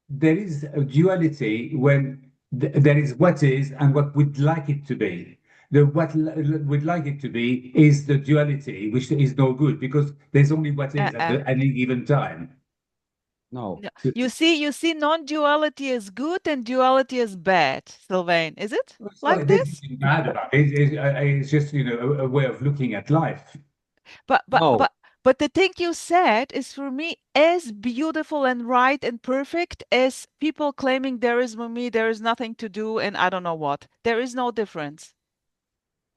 there is a duality when there is what is and what we'd like it to be. The what we'd like it to be is the duality, which is no good because there's only what is at any given time. No. No. You see, non-duality is good and duality is bad, Sylvain. Is it like There's this? nothing bad about it. It's just, you know, a way of looking at life. But No. the thing you said is for me as beautiful and right and perfect as people claiming there is me, there is nothing to do, and I don't know what. There is no difference.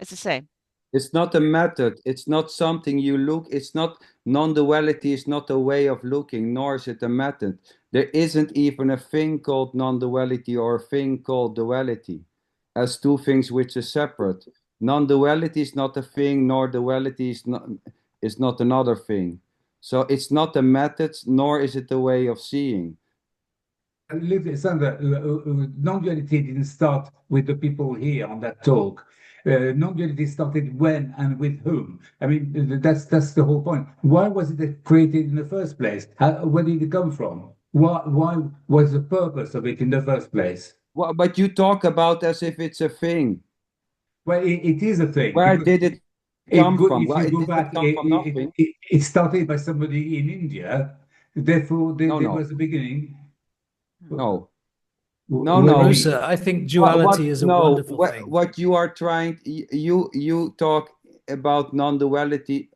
It's the same. It's not a method. It's not something you look. It's not non-duality is not a way of looking, nor is it a method. There isn't even a thing called non-duality or a thing called duality as two things which are separate. Non-duality is not a thing, nor duality is not another thing. So it's not a method, nor is it a way of seeing. Look, Sander, non-duality didn't start with the people here on that talk. Non-duality started when and with whom. I mean, that's the whole point. Why was it created in the first place? Where did it come from? Why was the purpose of it in the first place? Well, but you talk about as if it's a thing. Well, it is a thing. Where did it come from? If Well, you it go didn't back, come from nothing. it started by somebody in India. Therefore, there No. was a beginning. No. Rosa, I think duality is a wonderful thing. What you are trying, you talk about non-duality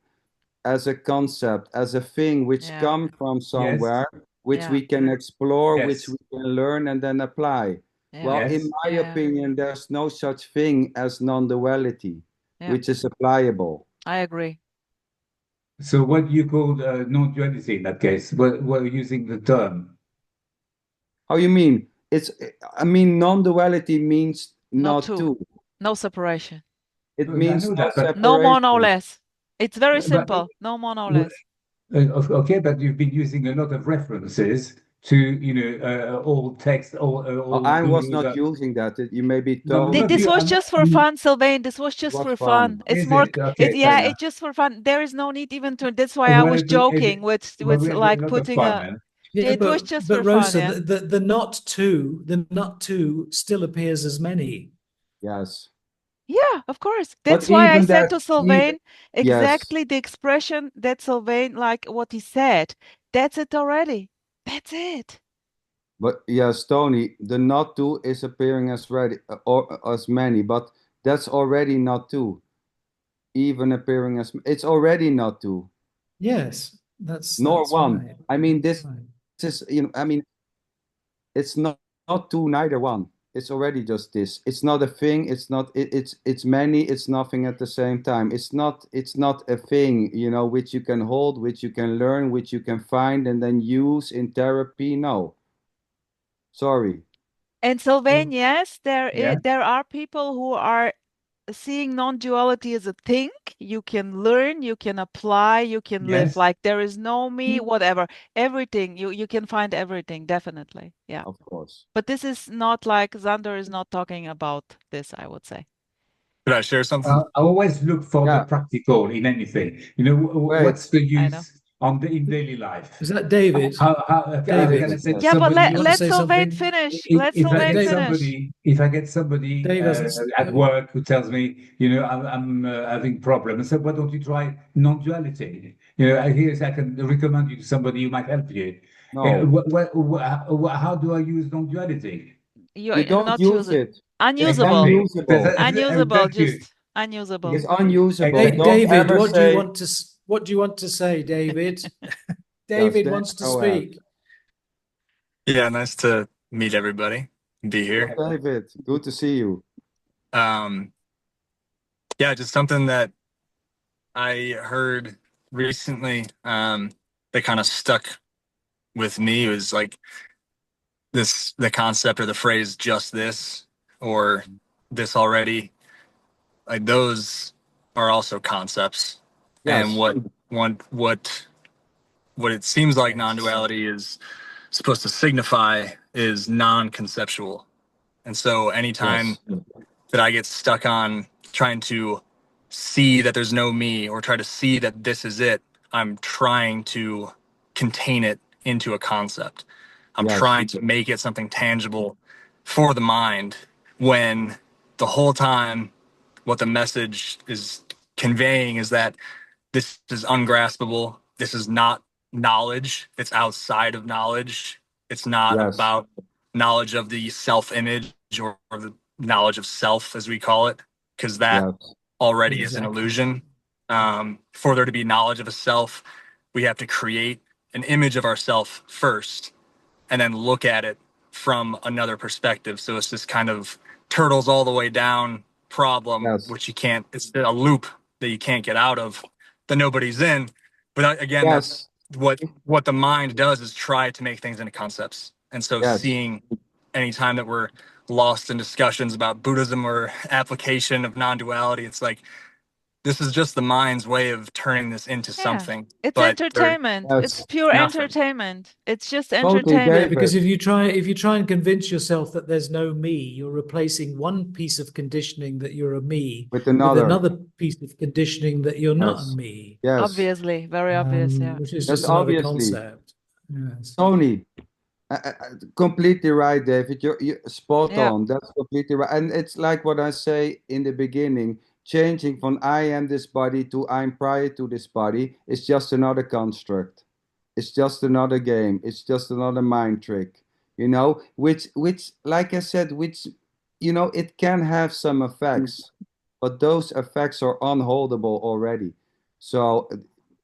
as a concept, as a thing which comes from somewhere, which we can explore, which we can learn and then apply. Well, in my opinion, there's no such thing as non-duality, which is applicable. I agree. So what you call non-duality in that case? We're using the term. How you mean? I mean, non-duality means not two. No separation. It means no separation. No more, no less. It's very simple. No more, no less. Okay, but you've been using a lot of references to, you know, old text. I was not using that. You may be told. This was just for fun, Sylvain. This was just for fun. It's more, it's just for fun. There is no need even to. That's why I was joking with like putting a. It was just for Rosa, fun. the not two still appears as many. Yes. Yeah, of course. That's why I said to Sylvain exactly the expression that Sylvain, like what he said. That's it already. That's it. But yes, Tony, the not two is appearing as ready or as many, but that's already not two. Even appearing as it's already not two. Yes, that's one. Right. I mean, this is, you know, I mean, it's not two, neither one. It's already just this. It's not a thing. It's not. It's many. It's nothing at the same time. It's not a thing, you know, which you can hold, which you can learn, which you can find and then use in therapy. No. Sorry. And Sylvain, yes, there are people who are seeing non-duality as a thing you can learn, you can apply, you can live. Like there is no me, whatever. Everything you can find everything, definitely. Yeah. Of course. But this is not like Sander is not talking about this, I would say. Could I share something? I always look for the practical in anything. You know, what's the use in daily life. Is that David? How David. can I say to Yeah, but somebody? let say Sylvain something? finish. Let If I Sylvain get finish. somebody David, at work who tells me, you know, I'm having problems, I said, why don't you try non-duality? You know, I can recommend you to somebody who might help you. No, How do I use non-duality? you don't not use it. It's unusable. unusable. Unusable, Thank you. just unusable. It's unusable. Hey, Don't David, ever what do you say. want to say, David? Yes, David Dan, wants to go ahead. speak. Yeah, nice to meet everybody and be here. David, good to see you. Yeah, just something that I heard recently that kind of stuck with me was like the concept or the phrase just this or this already. Like those are also concepts. And Yes, what it seems like non-duality is supposed to signify is non-conceptual. And so anytime yes, that I get stuck on trying to see that there's no me or try to see that this is it, I'm trying to contain it into a concept. I'm yes, trying to make it something tangible for the mind when the whole time what the message is conveying is that this is ungraspable. This is not knowledge. It's outside of knowledge. It's not yes, about knowledge of the self-image or the knowledge of self, as we call it, because that yes, already is an Exactly. illusion. For there to be knowledge of a self, we have to create an image of ourself first and then look at it from another perspective. So it's this kind of turtles all the way down problem, yes, which you can't, it's a loop that you can't get out of, that nobody's in. But again, that's yes, what the mind does is try to make things into concepts. And so yes, seeing anytime that we're lost in discussions about Buddhism or application of non-duality, it's like, this is just the mind's way of turning this into Yeah. something. It's But entertainment. It's yes. pure nothing. entertainment. It's just Totally, entertainment. Yeah, because David. if you try and convince yourself that there's no me, you're replacing one piece of conditioning that you're a me With with another. another piece of conditioning that you're not a Yes, me, yes. Obviously, very obvious. Yeah. which is Yes, just another obviously. concept. Yes. Tony, completely right, David. You're spot Yeah. on. That's completely right. And it's like what I say in the beginning, changing from I am this body to I'm prior to this body is just another construct. It's just another game. It's just another mind trick, you know, which, like I said, it can have some effects, but those effects are unholdable already. So,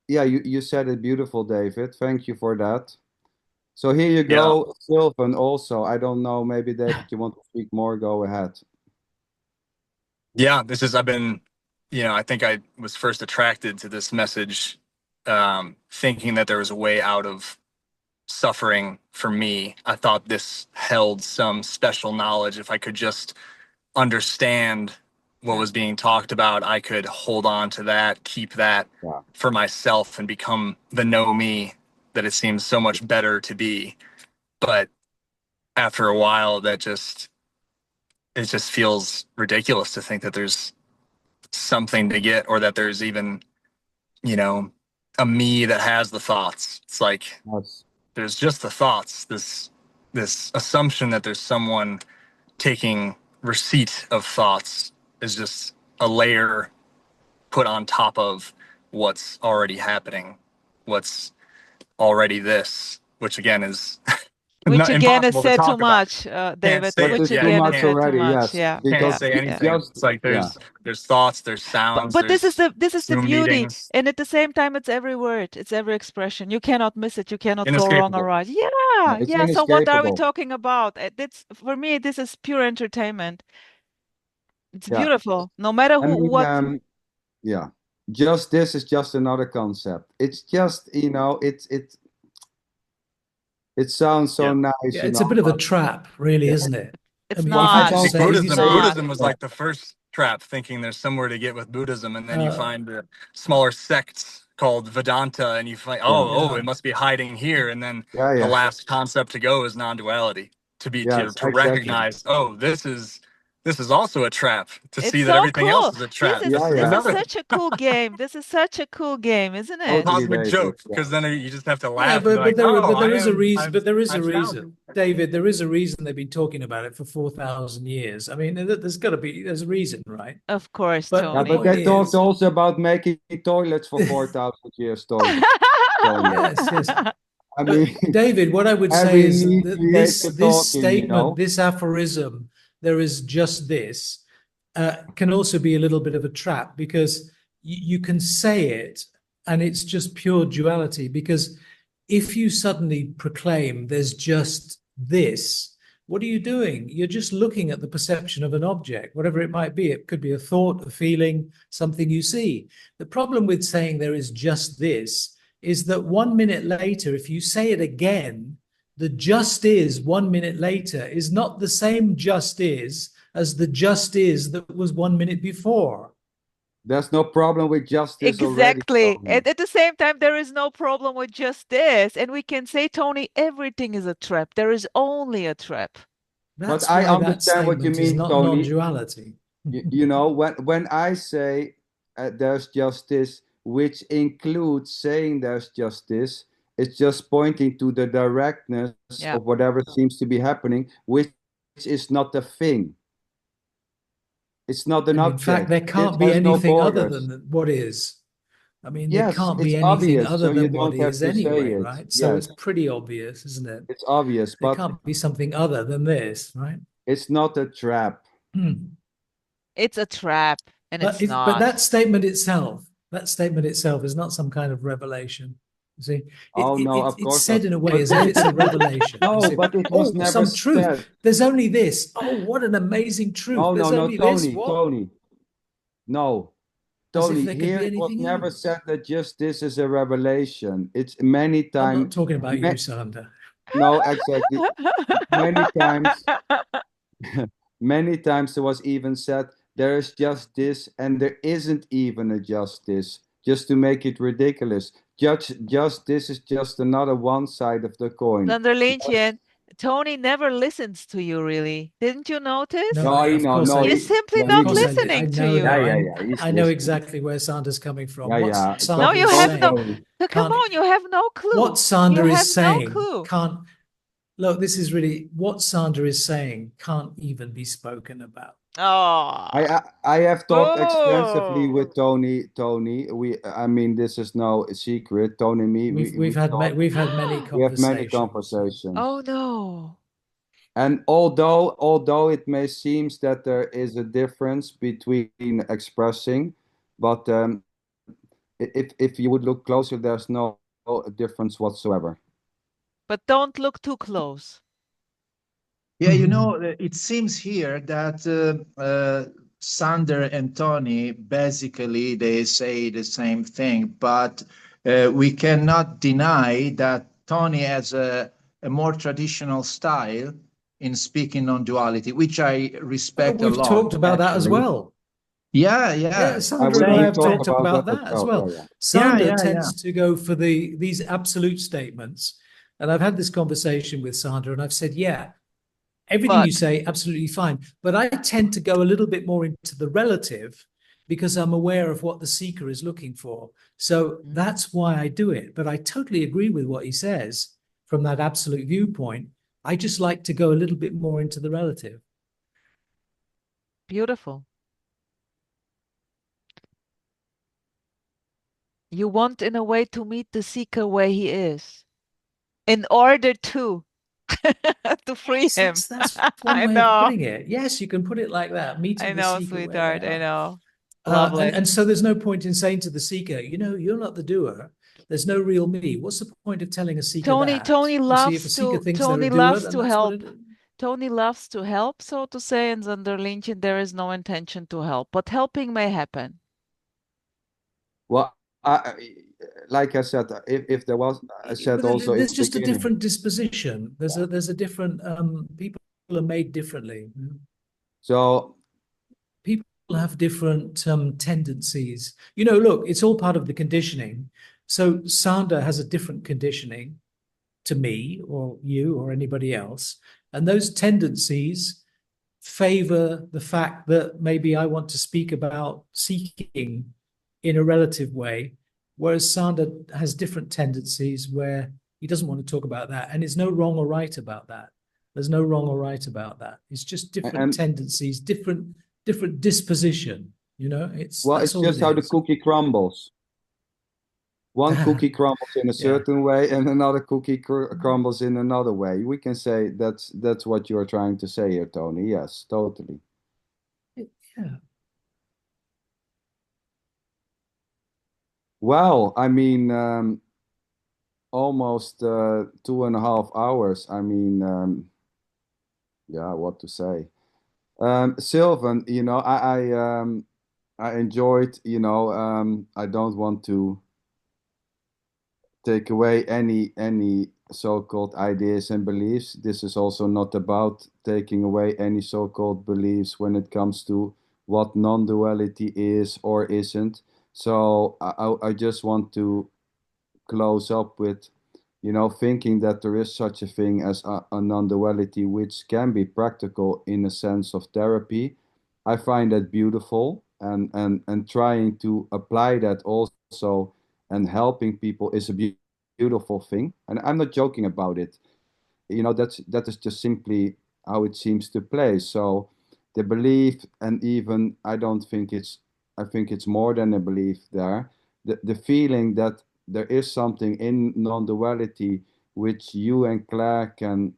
yeah, you said it beautiful, David. Thank you for that. So here you Yeah. go, Sylvan. Also, I don't know. Maybe David, you want to speak more? Go ahead. Yeah, I've been, I think I was first attracted to this message, thinking that there was a way out of suffering for me. I thought this held some special knowledge. If I could just understand what was being talked about, I could hold on to that, keep that Yeah. for myself and become the know me that it seems so much better to be. But after a while, it just feels ridiculous to think that there's something to get or that there's even, a me that has the thoughts. It's like Yes. there's just the thoughts, this assumption that there's someone taking receipt of thoughts is just a layer put on top of what's already happening, what's already this, which again is Which not again is impossible to said too talk about. much, Can't David. say But it. Which it's Yeah, too again you is much can't. said too already. much. Yes, Yeah. Can't because Yeah. say it's Yeah. anything. just It's like yeah, there's thoughts, there's sounds, But this is there's the Zoom beauty, meetings. and at the same time, it's every word, it's every expression. You cannot miss it. You cannot go wrong or Inescapable. right. Yeah, it's yeah. So what are we inescapable. talking about? That's for me. This is pure entertainment. It's Yeah, beautiful. No matter I who, mean, what. yeah, just this is just another concept. It's just it sounds so Yeah. nice, Yeah, it's a bit of a trap, really, Yeah. isn't it? I It's mean, But if you it not. just sounds Like say, if you It's Buddhism, say, not. Buddhism was yeah, like the first trap, thinking there's somewhere to get with Buddhism, and then you uh, find the smaller sects called Vedanta, and you find yeah, yeah, it must be hiding here, and then yeah, the yeah, last concept to go is non-duality, to yes, to exactly. recognize, oh, this is this is also a trap to It's see that so everything else cool. is a trap. This is Yeah, this yeah. is such a cool game. This is such a cool game, isn't it? Totally, Cosmic David. joke, Yeah. because then you just have to Yeah, laugh and be like, there is a reason. But there is I a found reason, David. There is a reason they've been talking about it for 4,000 years. I mean, there's a reason, right? Of course, But Yeah, the Tony. but point they talked is, also about making toilets for 4,000 years, Tony. yes, yes. I But mean, David, what I would say every is need that creates a this talking, you statement, know? this aphorism, there is just this, can also be a little bit of a trap, because you can say it and it's just pure duality. Because if you suddenly proclaim there's just this, what are you doing? You're just looking at the perception of an object, whatever it might be. It could be a thought, a feeling, something you see. The problem with saying there is just this is that 1 minute later, if you say it again, the just is 1 minute later is not the same just is as the just is that was 1 minute before. There's no problem with justice already, Exactly. Tony. And at the same time, there is no problem with just this. And we can say, Tony, everything is a trap. There is only a trap. That's But I why that understand what you statement is mean, not Tony. non-duality. You know, when I say there's justice, which includes saying there's justice, it's just pointing to the directness Yeah. of whatever seems to be happening, which is not a thing. It's not an And in object. fact, there can't be has no anything other borders. than what is. I mean, there Yes, can't be it's anything obvious, other so you than what don't have is to say anyway, it. right? So Yes, it's pretty obvious, isn't it? it's obvious, There but can't be something other than this, right? it's not a trap. It's a trap, and But it's not. that statement itself is not some kind of revelation. You see, Oh, no, of it's course said not. in a way But as if it's a revelation. No, You say, but it was never some truth. said. There's only this. Oh, what an amazing truth. No, There's no, only this. Tony, What? Tony. No, As if Tony, there could here be it was anything never else. said that just this is a revelation. It's many I'm times. not talking about you, Sander. No, exactly. Many times, many times it was even said there is just this and there isn't even a justice, just to make it ridiculous. Just this is just another one side of the coin. SanderLinchen, Tony never listens to you, really. Didn't you notice? No, No, of course no, I He's did. simply yeah, not Of course I did. listening I to know you. that. he's I know listening. exactly where Sander's coming from. Yeah, What yeah. Sander No, you is have saying no. Tony. Come on, you have no clue. what Sander You have is no saying clue. can't look. This is really what Sander is saying can't even be spoken about. Oh. I have talked extensively Whoa. with Tony. I mean, this is no secret. Tony and me, We've had many we have many conversations. conversations. Oh no. And although it may seem that there is a difference between expressing, but if you would look closer, there's no difference whatsoever. But don't look too close. Yeah, you know, it seems here that Sander and Tony, basically, they say the same thing, but we cannot deny that Tony has a more traditional style in speaking non-duality, which I respect a We've lot. talked about that as actually. well. Yeah. Yeah, Sander and I have talked about that as well. Yeah. Sander tends to go for these absolute statements. And I've had this conversation with Sander and I've said, yeah, everything you say, absolutely fine. But I tend to go a little bit more into the relative because I'm aware of what the seeker is looking for. So that's why I do it. But I totally agree with what he says from that absolute viewpoint. I just like to go a little bit more into the relative. Beautiful. You want, in a way, to meet the seeker where he is, in order to free him. That's one way of putting it. Yes, you can put it like that. Meeting the seeker sweetheart. where they I are. know. Lovely. And so there's no point in saying to the seeker, you know, you're not the doer. There's no real me. What's the point of telling a seeker that? Tony You see, if a loves seeker to thinks Tony they're a doer, loves then to that's help. what it is. Tony loves to help, so to say, and SanderLinchen, there is no intention to help, but helping may happen. Well, like I said, if there was, I said But also there's in the just a beginning. different disposition. There's a different people are made differently. So people have different tendencies. You know, look, it's all part of the conditioning. So Sander has a different conditioning to me or you or anybody else. And those tendencies favor the fact that maybe I want to speak about seeking in a relative way, whereas Sander has different tendencies where he doesn't want to talk about that. And there's no wrong or right about that. There's no wrong or right about that. It's just different tendencies, different disposition. It's just how the cookie crumbles. One cookie crumbles in a certain way, and another cookie crumbles in another way. We can say that's what you are trying to say here, Tony. Yes, totally. Yeah. Well, I mean, almost 2.5 hours. I mean, yeah, what to say? Sylvan, I enjoyed. I don't want to take away any so-called ideas and beliefs. This is also not about taking away any so-called beliefs when it comes to what non-duality is or isn't. So I just want to close up with, thinking that there is such a thing as a non-duality, which can be practical in a sense of therapy. I find that beautiful, and trying to apply that also and helping people is a beautiful thing. And I'm not joking about it. That is just simply how it seems to play. So the belief, and even I think it's more than a belief there. The feeling that there is something in non-duality which you and Claire can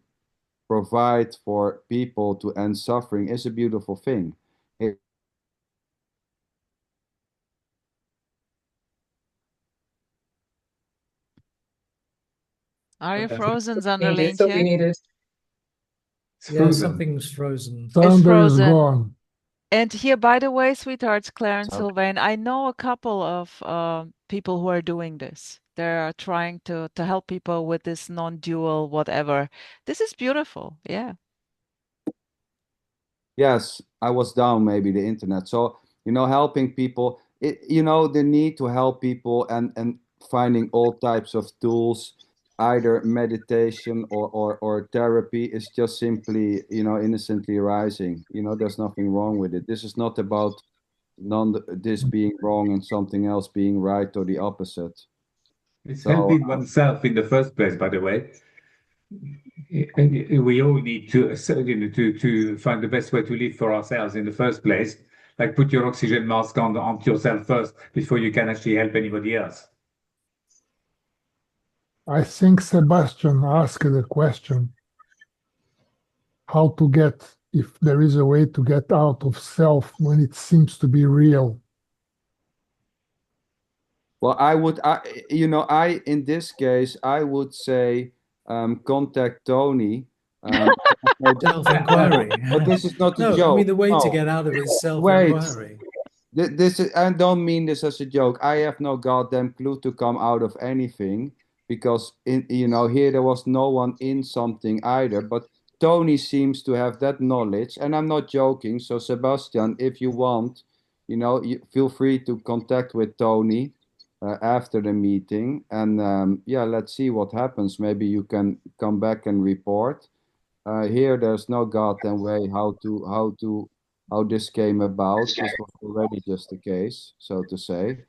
provide for people to end suffering is a beautiful thing. Are you frozen, It's what we SanderLinchen? needed. Yeah, something's frozen. It's Sander is frozen. gone. And here, by the way, sweethearts, Claire and Okay. Sylvain, I know a couple of people who are doing this. They're trying to help people with this non-dual whatever. This is beautiful. Yeah. Yes, I was down maybe the internet. So, helping people, the need to help people and finding all types of tools, either meditation or therapy, is just simply, innocently rising. There's nothing wrong with it. This is not about this being wrong and something else being right or the opposite. It's So, helping oneself in the first place, by the way. We all need to, to find the best way to live for ourselves in the first place. Like put your oxygen mask on yourself first before you can actually help anybody else. I think Sebastian asked the question, how to get, if there is a way to get out of self when it seems to be real. well, in this case, I would say contact Tony. Self-inquiry. But this is not a No, joke. I mean, the way to No. get out of it is Wait, self-inquiry. I don't mean this as a joke. I have no goddamn clue to come out of anything, because here there was no one in something either. But Tony seems to have that knowledge, and I'm not joking. So Sebastian, if you want, you feel free to contact with Tony after the meeting, and yeah, let's see what happens. Maybe you can come back and report. Here, there's no goddamn way how this came about. This was already just the case, so to say.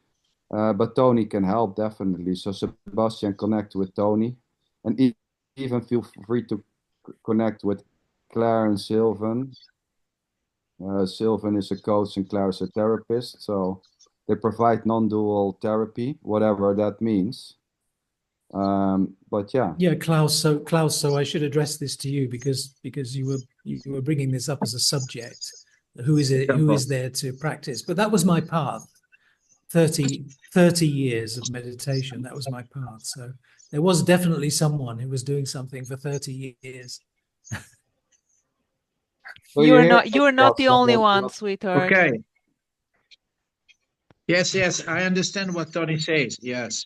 But Tony can help definitely. So Sebastian, connect with Tony, and even feel free to connect with Claire and Sylvan. Sylvan is a coach and Claire is a therapist, so they provide non-dual therapy, whatever that means. But yeah. Yeah, Klaus. So I should address this to you because you were bringing this up as a subject. Who is there to practice? But that was my path. 30 years of meditation. That was my path. So there was definitely someone who was doing something for 30 years. So You are not the only one, sweetheart. Okay. Yes, I understand what Tony says. Yes.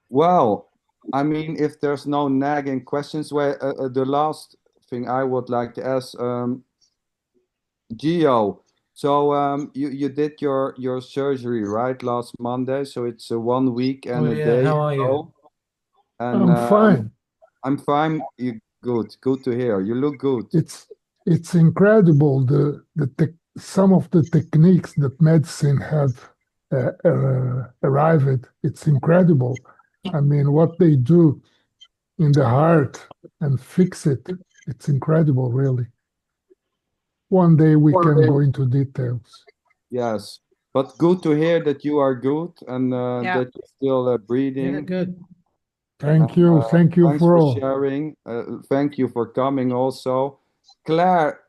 Well, I mean, if there's no nagging questions, the last thing I would like to ask, Gio. So you did your surgery, right, last Monday? So it's 1 week and a day How are you? ago. And I'm fine. I'm fine. You Good. Good to hear. You look good. It's incredible some of the techniques that medicine have arrived. It's incredible. I mean, what they do in the heart and fix it. It's incredible, really. One day we can go into details. Yes, but good to hear that you are good and that you're still breathing. Yeah, good. Thank you. Thank you Thanks for for all. sharing. Thank you for coming also. Claire,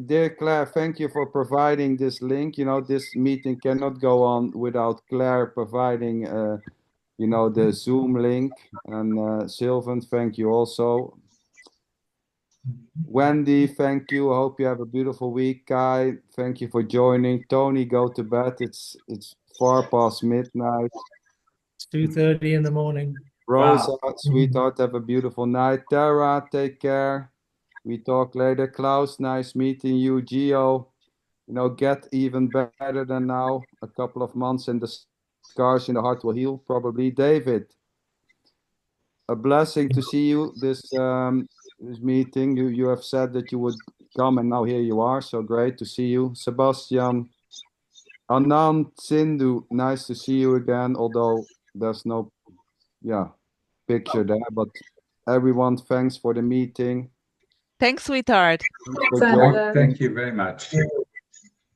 dear Claire, thank you for providing this link. You know, this meeting cannot go on without Claire providing, you know, the Zoom link. And Sylvan, thank you also. Wendy, thank you. I hope you have a beautiful week. Kai, thank you for joining. Tony, go to bed. It's far past midnight. It's 2:30 in the morning. Rosa, sweetheart, have a beautiful night. Tara, take care. We talk later. Klaus, nice meeting you. Gio, you know, get even better than now. A couple of months and the scars in the heart will heal, probably. David, a blessing to see you this meeting. You have said that you would come, and now here you are. So great to see you. Sebastian, Anand, Sindhu, nice to see you again, although there's no, picture there. But everyone, thanks for the meeting. Thanks, sweetheart. Thanks for joining. Thank you very much.